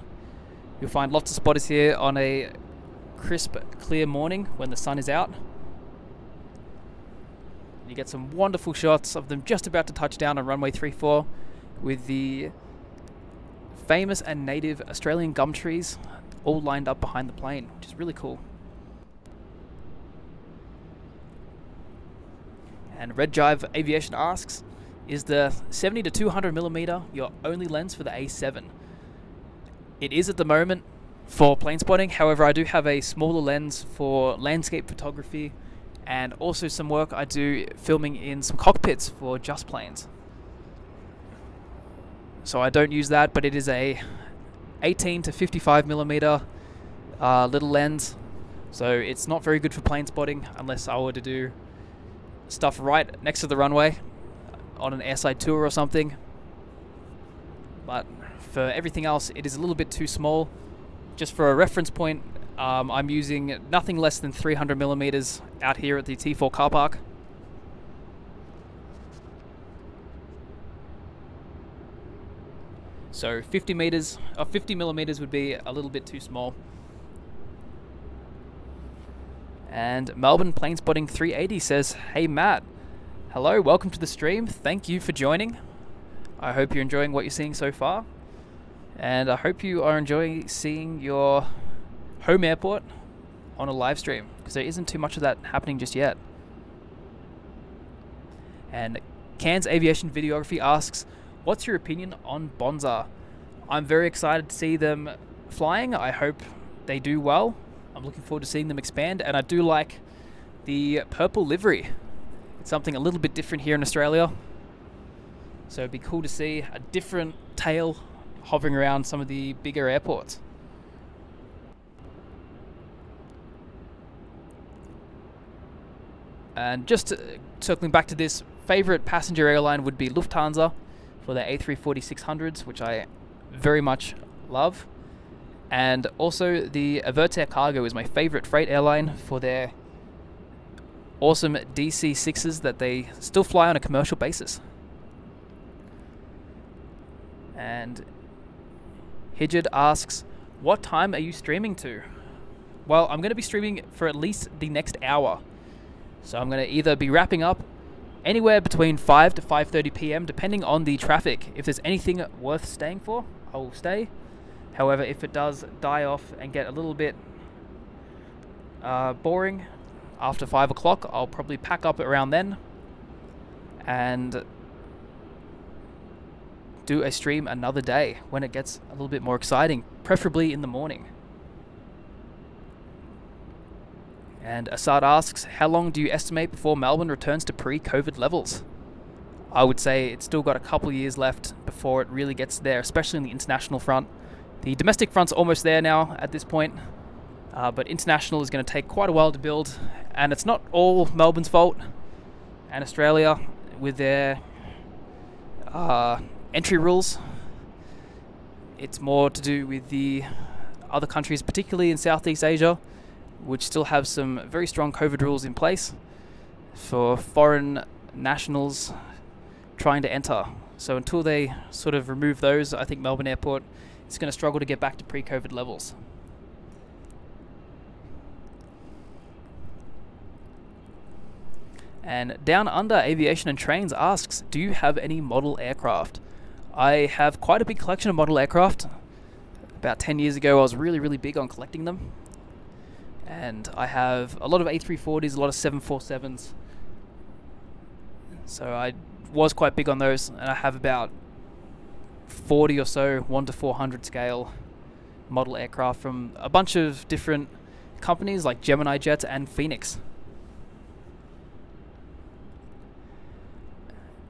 You'll find lots of spotters here on a crisp, clear morning when the sun is out. You get some wonderful shots of them just about to touch down on runway 34 with the famous and native Australian gum trees all lined up behind the plane, which is really cool. And Red Jive Aviation asks, is the 70 to 200mm your only lens for the A7? It is at the moment for plane spotting. However, I do have a smaller lens for landscape photography and also some work I do filming in some cockpits for just planes. So I don't use that, but it is a 18 to 55mm little lens. So it's not very good for plane spotting unless I were to do stuff right next to the runway on an airside tour or something. But for everything else, it is a little bit too small. Just for a reference point, I'm using nothing less than 300mm out here at the T4 car park. So 50mm would be a little bit too small. And Melbourne Plane Spotting 380 says, hey Matt, hello, welcome to the stream. Thank you for joining. I hope you're enjoying what you're seeing so far. And I hope you are enjoying seeing your home airport on a live stream, because there isn't too much of that happening just yet. And Cairns Aviation Videography asks, what's your opinion on Bonza? I'm very excited to see them flying. I hope they do well. I'm looking forward to seeing them expand, and I do like the purple livery. It's something a little bit different here in Australia. So it'd be cool to see a different tail hovering around some of the bigger airports. And just circling back to this, favorite passenger airline would be Lufthansa for their A340-600s, which I very much love. And also the Averter Cargo is my favorite freight airline for their awesome DC-6s that they still fly on a commercial basis. And Hijid asks, what time are you streaming to? Well, I'm going to be streaming for at least the next hour. So I'm going to either be wrapping up anywhere between 5 to 5:30 p.m. depending on the traffic. If there's anything worth staying for, I will stay. However, if it does die off and get a little bit boring after 5 o'clock, I'll probably pack up around then and do a stream another day when it gets a little bit more exciting, preferably in the morning. And Assad asks, how long do you estimate before Melbourne returns to pre-COVID levels? I would say it's still got a couple of years left before it really gets there, especially in the international front. The domestic front's almost there now at this point, but international is going to take quite a while to build, and it's not all Melbourne's fault. And Australia, with their entry rules, it's more to do with the other countries, particularly in Southeast Asia, which still have some very strong COVID rules in place for foreign nationals trying to enter. So until they sort of remove those, I think Melbourne Airport is going to struggle to get back to pre-COVID levels. And Down Under Aviation and Trains asks, do you have any model aircraft? I have quite a big collection of model aircraft. About 10 years ago, I was really, really big on collecting them. And I have a lot of A340s, a lot of 747s. So I was quite big on those, and I have about 40 or so 1 to 400 scale model aircraft from a bunch of different companies like Gemini Jets and Phoenix.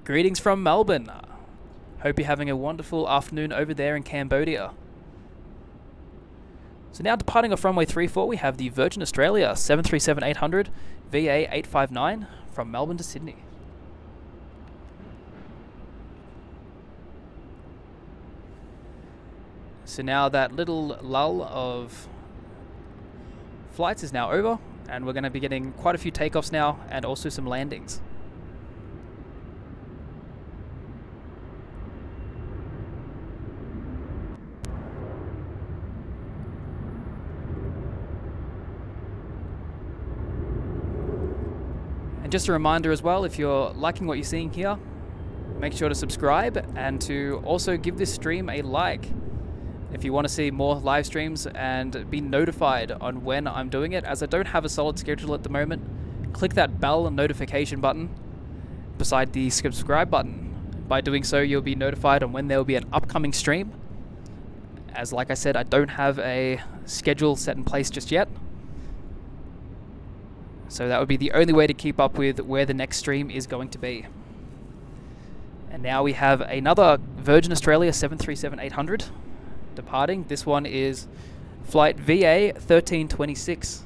Greetings from Melbourne. Hope you're having a wonderful afternoon over there in Cambodia. So now departing off runway 34, we have the Virgin Australia 737-800 VA859 from Melbourne to Sydney. So now that little lull of flights is now over, and we're going to be getting quite a few takeoffs now and also some landings. And just a reminder as well, if you're liking what you're seeing here, make sure to subscribe and to also give this stream a like. If you want to see more live streams and be notified on when I'm doing it, as I don't have a solid schedule at the moment, click that bell notification button beside the subscribe button. By doing so, you'll be notified on when there will be an upcoming stream. As like I said, I don't have a schedule set in place just yet. So that would be the only way to keep up with where the next stream is going to be. And now we have another Virgin Australia 737-800. Departing. This one is flight VA1326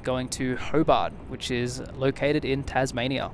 going to Hobart, which is located in Tasmania.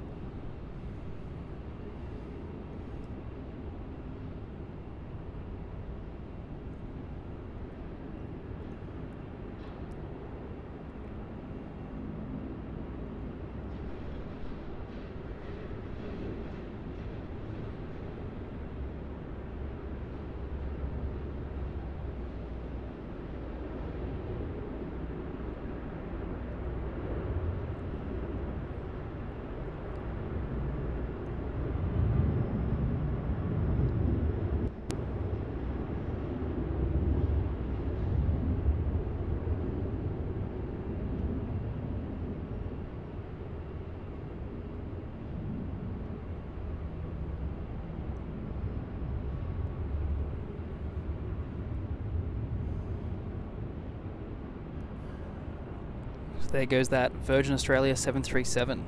There goes that Virgin Australia 737.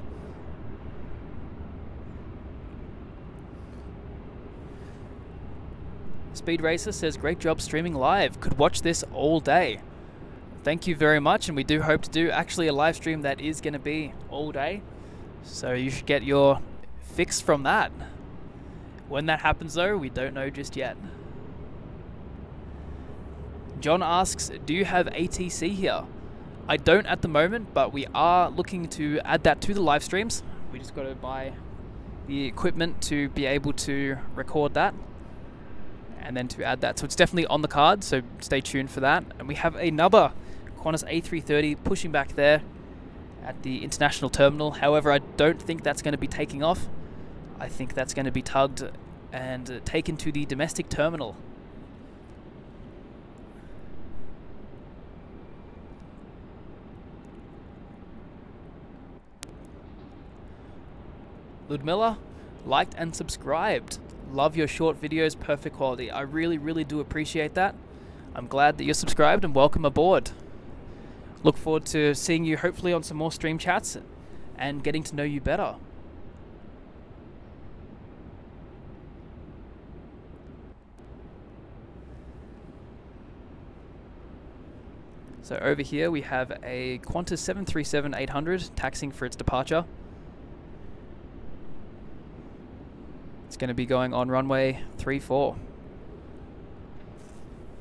Speed Racer says, great job streaming live. Could watch this all day. Thank you very much, and we do hope to do actually a live stream that is going to be all day. So you should get your fix from that. When that happens though, we don't know just yet. John asks, do you have ATC here? I don't at the moment, but we are looking to add that to the live streams. We just got to buy the equipment to be able to record that and then to add that. So it's definitely on the card, so stay tuned for that. And we have another Qantas A330 pushing back there at the international terminal. However, I don't think that's going to be taking off. I think that's going to be tugged and taken to the domestic terminal. Ludmilla, liked and subscribed. Love your short videos, perfect quality. I really do appreciate that. I'm glad that you're subscribed and welcome aboard. Look forward to seeing you hopefully on some more stream chats and getting to know you better. So over here we have a Qantas 737-800 taxiing for its departure. It's going to be going on runway 34.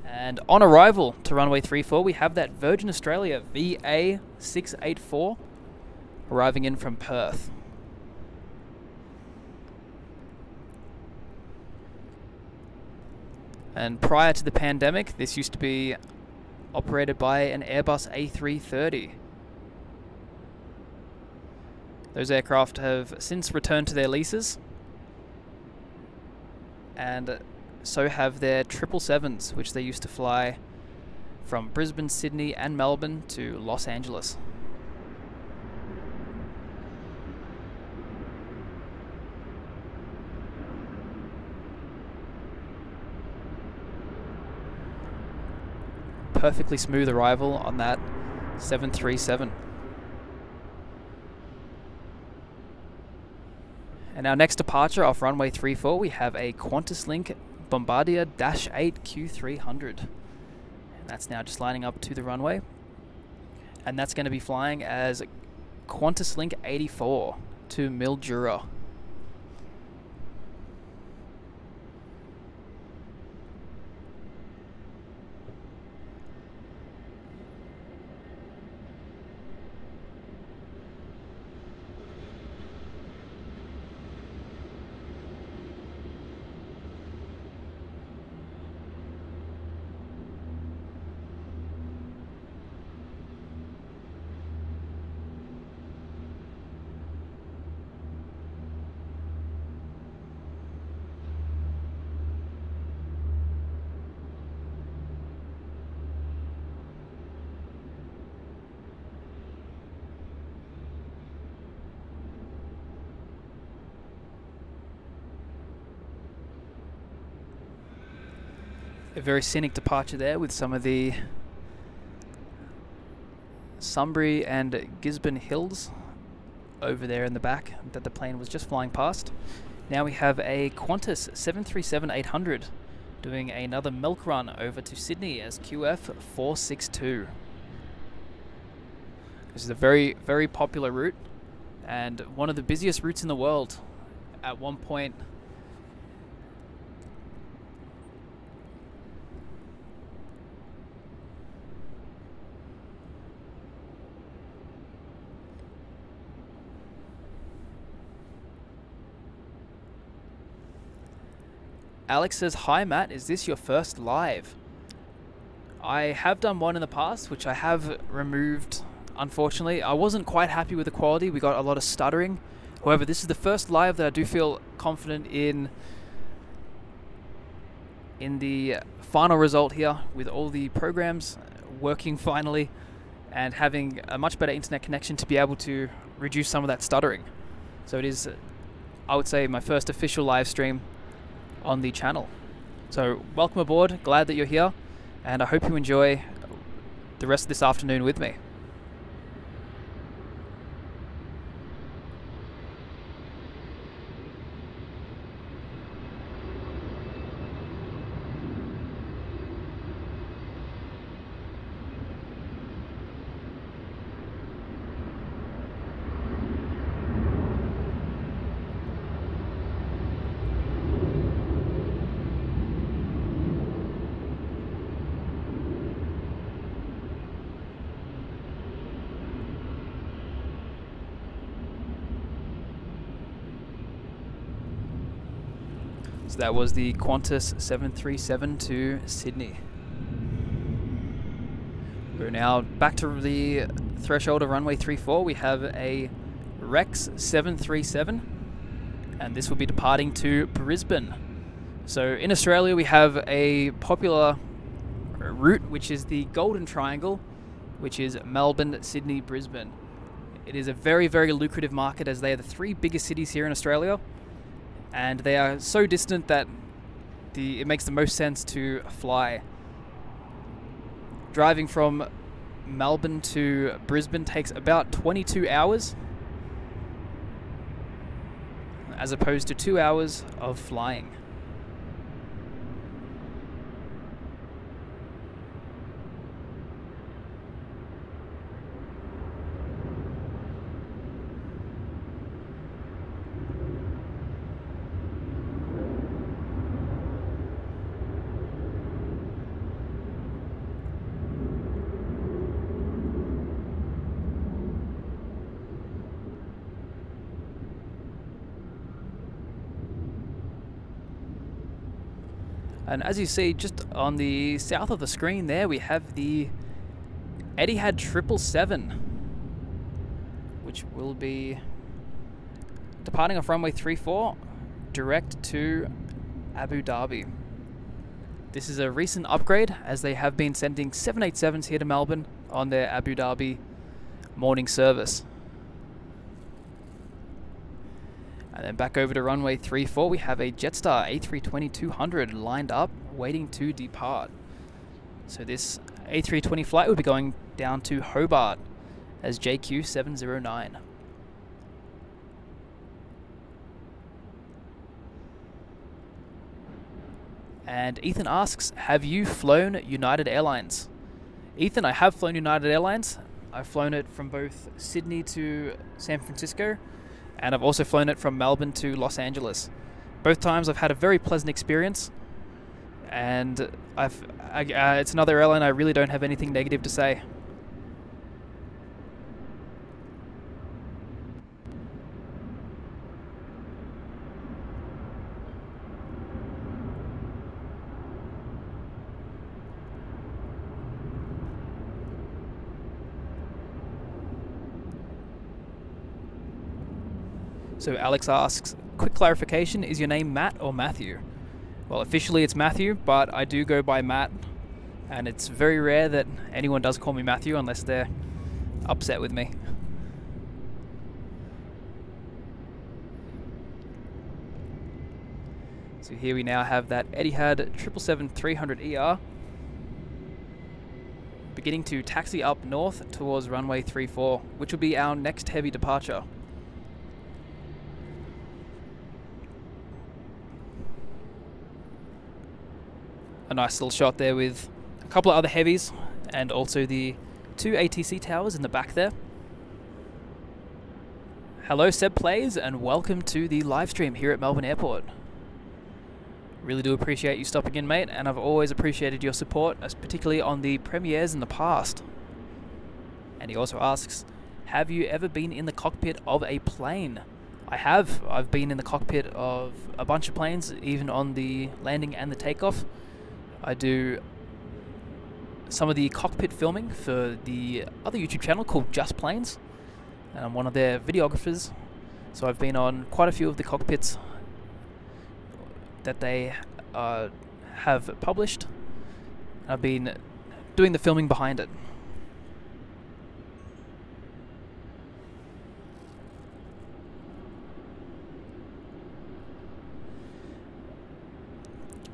And on arrival to runway 34, we have that Virgin Australia VA684 arriving in from Perth. And prior to the pandemic, this used to be operated by an Airbus A330. Those aircraft have since returned to their leases, and so have their 777s, which they used to fly from Brisbane, Sydney and Melbourne to Los Angeles. Perfectly smooth arrival on that 737. And our next departure off runway 34, we have a Qantas Link Bombardier Dash 8 Q300. And that's now just lining up to the runway. And that's going to be flying as Qantas Link 84 to Mildura. A very scenic departure there with some of the Sunbury and Gisborne Hills over there in the back that the plane was just flying past. Now we have a Qantas 737-800 doing another milk run over to Sydney as QF462. This is a very, very popular route and one of the busiest routes in the world. At one point, Alex says, "Hi Matt, is this your first live?" I have done one in the past, which I have removed, unfortunately. I wasn't quite happy with the quality. We got a lot of stuttering. However, this is the first live that I do feel confident in the final result here, with all the programs working finally and having a much better internet connection to be able to reduce some of that stuttering. So it is, I would say, my first official live stream on the channel. So welcome aboard, glad that you're here, and I hope you enjoy the rest of this afternoon with me. So that was the Qantas 737 to Sydney. We're now back to the threshold of runway 34. We have a Rex 737, and this will be departing to Brisbane. So in Australia, we have a popular route, which is the Golden Triangle, which is Melbourne, Sydney, Brisbane. It is a very, very lucrative market, as they are the three biggest cities here in Australia. And they are so distant that it makes the most sense to fly. Driving from Melbourne to Brisbane takes about 22 hours, as opposed to 2 hours of flying. And as you see, just on the south of the screen there, we have the Etihad 777, which will be departing off runway 34 direct to Abu Dhabi. This is a recent upgrade, as they have been sending 787s here to Melbourne on their Abu Dhabi morning service. And then back over to runway 34, we have a Jetstar A320-200 lined up, waiting to depart. So this A320 flight will be going down to Hobart as JQ709. And Ethan asks, have you flown United Airlines? Ethan, I have flown United Airlines. I've flown it from both Sydney to San Francisco, and I've also flown it from Melbourne to Los Angeles. Both times I've had a very pleasant experience, and it's another airline I really don't have anything negative to say. So Alex asks, quick clarification, is your name Matt or Matthew? Well, officially it's Matthew, but I do go by Matt, and it's very rare that anyone does call me Matthew unless they're upset with me. So here we now have that Etihad 777-300ER beginning to taxi up north towards runway 34, which will be our next heavy departure. A nice little shot there with a couple of other heavies and also the 2 ATC towers in the back there. Hello Seb Plays, and welcome to the live stream here at Melbourne Airport. Really do appreciate you stopping in, mate, and I've always appreciated your support, particularly on the premieres in the past. And he also asks, have you ever been in the cockpit of a plane? I have. I've been in the cockpit of a bunch of planes, even on the landing and the takeoff. I do some of the cockpit filming for the other YouTube channel called Just Planes, and I'm one of their videographers, so I've been on quite a few of the cockpits that they have published. I've been doing the filming behind it.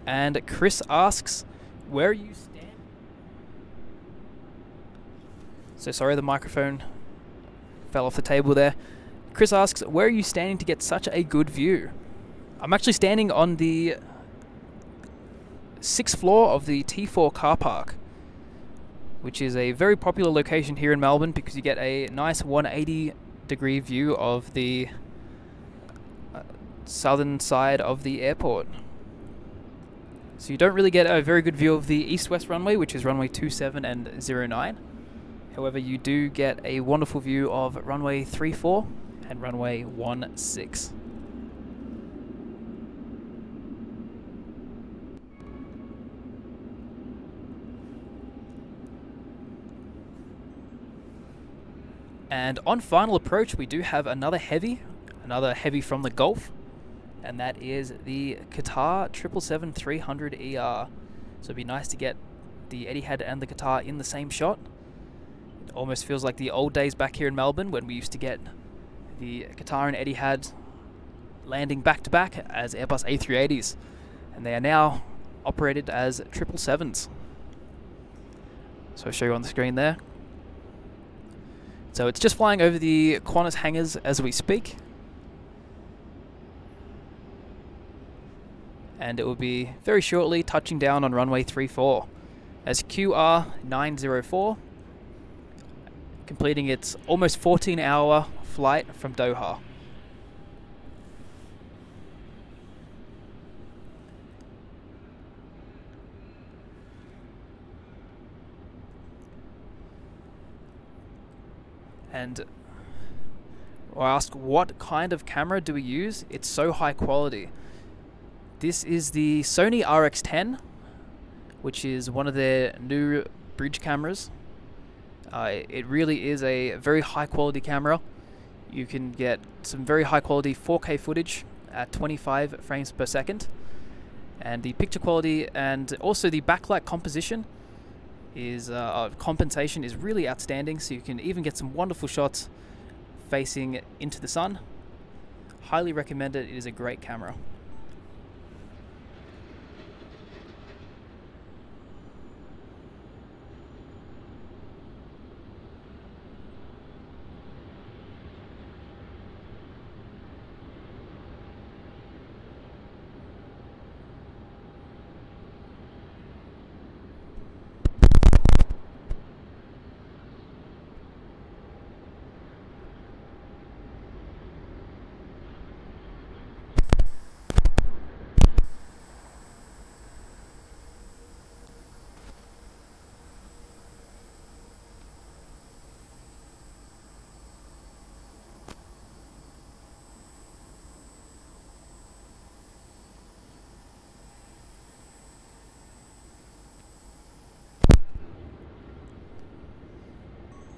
And Chris asks, where are you standing? So sorry, the microphone fell off the table there. Chris asks, where are you standing to get such a good view? I'm actually standing on the 6th floor of the T4 car park, which is a very popular location here in Melbourne because you get a nice 180-degree view of the southern side of the airport. So you don't really get a very good view of the east-west runway, which is runway 27 and 09. However, you do get a wonderful view of runway 34 and runway 16. And on final approach, we do have another heavy from the Gulf, and that is the Qatar 777-300ER. So it'd be nice to get the Etihad and the Qatar in the same shot. It almost feels like the old days back here in Melbourne when we used to get the Qatar and Etihad landing back to back as Airbus A380s, and they are now operated as 777s. So I'll show you on the screen there. So it's just flying over the Qantas hangars as we speak. And it will be very shortly touching down on runway 34 as QR904, completing its almost 14-hour flight from Doha. And I asked, what kind of camera do we use? It's so high quality. This is the Sony RX10, which is one of their new bridge cameras. It really is a very high quality camera. You can get some very high quality 4K footage at 25 frames per second. And the picture quality and also the backlight composition is compensation is really outstanding, so you can even get some wonderful shots facing into the sun. Highly recommend it. It is a great camera.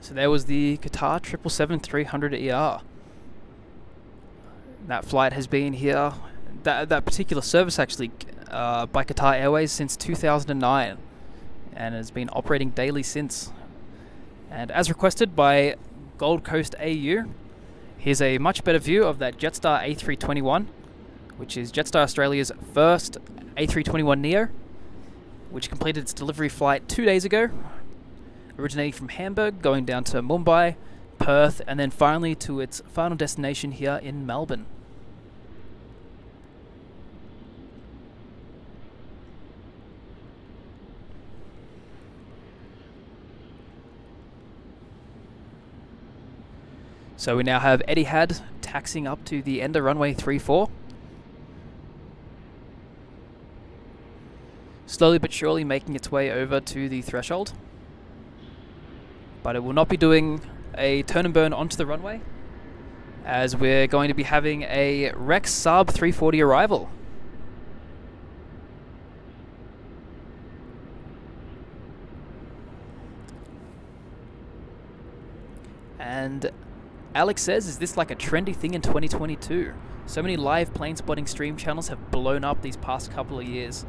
So there was the Qatar 777-300ER. That flight has been here, that particular service actually, by Qatar Airways since 2009, and has been operating daily since. And as requested by Gold Coast AU, here's a much better view of that Jetstar A321, which is Jetstar Australia's first A321neo, which completed its delivery flight 2 days ago, originating from Hamburg, going down to Mumbai, Perth, and then finally to its final destination here in Melbourne. So we now have Etihad taxiing up to the end of runway 34. Slowly but surely making its way over to the threshold. But it will not be doing a turn and burn onto the runway, as we're going to be having a Rex Sub 340 arrival. And Alex says, is this like a trendy thing in 2022? So many live plane spotting stream channels have blown up these past couple of years.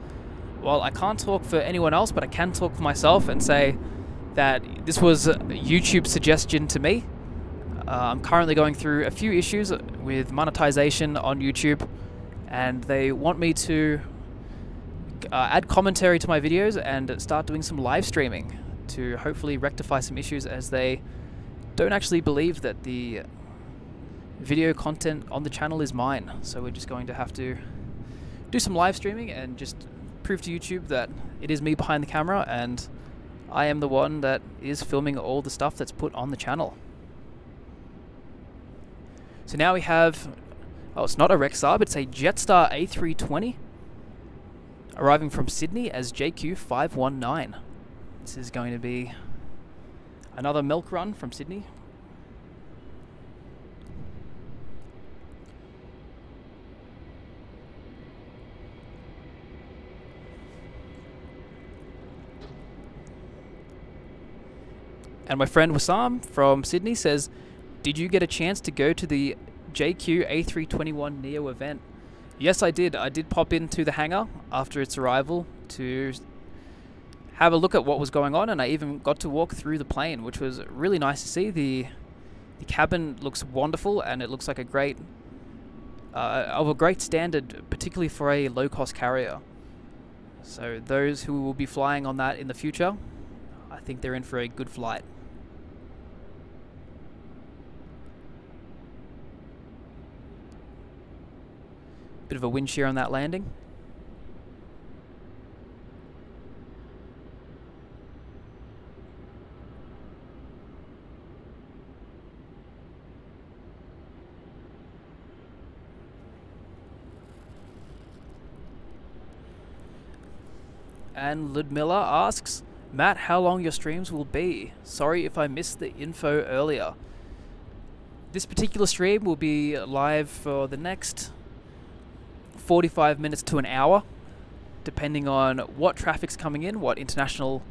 Well, I can't talk for anyone else, but I can talk for myself and say that this was a YouTube suggestion to me. I'm currently going through a few issues with monetization on YouTube, and they want me to add commentary to my videos and start doing some live streaming to hopefully rectify some issues, as they don't actually believe that the video content on the channel is mine. So we're just going to have to do some live streaming and just prove to YouTube that it is me behind the camera and I am the one that is filming all the stuff that's put on the channel. So now we have, oh, it's not a Rex Sub, it's a Jetstar A320 arriving from Sydney as JQ519. This is going to be another milk run from Sydney. And my friend Wassam from Sydney says, did you get a chance to go to the JQ A321 Neo event? Yes, I did. I did pop into the hangar after its arrival to have a look at what was going on, and I even got to walk through the plane, which was really nice to see. The cabin looks wonderful, and it looks like a great of a great standard, particularly for a low-cost carrier. So those who will be flying on that in the future, I think they're in for a good flight. Bit of a wind shear on that landing. And Ludmilla asks, Matt, how long your streams will be? Sorry if I missed the info earlier. This particular stream will be live for the next 45 minutes to an hour, depending on what traffic's coming in, what international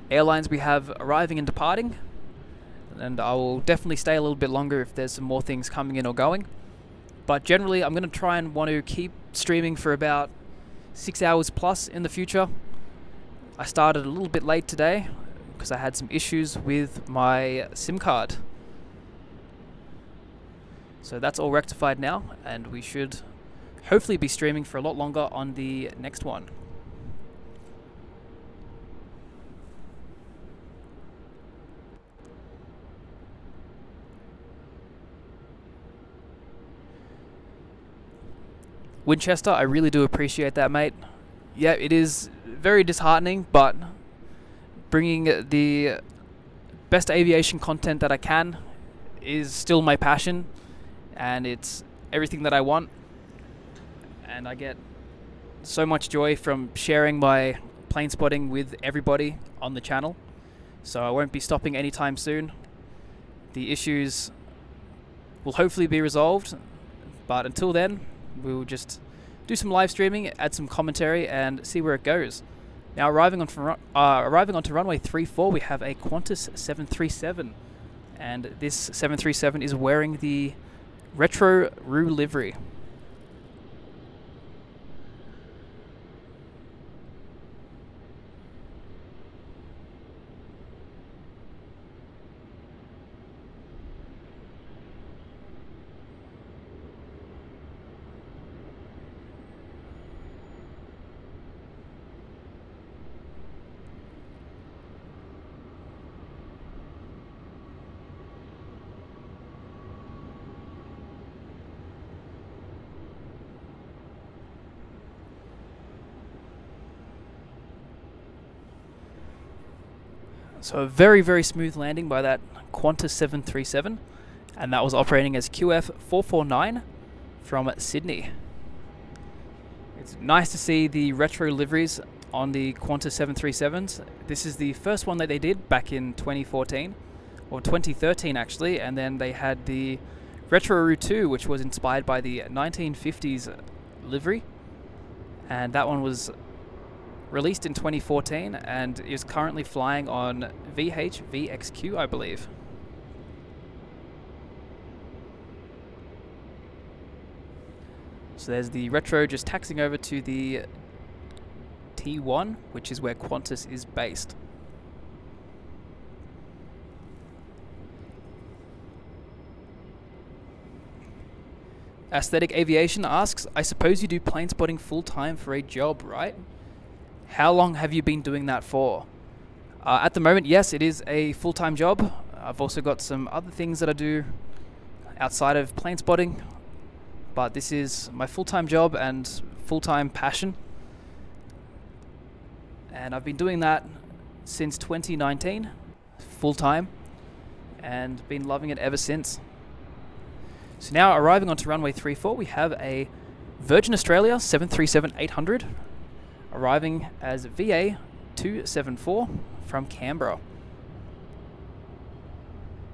airlines we have arriving and departing. And I will definitely stay a little bit longer if there's some more things coming in or going. But generally, I'm going to try and want to keep streaming for about 6 hours plus in the future. I started a little bit late today because I had some issues with my SIM card. So that's all rectified now, and we should hopefully be streaming for a lot longer on the next one. Winchester, I really do appreciate that, mate. Yeah, it is very disheartening, but bringing the best aviation content that I can is still my passion, and it's everything that I want. And I get so much joy from sharing my plane spotting with everybody on the channel. So I won't be stopping anytime soon. The issues will hopefully be resolved, but until then, we'll just do some live streaming, add some commentary, and see where it goes. Now arriving onto runway 34, we have a Qantas 737, and this 737 is wearing the retro Roo livery. So a very, very smooth landing by that Qantas 737, and that was operating as QF449 from Sydney. It's nice to see the retro liveries on the Qantas 737s. This is the first one that they did back in 2014, or 2013 actually, and then they had the Retro Roo 2, which was inspired by the 1950s livery, and that one was released in 2014 and is currently flying on VHVXQ, I believe. So there's the retro just taxiing over to the T1, which is where Qantas is based. Aesthetic Aviation asks, I suppose you do plane spotting full time for a job, right? How long have you been doing that for? At the moment, yes, it is a full-time job. I've also got some other things that I do outside of plane spotting, but this is my full-time job and full-time passion. And I've been doing that since 2019, full-time, and been loving it ever since. So now arriving onto runway 34, we have a Virgin Australia 737-800, arriving as VA274 from Canberra.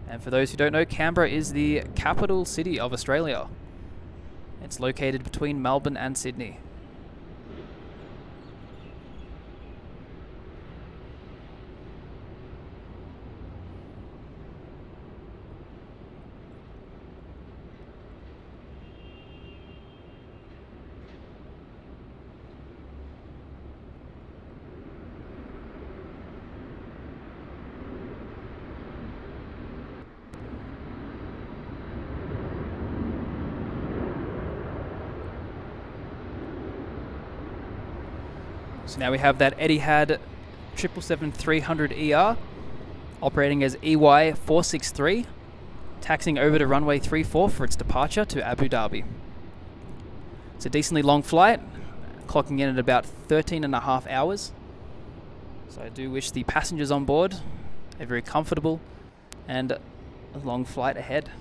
And for those who don't know, Canberra is the capital city of Australia. It's located between Melbourne and Sydney. So now we have that Etihad 777-300ER operating as EY463, taxiing over to runway 34 for its departure to Abu Dhabi. It's a decently long flight, clocking in at about 13.5 hours. So I do wish the passengers on board a very comfortable and a long flight ahead.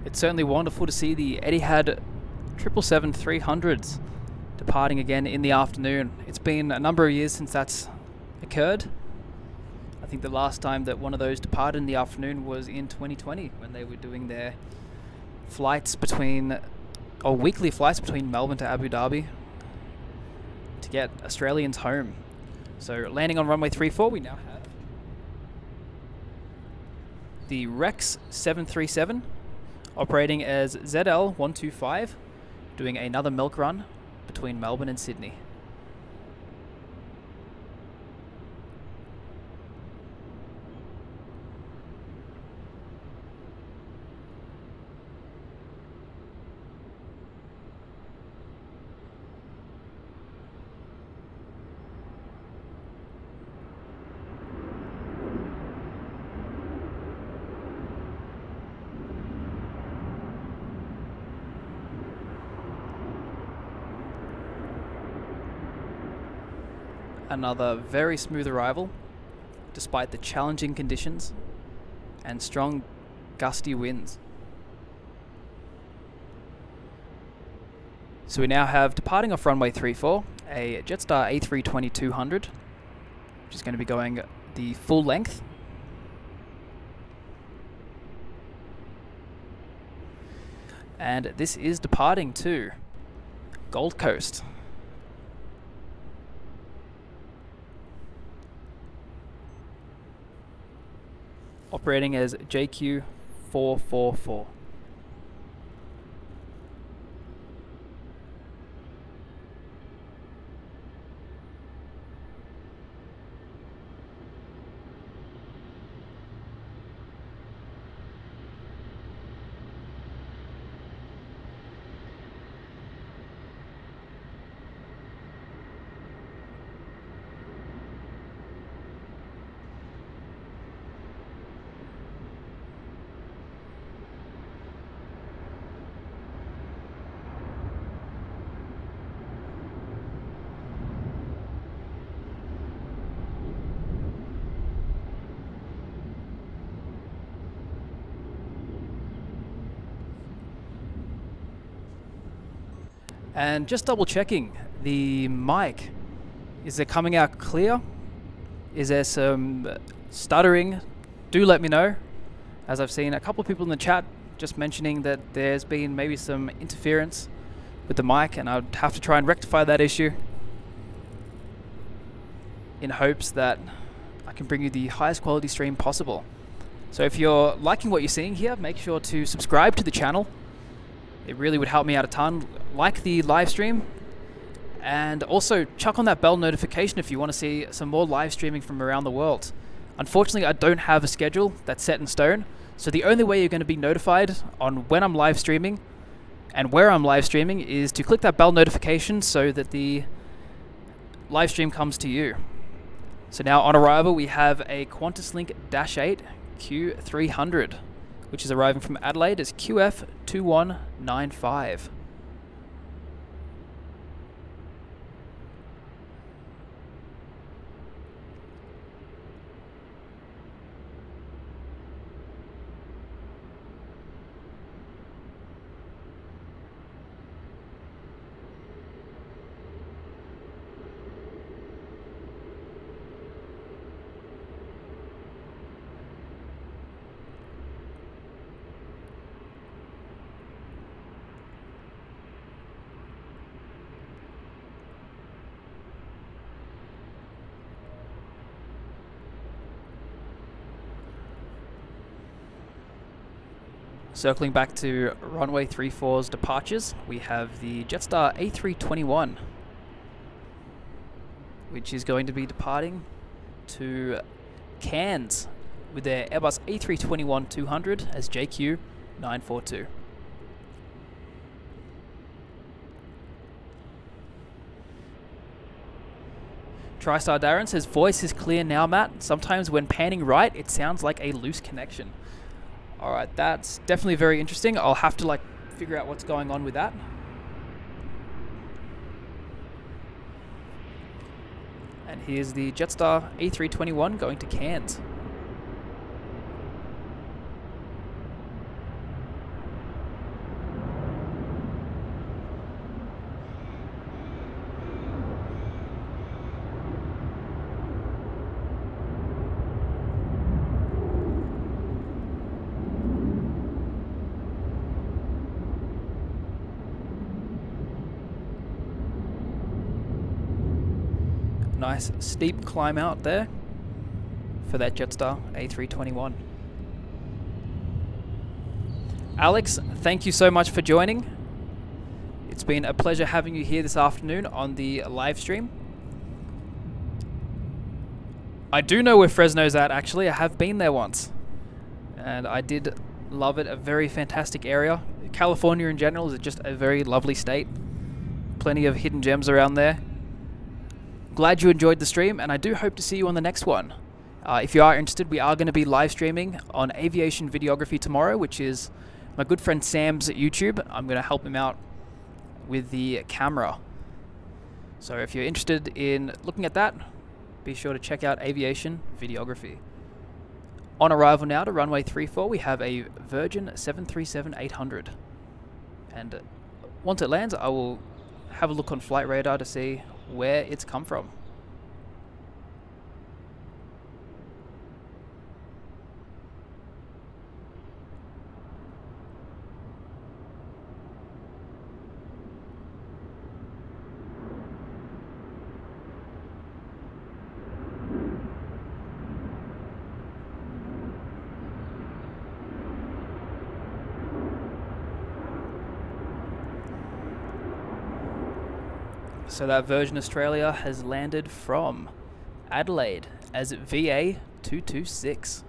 It's certainly wonderful to see the Etihad 777-300s departing again in the afternoon. It's been a number of years since that's occurred. I think the last time that one of those departed in the afternoon was in 2020 when they were doing their flights weekly flights between Melbourne to Abu Dhabi to get Australians home. So landing on runway 34, we now have the Rex 737, operating as ZL125, doing another milk run between Melbourne and Sydney. Another very smooth arrival, despite the challenging conditions and strong gusty winds. So we now have, departing off runway 34, a Jetstar A320-200, which is going to be going the full length. And this is departing to Gold Coast. Operating as JQ444. And just double checking the mic. Is it coming out clear? Is there some stuttering? Do let me know, as I've seen a couple of people in the chat just mentioning that there's been maybe some interference with the mic, and I'd have to try and rectify that issue in hopes that I can bring you the highest quality stream possible. So if you're liking what you're seeing here, make sure to subscribe to the channel. It really would help me out a ton. Like the live stream, and also chuck on that bell notification if you want to see some more live streaming from around the world. Unfortunately, I don't have a schedule that's set in stone, so the only way you're going to be notified on when I'm live streaming and where I'm live streaming is to click that bell notification so that the live stream comes to you. So now on arrival we have a Qantas Link Dash 8 Q300, which is arriving from Adelaide as QF2195. Circling back to runway 34's departures, we have the Jetstar A321, which is going to be departing to Cairns with their Airbus A321-200 as JQ942. TriStar Darren says, voice is clear now, Matt. Sometimes when panning right, it sounds like a loose connection. Alright, that's definitely very interesting. I'll have to figure out what's going on with that. And here's the Jetstar A321 going to Cairns. Nice steep climb out there for that Jetstar A321. Alex, thank you so much for joining. It's been a pleasure having you here this afternoon on the live stream. I do know where Fresno's at, actually. I have been there once, and I did love it. A very fantastic area. California in general is just a very lovely state. Plenty of hidden gems around there. Glad you enjoyed the stream, and I do hope to see you on the next one. If you are interested, we are going to be live streaming on aviation videography tomorrow, which is my good friend Sam's YouTube. I'm going to help him out with the camera. So if you're interested in looking at that, be sure to check out aviation videography. On arrival now to runway 34, we have a Virgin 737-800. And once it lands, I will have a look on flight radar to see where it's come from. So that Virgin Australia has landed from Adelaide as VA226.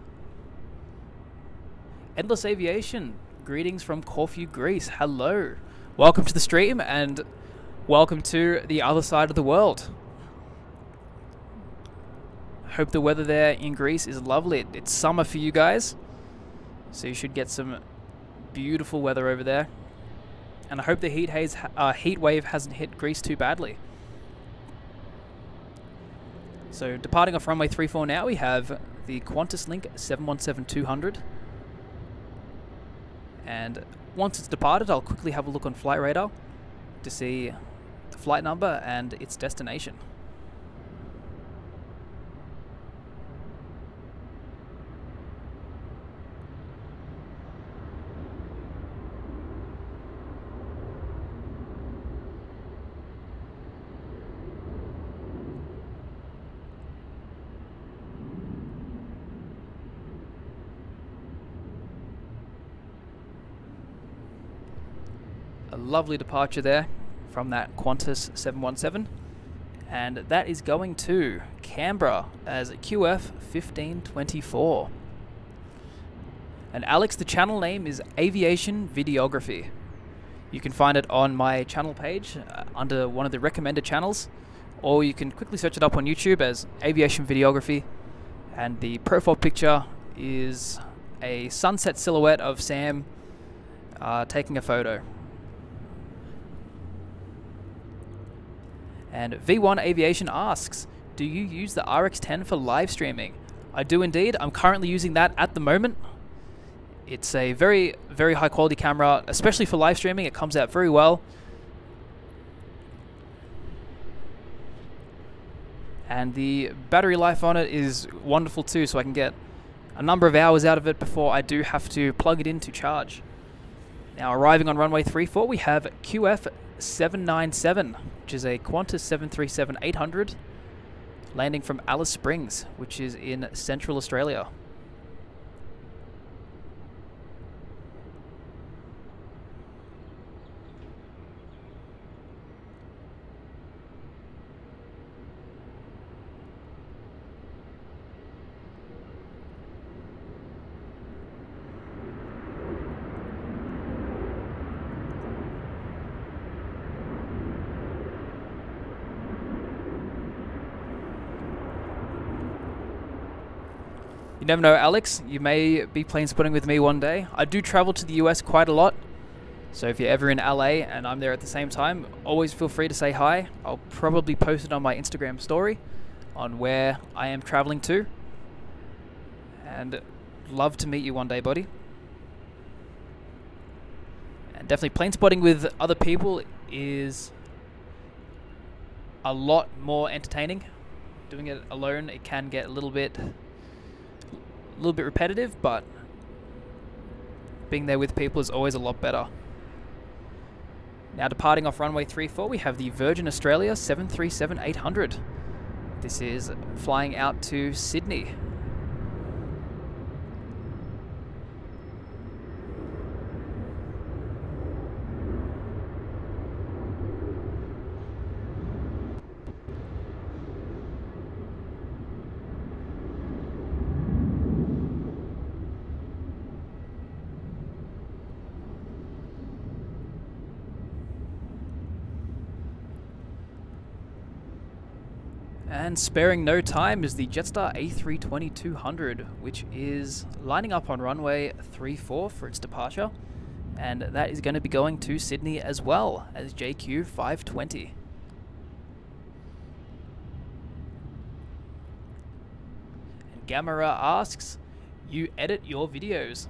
Endless Aviation, greetings from Corfu, Greece. Hello. Welcome to the stream and welcome to the other side of the world. Hope the weather there in Greece is lovely. It's summer for you guys, so you should get some beautiful weather over there. And I hope the heat wave hasn't hit Greece too badly. So departing off runway 34 now, we have the Qantas Link 717-200. And once it's departed, I'll quickly have a look on flight radar to see the flight number and its destination. A lovely departure there from that Qantas 717, and that is going to Canberra as QF 1524. And Alex, the channel name is Aviation Videography. You can find it on my channel page under one of the recommended channels, or you can quickly search it up on YouTube as Aviation Videography, and the profile picture is a sunset silhouette of Sam taking a photo. And V1 Aviation asks, do you use the RX10 for live streaming? I do indeed. I'm currently using that at the moment. It's a very, very high quality camera, especially for live streaming. It comes out very well. And the battery life on it is wonderful too, so I can get a number of hours out of it before I do have to plug it in to charge. Now arriving on runway 34, we have QF 797, which is a Qantas 737-800, landing from Alice Springs, which is in Central Australia. You never know, Alex. You may be plane spotting with me one day. I do travel to the US quite a lot, so if you're ever in LA and I'm there at the same time, always feel free to say hi. I'll probably post it on my Instagram story on where I am traveling to. And love to meet you one day, buddy. And definitely plane spotting with other people is a lot more entertaining. Doing it alone, it can get a little bit repetitive, but being there with people is always a lot better. Now departing off runway 34, we have the Virgin Australia 737-800. This is flying out to And sparing no time is the Jetstar A320-200, which is lining up on runway 34 for its departure. And that is going to be going to Sydney as well as JQ 520. And Gamera asks, you edit your videos?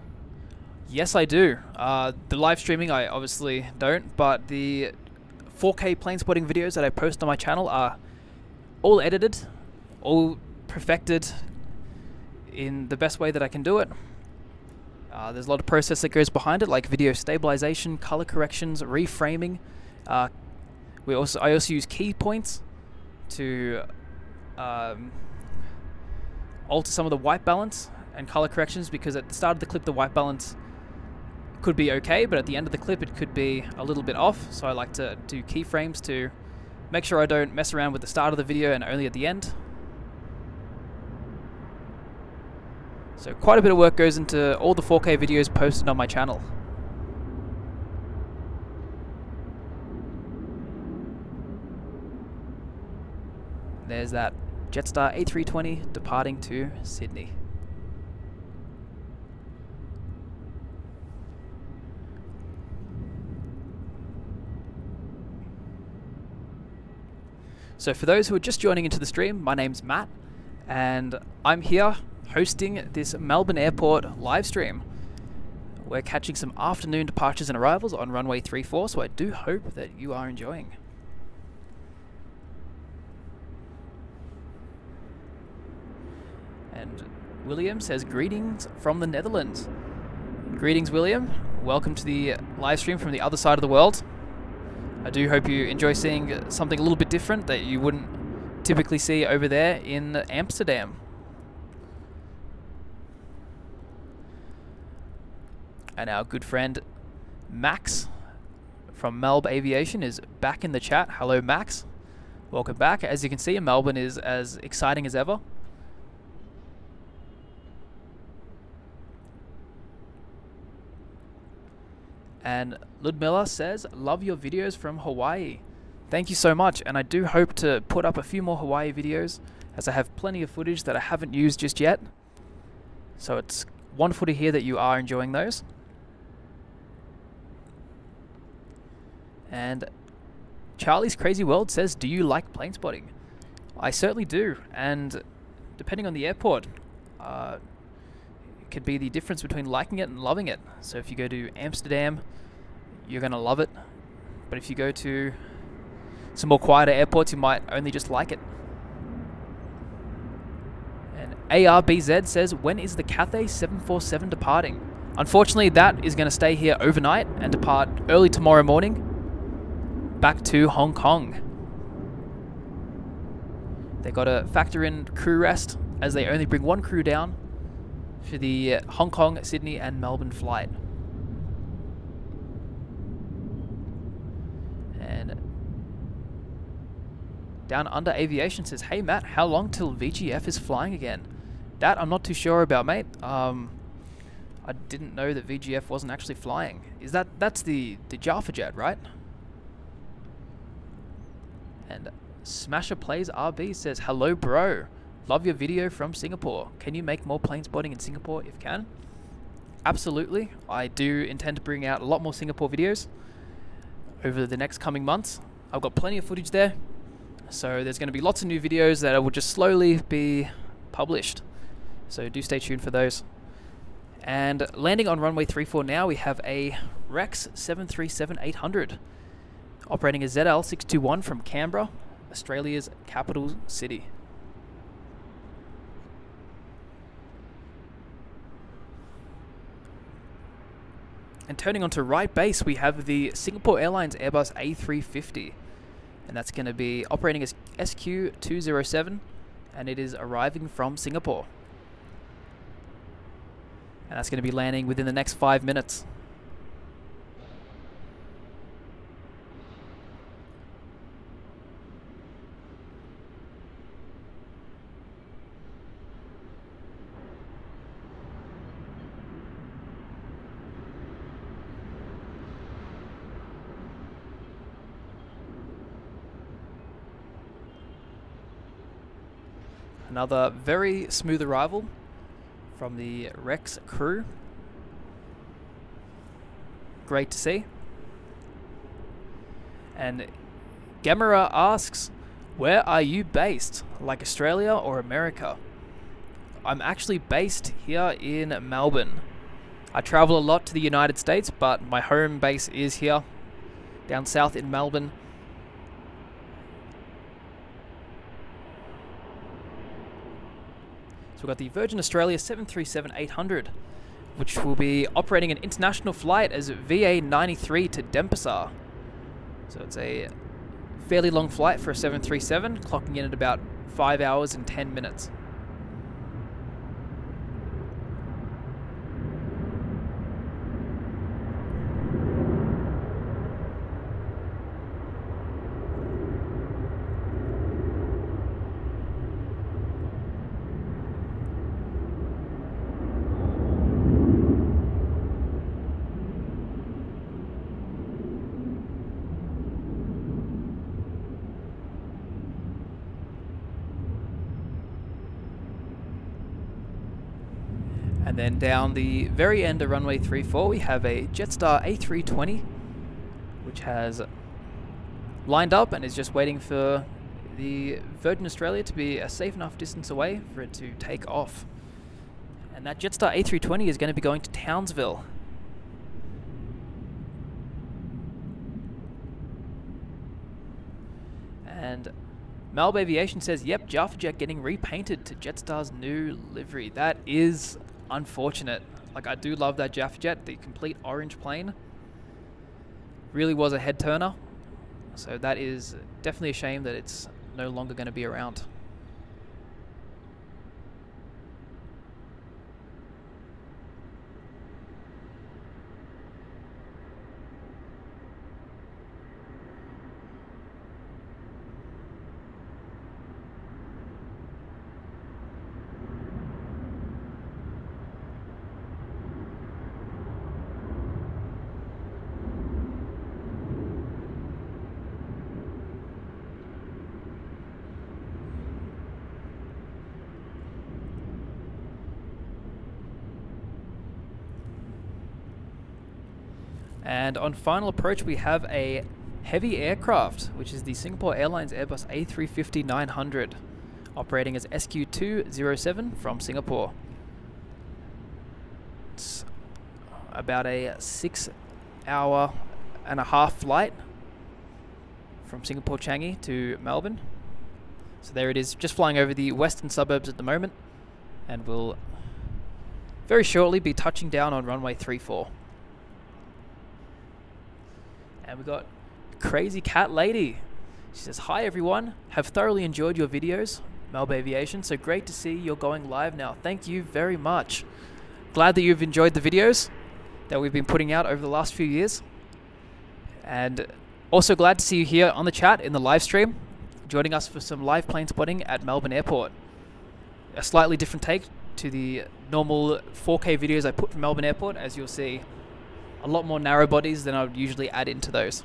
Yes, I do. The live streaming I obviously don't, but the 4K plane spotting videos that I post on my channel are all edited, all perfected in the best way that I can do it. There's a lot of process that goes behind it, like video stabilization, color corrections, reframing. I also use key points to alter some of the white balance and color corrections, because at the start of the clip the white balance could be okay, but at the end of the clip it could be a little bit off. So I like to do keyframes to make sure I don't mess around with the start of the video and only at the end. So quite a bit of work goes into all the 4K videos posted on my channel. There's that Jetstar A320 departing to Sydney. So for those who are just joining into the stream, my name's Matt, and I'm here hosting this Melbourne Airport live stream. We're catching some afternoon departures and arrivals on runway 34, so I do hope that you are enjoying. And William says, greetings from the Netherlands. Greetings, William. Welcome to the live stream from the other side of the world. I do hope you enjoy seeing something a little bit different that you wouldn't typically see over there in Amsterdam. And our good friend Max from Melbourne Aviation is back in the chat. Hello, Max. Welcome back. As you can see, Melbourne is as exciting as ever. And Ludmilla says, love your videos from Hawaii. Thank you so much, and I do hope to put up a few more Hawaii videos, as I have plenty of footage that I haven't used just yet. So it's wonderful to hear that you are enjoying those. And Charlie's Crazy World says, do you like plane spotting? I certainly do, and depending on the airport, could be the difference between liking it and loving it. So if you go to Amsterdam, you're going to love it. But if you go to some more quieter airports, you might only just like it. And ARBZ says, when is the Cathay 747 departing? Unfortunately, that is going to stay here overnight and depart early tomorrow morning back to Hong Kong. They got to factor in crew rest, as they only bring one crew down for the Hong Kong, Sydney and Melbourne flight. And Down Under Aviation says, hey Matt, how long till VGF is flying again? That I'm not too sure about, mate. I didn't know that VGF wasn't actually flying. That's the Jaffa jet, right? And Smasher Plays RB says, hello bro. Love your video from Singapore. Can you make more plane spotting in Singapore if can? Absolutely. I do intend to bring out a lot more Singapore videos over the next coming months. I've got plenty of footage there. So there's going to be lots of new videos that will just slowly be published. So do stay tuned for those. And landing on runway 34 now, we have a Rex 737-800 operating a ZL621 from Canberra, Australia's capital city. And turning onto right base, we have the Singapore Airlines Airbus A350. And that's going to be operating as SQ207, and it is arriving from Singapore. And that's going to be landing within the next 5 minutes. Another very smooth arrival from the Rex crew. Great to see. And Gamera asks, where are you based? Like Australia or America? I'm actually based here in Melbourne. I travel a lot to the United States, but my home base is here, down south in Melbourne. So we've got the Virgin Australia 737-800, which will be operating an international flight as VA93 to Denpasar. So it's a fairly long flight for a 737, clocking in at about 5 hours and 10 minutes. And then down the very end of runway 34, we have a Jetstar A320, which has lined up and is just waiting for the Virgin Australia to be a safe enough distance away for it to take off. And that Jetstar A320 is going to be going to Townsville. And Melbourne Aviation says, yep, Jaffa Jet getting repainted to Jetstar's new livery. That is unfortunate. Like, I do love that Jaffa Jet, the complete orange plane. Really was a head turner. So that is definitely a shame that it's no longer going to be around. And on final approach, we have a heavy aircraft, which is the Singapore Airlines Airbus A350-900, operating as SQ207 from Singapore. It's about a 6-hour-and-a-half flight from Singapore Changi to Melbourne. So there it is, just flying over the western suburbs at the moment, and will very shortly be touching down on runway 34. And we got Crazy Cat Lady. She says, hi everyone, have thoroughly enjoyed your videos, Melbourne Aviation, so great to see you're going live now. Thank you very much. Glad that you've enjoyed the videos that we've been putting out over the last few years. And also glad to see you here on the chat in the live stream, joining us for some live plane spotting at Melbourne Airport. A slightly different take to the normal 4K videos I put from Melbourne Airport, as you'll see. A lot more narrow bodies than I would usually add into those.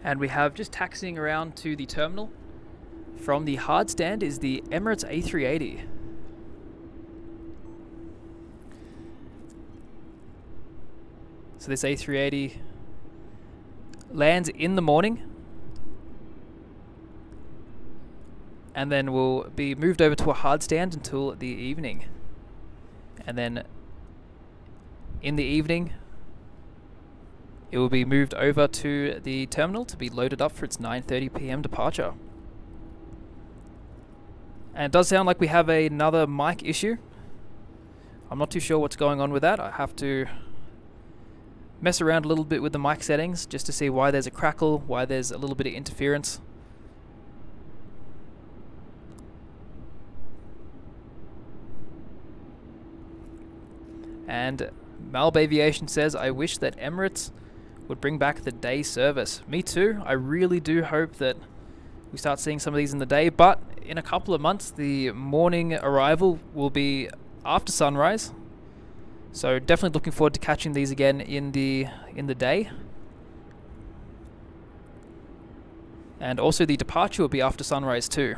And we have just taxiing around to the terminal. From the hard stand is the Emirates A380. So this A380 lands in the morning and then will be moved over to a hard stand until the evening. And then in the evening, it will be moved over to the terminal to be loaded up for its 9:30 p.m. departure. And it does sound like we have another mic issue. I'm not too sure what's going on with that. I have to mess around a little bit with the mic settings just to see why there's a crackle, why there's a little bit of interference. And Melbourne Aviation says, I wish that Emirates would bring back the day service. Me too. I really do hope that we start seeing some of these in the day, but in a couple of months the morning arrival will be after sunrise. So definitely looking forward to catching these again in the day. And also the departure will be after sunrise too.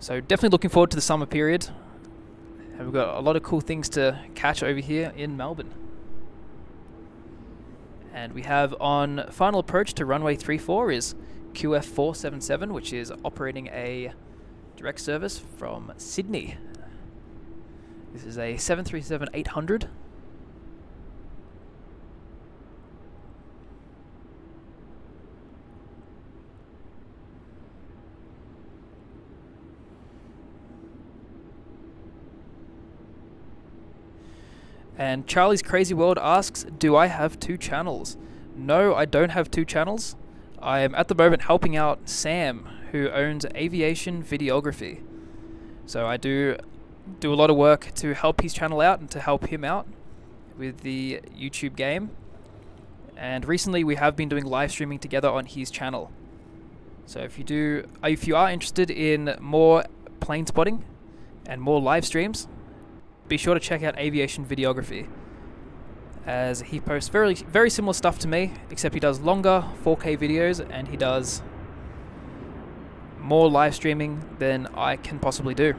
So definitely looking forward to the summer period. And we've got a lot of cool things to catch over here in Melbourne. And we have on final approach to runway 34 is QF477, which is operating a direct service from Sydney. This is a 737-800. And Charlie's Crazy World asks, do I have 2 channels? No, I don't have 2 channels. I am at the moment helping out Sam, who owns Aviation Videography. So I do a lot of work to help his channel out and to help him out with the YouTube game. And recently we have been doing live streaming together on his channel. So if you are interested in more plane spotting and more live streams, be sure to check out Aviation Videography, as he posts very, very similar stuff to me, except he does longer 4K videos and he does more live streaming than I can possibly do.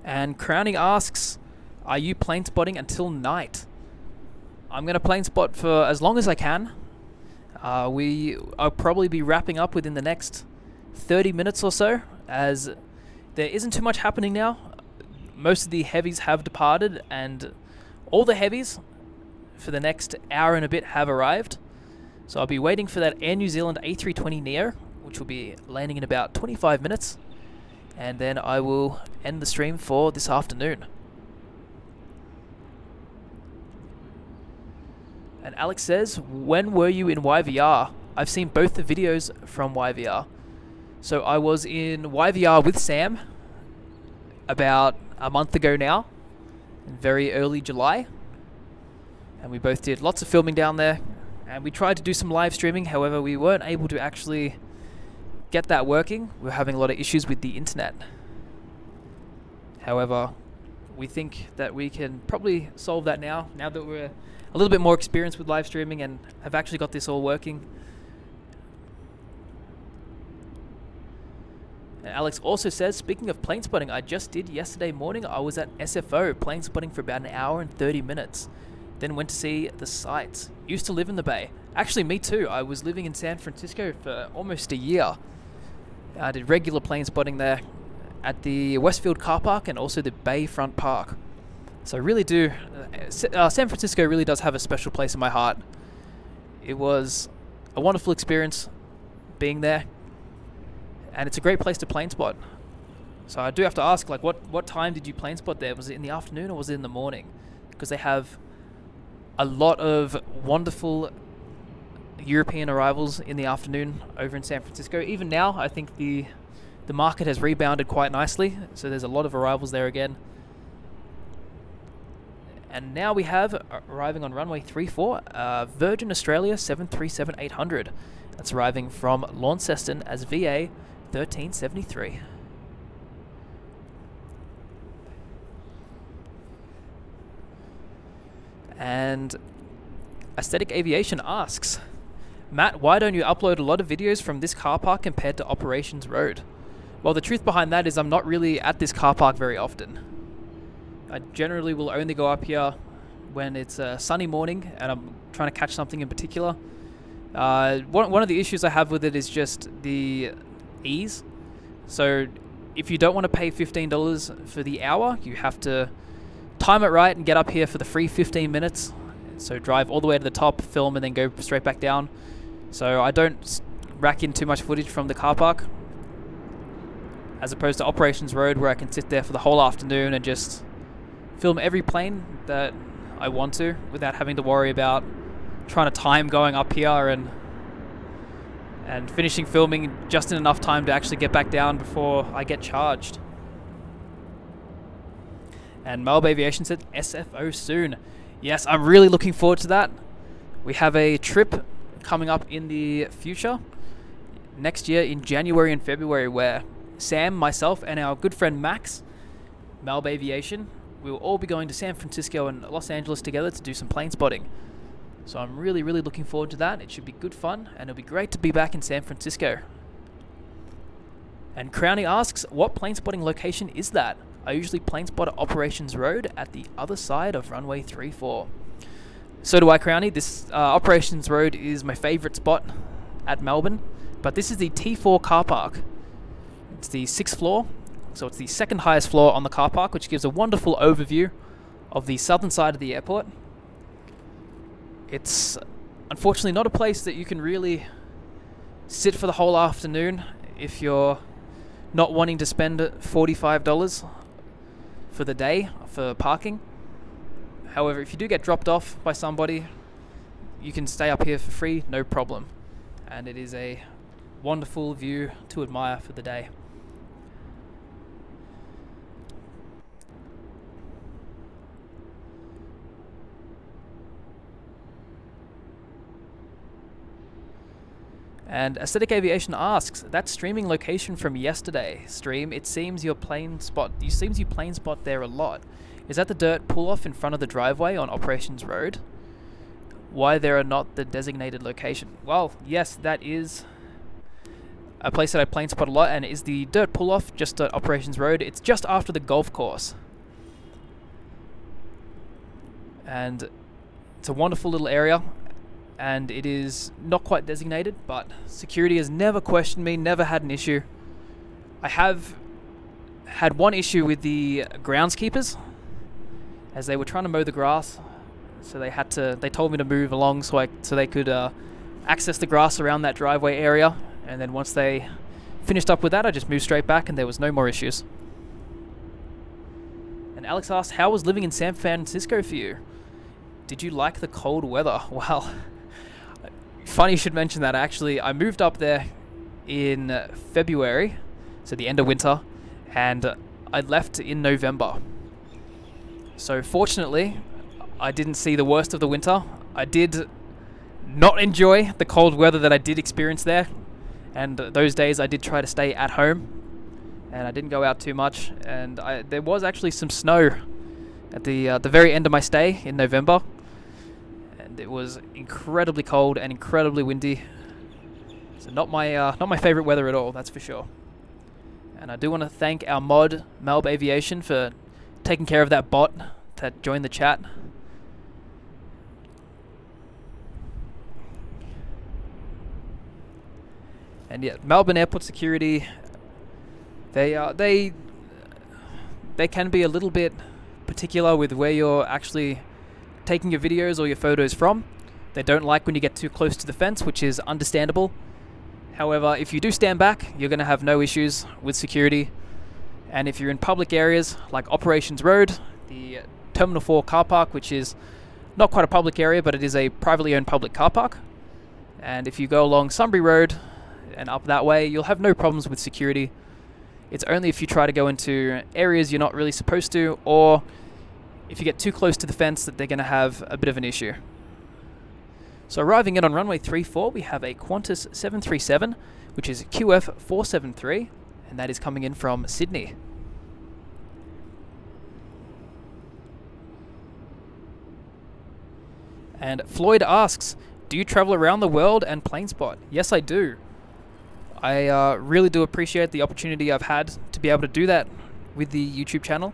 And Crowning asks, are you plane spotting until night? I'm going to plane spot for as long as I can. I'll probably be wrapping up within the next 30 minutes or so, as there isn't too much happening now. Most of the heavies have departed, and all the heavies for the next hour and a bit have arrived. So I'll be waiting for that Air New Zealand A320 Neo, which will be landing in about 25 minutes. And then I will end the stream for this afternoon. And Alex says, when were you in YVR? I've seen both the videos from YVR. So I was in YVR with Sam about a month ago now, in very early July. And we both did lots of filming down there. And we tried to do some live streaming, however we weren't able to actually get that working. We were having a lot of issues with the internet. However, we think that we can probably solve that now that we're a little bit more experienced with live streaming and have actually got this all working. And Alex also says, speaking of plane spotting, I just did yesterday morning. I was at SFO plane spotting for about an hour and 30 minutes. Then went to see the sights. Used to live in the Bay. Actually, me too. I was living in San Francisco for almost a year. I did regular plane spotting there at the Westfield car park and also the Bayfront Park. So I really do, San Francisco really does have a special place in my heart. It was a wonderful experience being there, and it's a great place to plane spot. So I do have to ask, like, what time did you plane spot there? Was it in the afternoon or was it in the morning? Because they have a lot of wonderful European arrivals in the afternoon over in San Francisco. Even now, I think the market has rebounded quite nicely, so there's a lot of arrivals there again. And now we have, arriving on runway 34, Virgin Australia 737-800. That's arriving from Launceston as VA 1373. And Aesthetic Aviation asks, Matt, why don't you upload a lot of videos from this car park compared to Operations Road? Well, the truth behind that is I'm not really at this car park very often. I generally will only go up here when it's a sunny morning and I'm trying to catch something in particular. One of the issues I have with it is just the ease. So if you don't want to pay $15 for the hour, you have to time it right and get up here for the free 15 minutes. So drive all the way to the top, film, and then go straight back down. So I don't rack in too much footage from the car park, as opposed to Operations Road, where I can sit there for the whole afternoon and just film every plane that I want to without having to worry about trying to time going up here and finishing filming just in enough time to actually get back down before I get charged. And Melbourne Aviation said SFO soon. Yes, I'm really looking forward to that. We have a trip coming up in the future next year in January and February where Sam, myself, and our good friend Max, Melbourne Aviation, we will all be going to San Francisco and Los Angeles together to do some plane spotting. So I'm really, really looking forward to that. It should be good fun, and it'll be great to be back in San Francisco. And Crowny asks, what plane spotting location is that? I usually plane spot at Operations Road at the other side of runway 34. So do I, Crowny. This Operations Road is my favourite spot at Melbourne, but this is the T4 car park. It's the 6th floor, so it's the second highest floor on the car park, which gives a wonderful overview of the southern side of the airport. It's unfortunately not a place that you can really sit for the whole afternoon if you're not wanting to spend $45 for the day for parking. However, if you do get dropped off by somebody, you can stay up here for free, no problem. And it is a wonderful view to admire for the day. And Aesthetic Aviation asks, that streaming location from yesterday stream, it seems you plane spot there a lot. Is that the dirt pull-off in front of the driveway on Operations Road? Why there are not the designated location? Well, yes, that is a place that I plane spot a lot, and it is the dirt pull-off just at Operations Road. It's just after the golf course. And it's a wonderful little area. And it is not quite designated, but security has never questioned me, never had an issue. I have had one issue with the groundskeepers, as they were trying to mow the grass, so they told me to move along so they could access the grass around that driveway area, and then once they finished up with that, I just moved straight back and there was no more issues. And Alex asked, how was living in San Francisco for you? Did you like the cold weather? Well, funny you should mention that. Actually, I moved up there in February, so the end of winter, and I left in November. So fortunately, I didn't see the worst of the winter. I did not enjoy the cold weather that I did experience there, and those days I did try to stay at home, and I didn't go out too much, and there was actually some snow at the very end of my stay in November. It was incredibly cold and incredibly windy, so not my favorite weather at all, that's for sure. And I do want to thank our mod Melbourne Aviation for taking care of that bot that joined the chat. And yeah, Melbourne Airport security, they can be a little bit particular with where you're actually taking your videos or your photos from. They don't like when you get too close to the fence, which is understandable. However, if you do stand back, you're going to have no issues with security. And if you're in public areas like Operations Road, the Terminal 4 car park, which is not quite a public area, but it is a privately owned public car park. And if you go along Sunbury Road and up that way, you'll have no problems with security. It's only if you try to go into areas you're not really supposed to, or if you get too close to the fence, that they're going to have a bit of an issue. So arriving in on runway 34, we have a Qantas 737 which is QF473, and that is coming in from Sydney. And Floyd asks, do you travel around the world and plane spot? Yes, I do. I really do appreciate the opportunity I've had to be able to do that with the YouTube channel.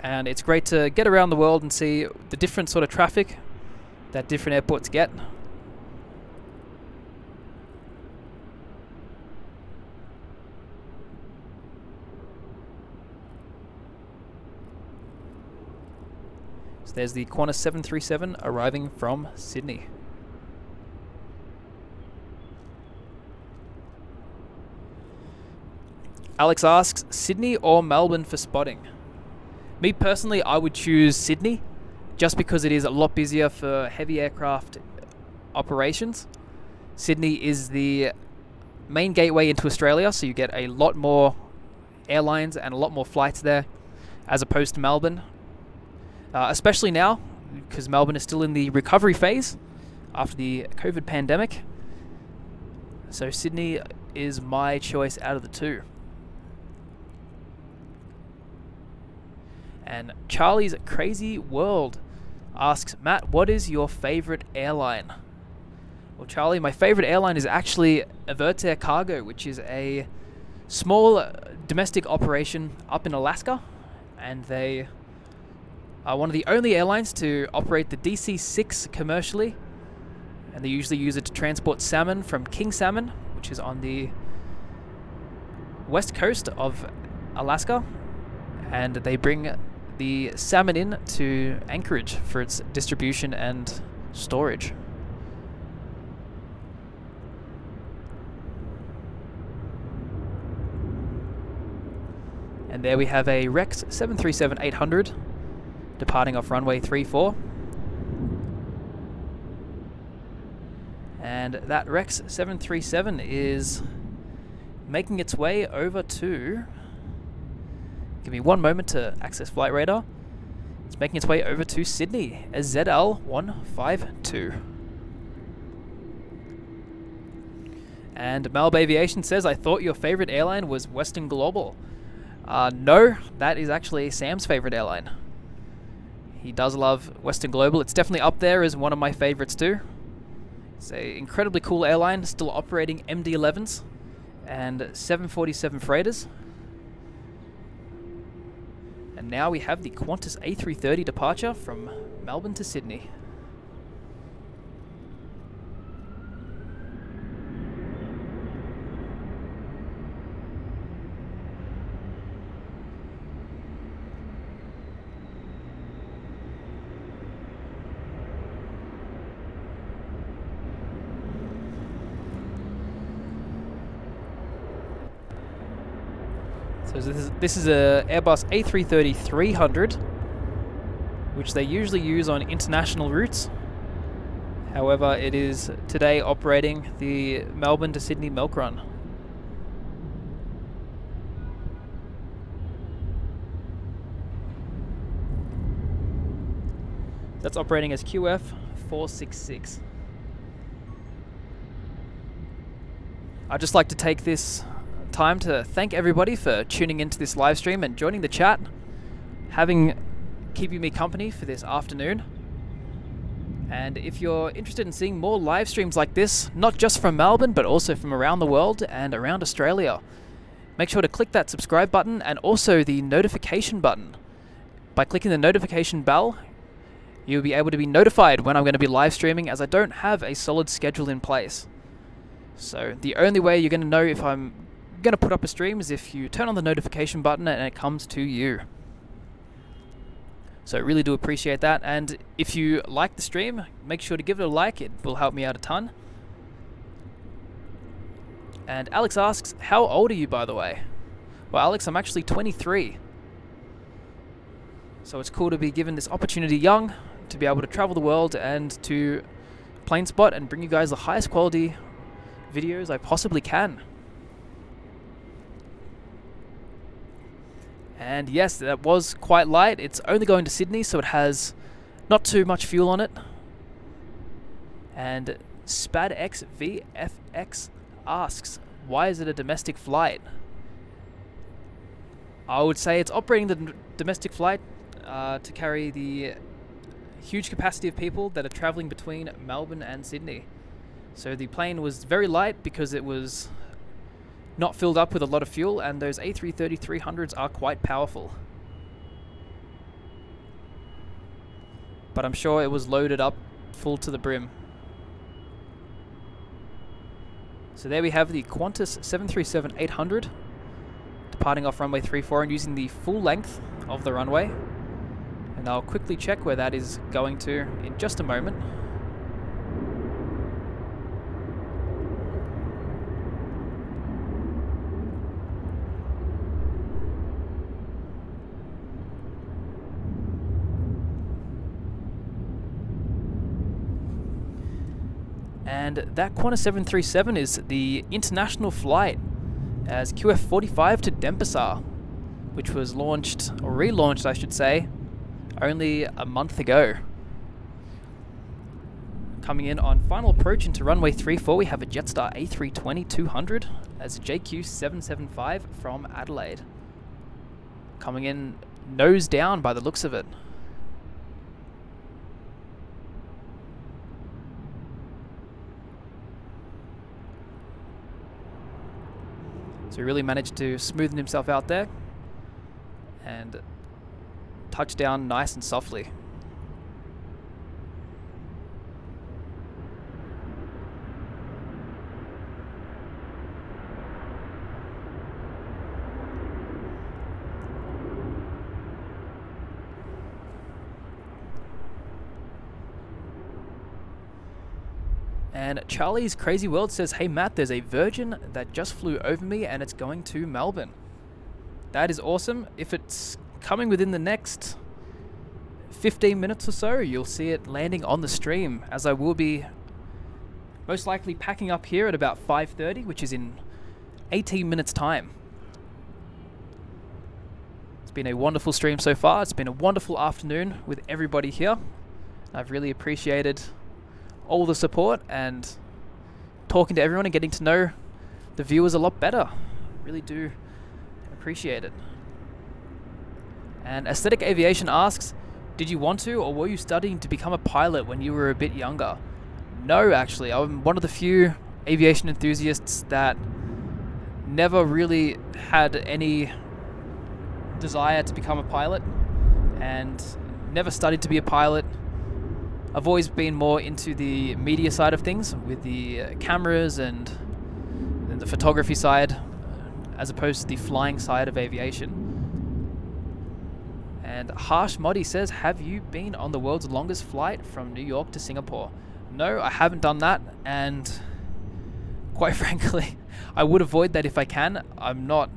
And it's great to get around the world and see the different sort of traffic that different airports get. So there's the Qantas 737 arriving from Sydney. Alex asks, Sydney or Melbourne for spotting? Me personally, I would choose Sydney, just because it is a lot busier for heavy aircraft operations. Sydney is the main gateway into Australia, so you get a lot more airlines and a lot more flights there, as opposed to Melbourne. Especially now, because Melbourne is still in the recovery phase after the COVID pandemic. So Sydney is my choice out of the two. And Charlie's Crazy World asks, Matt, what is your favorite airline? Well, Charlie, my favorite airline is actually Air Cargo, which is a small domestic operation up in Alaska. And they are one of the only airlines to operate the DC-6 commercially. And they usually use it to transport salmon from king salmon, which is on the west coast of Alaska. And they bring the salmon in to Anchorage for its distribution and storage. And there we have a Rex 737-800 departing off runway 34. And that Rex 737 is making its way over to... Give me one moment to access Flight Radar. It's making its way over to Sydney as ZL152. And Melbourne Aviation says, I thought your favorite airline was Western Global. No, that is actually Sam's favorite airline. He does love Western Global. It's definitely up there as one of my favorites too. It's an incredibly cool airline, still operating MD-11s and 747 freighters. And now we have the Qantas A330 departure from Melbourne to Sydney. So this is a Airbus A330-300, which they usually use on international routes. However, it is today operating the Melbourne to Sydney milk run. That's operating as QF466. I'd just like to take this time to thank everybody for tuning into this live stream and joining the chat, keeping me company for this afternoon. And if you're interested in seeing more live streams like this, not just from Melbourne but also from around the world and around Australia, make sure to click that subscribe button and also the notification button. By clicking the notification bell, you'll be able to be notified when I'm going to be live streaming, as I don't have a solid schedule in place. So the only way you're going to know if I'm going to put up a stream is if you turn on the notification button and it comes to you. So I really do appreciate that. And if you like the stream, make sure to give it a like. It will help me out a ton. And Alex asks, how old are you, by the way? Well, Alex, I'm actually 23. So it's cool to be given this opportunity young to be able to travel the world and to plane spot and bring you guys the highest quality videos I possibly can. And yes, that was quite light. It's only going to Sydney, so it has not too much fuel on it. And SpadXVFX asks, why is it a domestic flight? I would say it's operating the domestic flight to carry the huge capacity of people that are traveling between Melbourne and Sydney. So the plane was very light because it was not filled up with a lot of fuel, and those A330-300s are quite powerful. But I'm sure it was loaded up full to the brim. So there we have the Qantas 737-800 departing off runway 34 and using the full length of the runway. And I'll quickly check where that is going to in just a moment. And that Qantas 737 is the international flight as QF45 to Denpasar, which was launched, or relaunched I should say, only a month ago. Coming in on final approach into runway 34, we have a Jetstar A320-200 as a JQ775 from Adelaide. Coming in nose down by the looks of it. So he really managed to smoothen himself out there and touch down nice and softly. And Charlie's Crazy World says, "Hey Matt, there's a Virgin that just flew over me and it's going to Melbourne." That is awesome. If it's coming within the next 15 minutes or so, you'll see it landing on the stream, as I will be most likely packing up here at about 5:30, which is in 18 minutes time. It's been a wonderful stream so far. It's been a wonderful afternoon with everybody here. I've really appreciated all the support and talking to everyone and getting to know the viewers a lot better. Really do appreciate it. And Aesthetic Aviation asks, did you want to or were you studying to become a pilot when you were a bit younger? No, actually. I'm one of the few aviation enthusiasts that never really had any desire to become a pilot and never studied to be a pilot. I've always been more into the media side of things with the cameras and the photography side as opposed to the flying side of aviation. And Harsh Modi says, have you been on the world's longest flight from New York to Singapore? No, I haven't done that, and quite frankly, I would avoid that if I can. I'm not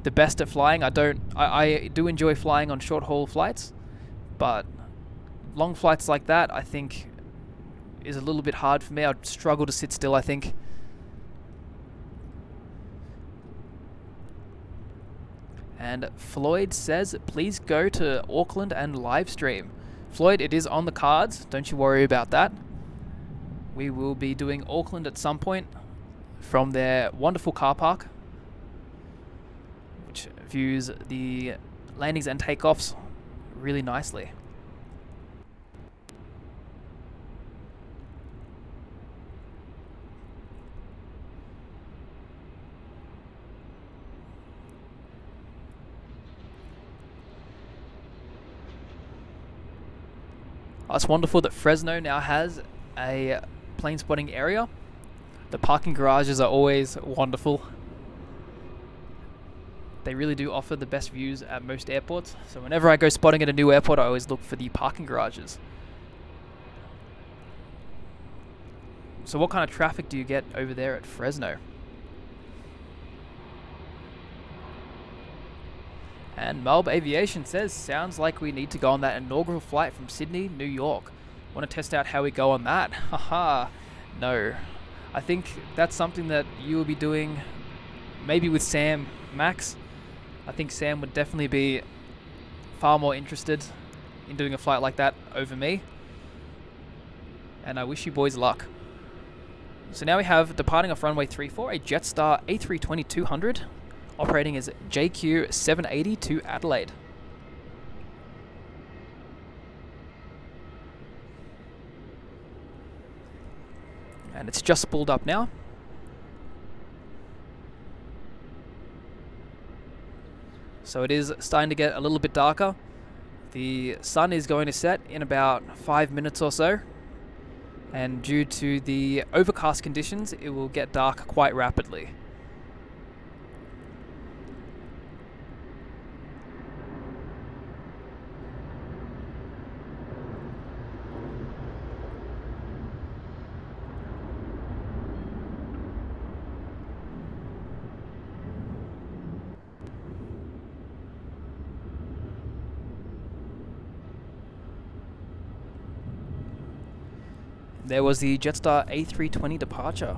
the best at flying. I do enjoy flying on short haul flights, but long flights like that, I think, is a little bit hard for me. I'd struggle to sit still, I think. And Floyd says, please go to Auckland and live stream. Floyd, it is on the cards. Don't you worry about that. We will be doing Auckland at some point from their wonderful car park, which views the landings and takeoffs really nicely. It's wonderful that Fresno now has a plane spotting area. The parking garages are always wonderful. They really do offer the best views at most airports. So whenever I go spotting at a new airport, I always look for the parking garages. So what kind of traffic do you get over there at Fresno? And Melbourne Aviation says, sounds like we need to go on that inaugural flight from Sydney, New York. Want to test out how we go on that? Haha, no. I think that's something that you will be doing maybe with Sam Max. I think Sam would definitely be far more interested in doing a flight like that over me. And I wish you boys luck. So now we have, departing off runway 34, a Jetstar A320-200, operating as JQ 780 to Adelaide. And it's just spooled up now. So it is starting to get a little bit darker. The sun is going to set in about 5 minutes or so. And due to the overcast conditions, it will get dark quite rapidly. There was the Jetstar A320 departure.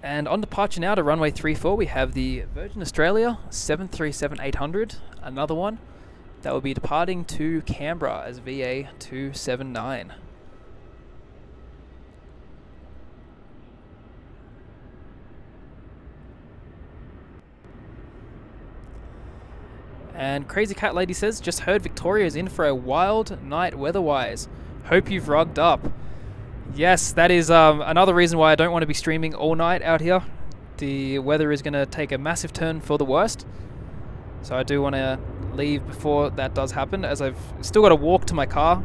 And on departure now to runway 34, we have the Virgin Australia 737-800, another one that will be departing to Canberra as VA 279. And Crazy Cat Lady says, just heard Victoria's in for a wild night weather-wise. Hope you've rugged up. Yes, that is another reason why I don't want to be streaming all night out here. The weather is going to take a massive turn for the worst. So I do want to leave before that does happen, as I've still got to walk to my car.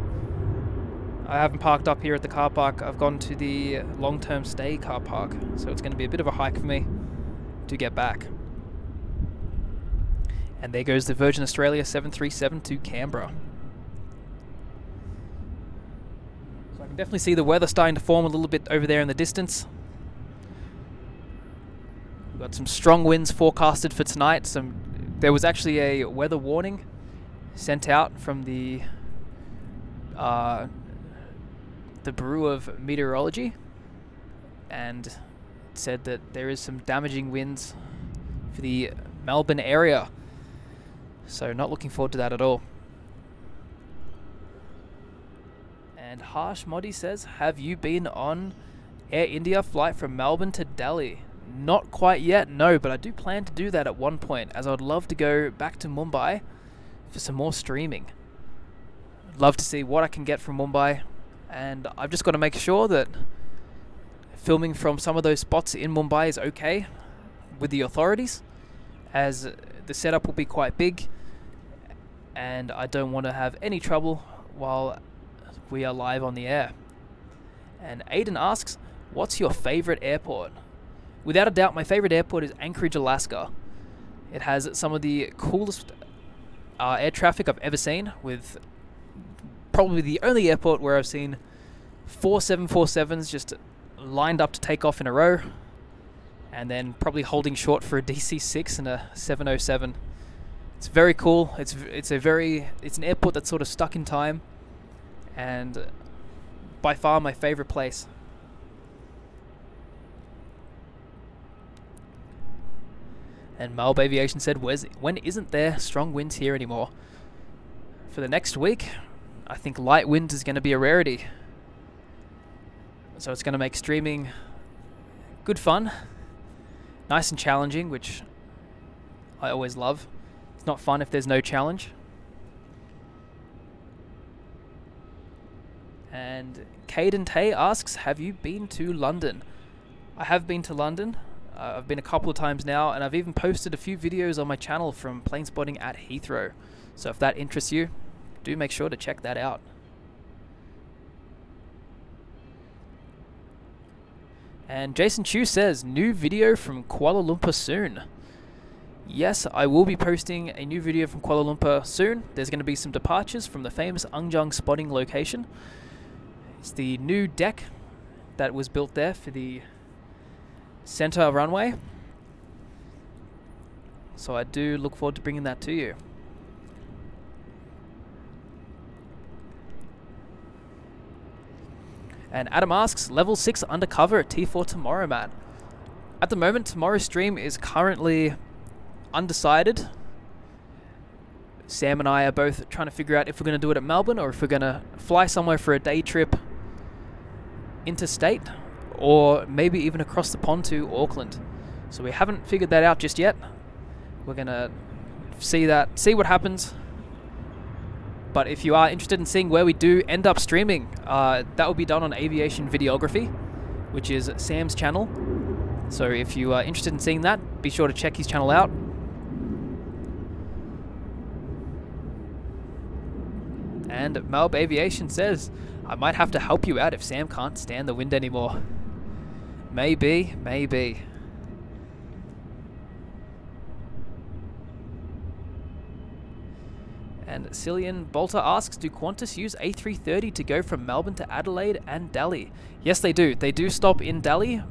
I haven't parked up here at the car park. I've gone to the long-term stay car park. So it's going to be a bit of a hike for me to get back. And there goes the Virgin Australia 737 to Canberra. Definitely see the weather starting to form a little bit over there in the distance. We've got some strong winds forecasted for tonight. There was actually a weather warning sent out from the Bureau of Meteorology, and it said that there is some damaging winds for the Melbourne area. So not looking forward to that at all. And Harsh Modi says, have you been on Air India flight from Melbourne to Delhi? Not quite yet, no, but I do plan to do that at one point, as I would love to go back to Mumbai for some more streaming. I'd love to see what I can get from Mumbai, and I've just got to make sure that filming from some of those spots in Mumbai is okay with the authorities, as the setup will be quite big, and I don't want to have any trouble while we are live on the air. And Aiden asks, what's your favorite airport? Without a doubt, my favorite airport is Anchorage, Alaska. It has some of the coolest air traffic I've ever seen, with probably the only airport where I've seen 4 747s just lined up to take off in a row, and then probably holding short for a DC-6 and a 707. It's very cool. It's an airport that's sort of stuck in time, and by far my favorite place. And Melbourne Aviation said, when isn't there strong winds here anymore? For the next week, I think light wind is going to be a rarity. So it's going to make streaming good fun, nice and challenging, which I always love. It's not fun if there's no challenge. And Caden Tay asks, have you been to London? I have been to London. I've been a couple of times now, and I've even posted a few videos on my channel from plane spotting at Heathrow. So if that interests you, do make sure to check that out. And Jason Chu says, new video from Kuala Lumpur soon. Yes, I will be posting a new video from Kuala Lumpur soon. There's going to be some departures from the famous Unjung spotting location. It's the new deck that was built there for the center runway. So I do look forward to bringing that to you. And Adam asks, level 6 undercover at T4 tomorrow, Matt. At the moment, tomorrow's stream is currently undecided. Sam and I are both trying to figure out if we're going to do it at Melbourne or if we're going to fly somewhere for a day trip interstate or maybe even across the pond to Auckland. So we haven't figured that out just yet. We're going to see what happens. But if you are interested in seeing where we do end up streaming, that will be done on Aviation Videography, which is Sam's channel. So if you are interested in seeing that, be sure to check his channel out. And Melbourne Aviation says, I might have to help you out if Sam can't stand the wind anymore. Maybe. And Cillian Bolter asks, do Qantas use A330 to go from Melbourne to Adelaide and Delhi? Yes, they do. They do stop in Delhi.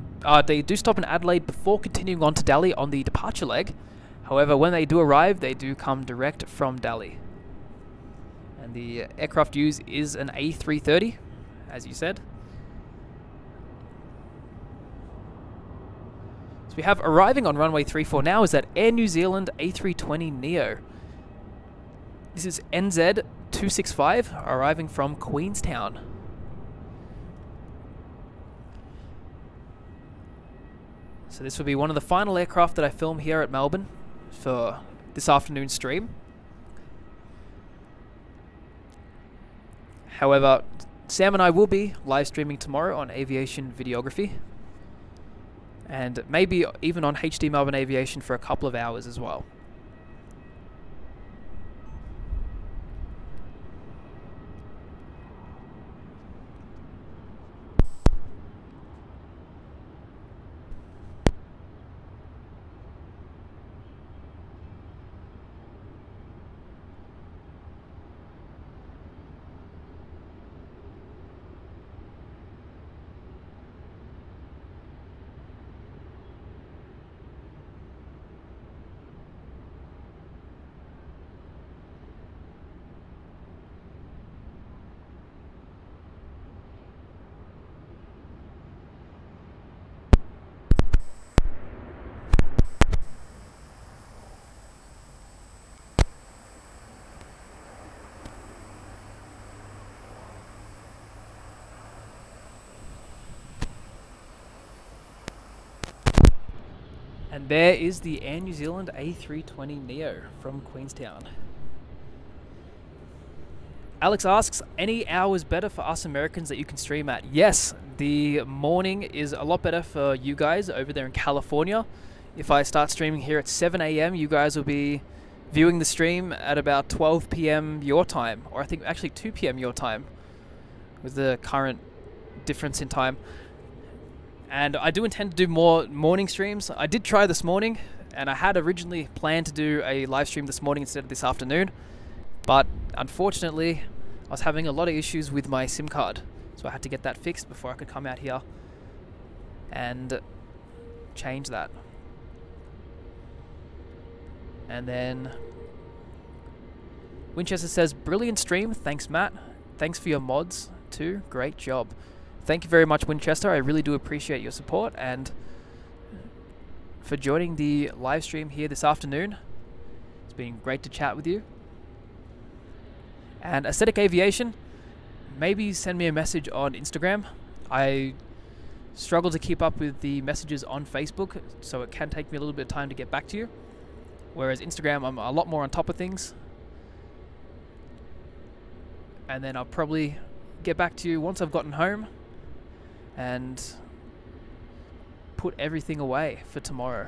They do stop in Adelaide before continuing on to Delhi on the departure leg. However, when they do arrive, they do come direct from Delhi. And the aircraft used is an A330, as you said. So we have arriving on runway 34 now is that Air New Zealand A320neo. This is NZ265 arriving from Queenstown. So this will be one of the final aircraft that I film here at Melbourne for this afternoon's stream. However, Sam and I will be live streaming tomorrow on Aviation Videography. And maybe even on HD Melbourne Aviation for a couple of hours as well. And there is the Air New Zealand A320neo from Queenstown. Alex asks, any hours better for us Americans that you can stream at? Yes, the morning is a lot better for you guys over there in California. If I start streaming here at 7 a.m., you guys will be viewing the stream at about 12 p.m. your time, or I think actually 2 p.m. your time, with the current difference in time. And I do intend to do more morning streams. I did try this morning, and I had originally planned to do a live stream this morning instead of this afternoon. But unfortunately, I was having a lot of issues with my SIM card. So I had to get that fixed before I could come out here and change that. And then Winchester says, brilliant stream. Thanks, Matt. Thanks for your mods too. Great job. Thank you very much, Winchester. I really do appreciate your support and for joining the live stream here this afternoon. It's been great to chat with you. And Aesthetic Aviation, maybe send me a message on Instagram. I struggle to keep up with the messages on Facebook, so it can take me a little bit of time to get back to you. Whereas Instagram, I'm a lot more on top of things. And then I'll probably get back to you once I've gotten home and put everything away for tomorrow.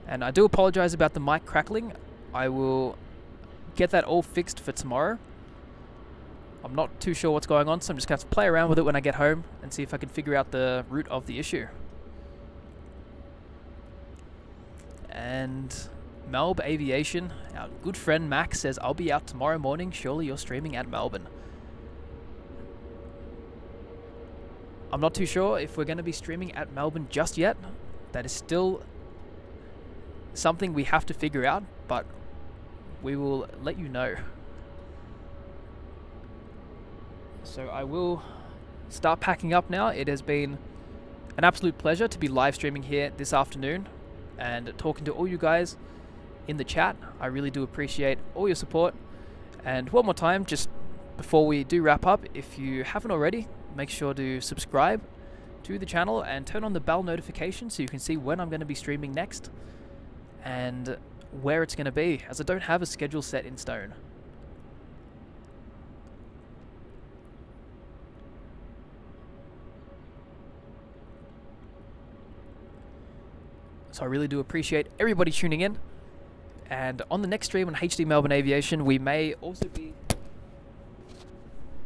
And I do apologize about the mic crackling. I will get that all fixed for tomorrow. I'm not too sure what's going on, so I'm just going to have to play around with it when I get home and see if I can figure out the root of the issue. And Melbourne Aviation, our good friend Max says, I'll be out tomorrow morning. Surely you're streaming at Melbourne. I'm not too sure if we're going to be streaming at Melbourne just yet. That is still something we have to figure out, but we will let you know. So I will start packing up now. It has been an absolute pleasure to be live streaming here this afternoon and talking to all you guys in the chat. I really do appreciate all your support. And one more time, just before we do wrap up, if you haven't already, make sure to subscribe to the channel and turn on the bell notification so you can see when I'm going to be streaming next and where it's going to be, as I don't have a schedule set in stone. So I really do appreciate everybody tuning in. And on the next stream on HD Melbourne Aviation, we may also be...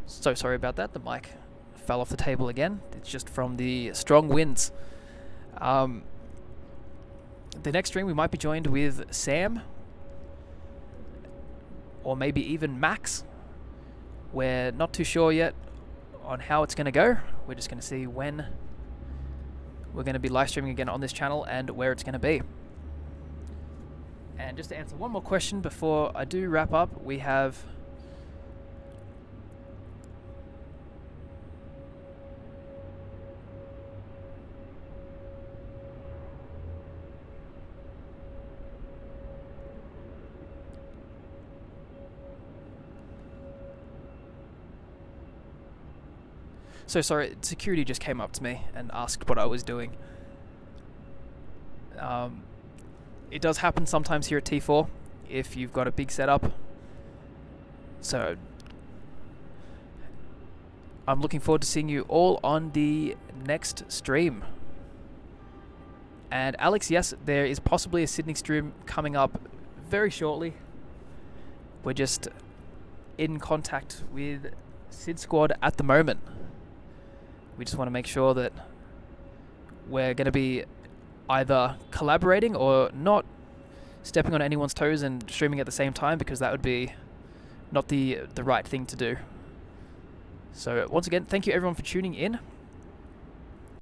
So sorry about that, the mic fell off the table again. It's just from the strong winds. The next stream we might be joined with Sam, or maybe even Max. We're not too sure yet on how it's going to go. We're just going to see when we're going to be live streaming again on this channel and where it's going to be. And just to answer one more question before I do wrap up, we have... So sorry, security just came up to me and asked what I was doing. It does happen sometimes here at T4 if you've got a big setup. So I'm looking forward to seeing you all on the next stream. And Alex, yes, there is possibly a Sydney stream coming up very shortly. We're just in contact with Sid Squad at the moment. We just want to make sure that we're going to be either collaborating or not stepping on anyone's toes and streaming at the same time, because that would be not the right thing to do. So once again, thank you everyone for tuning in.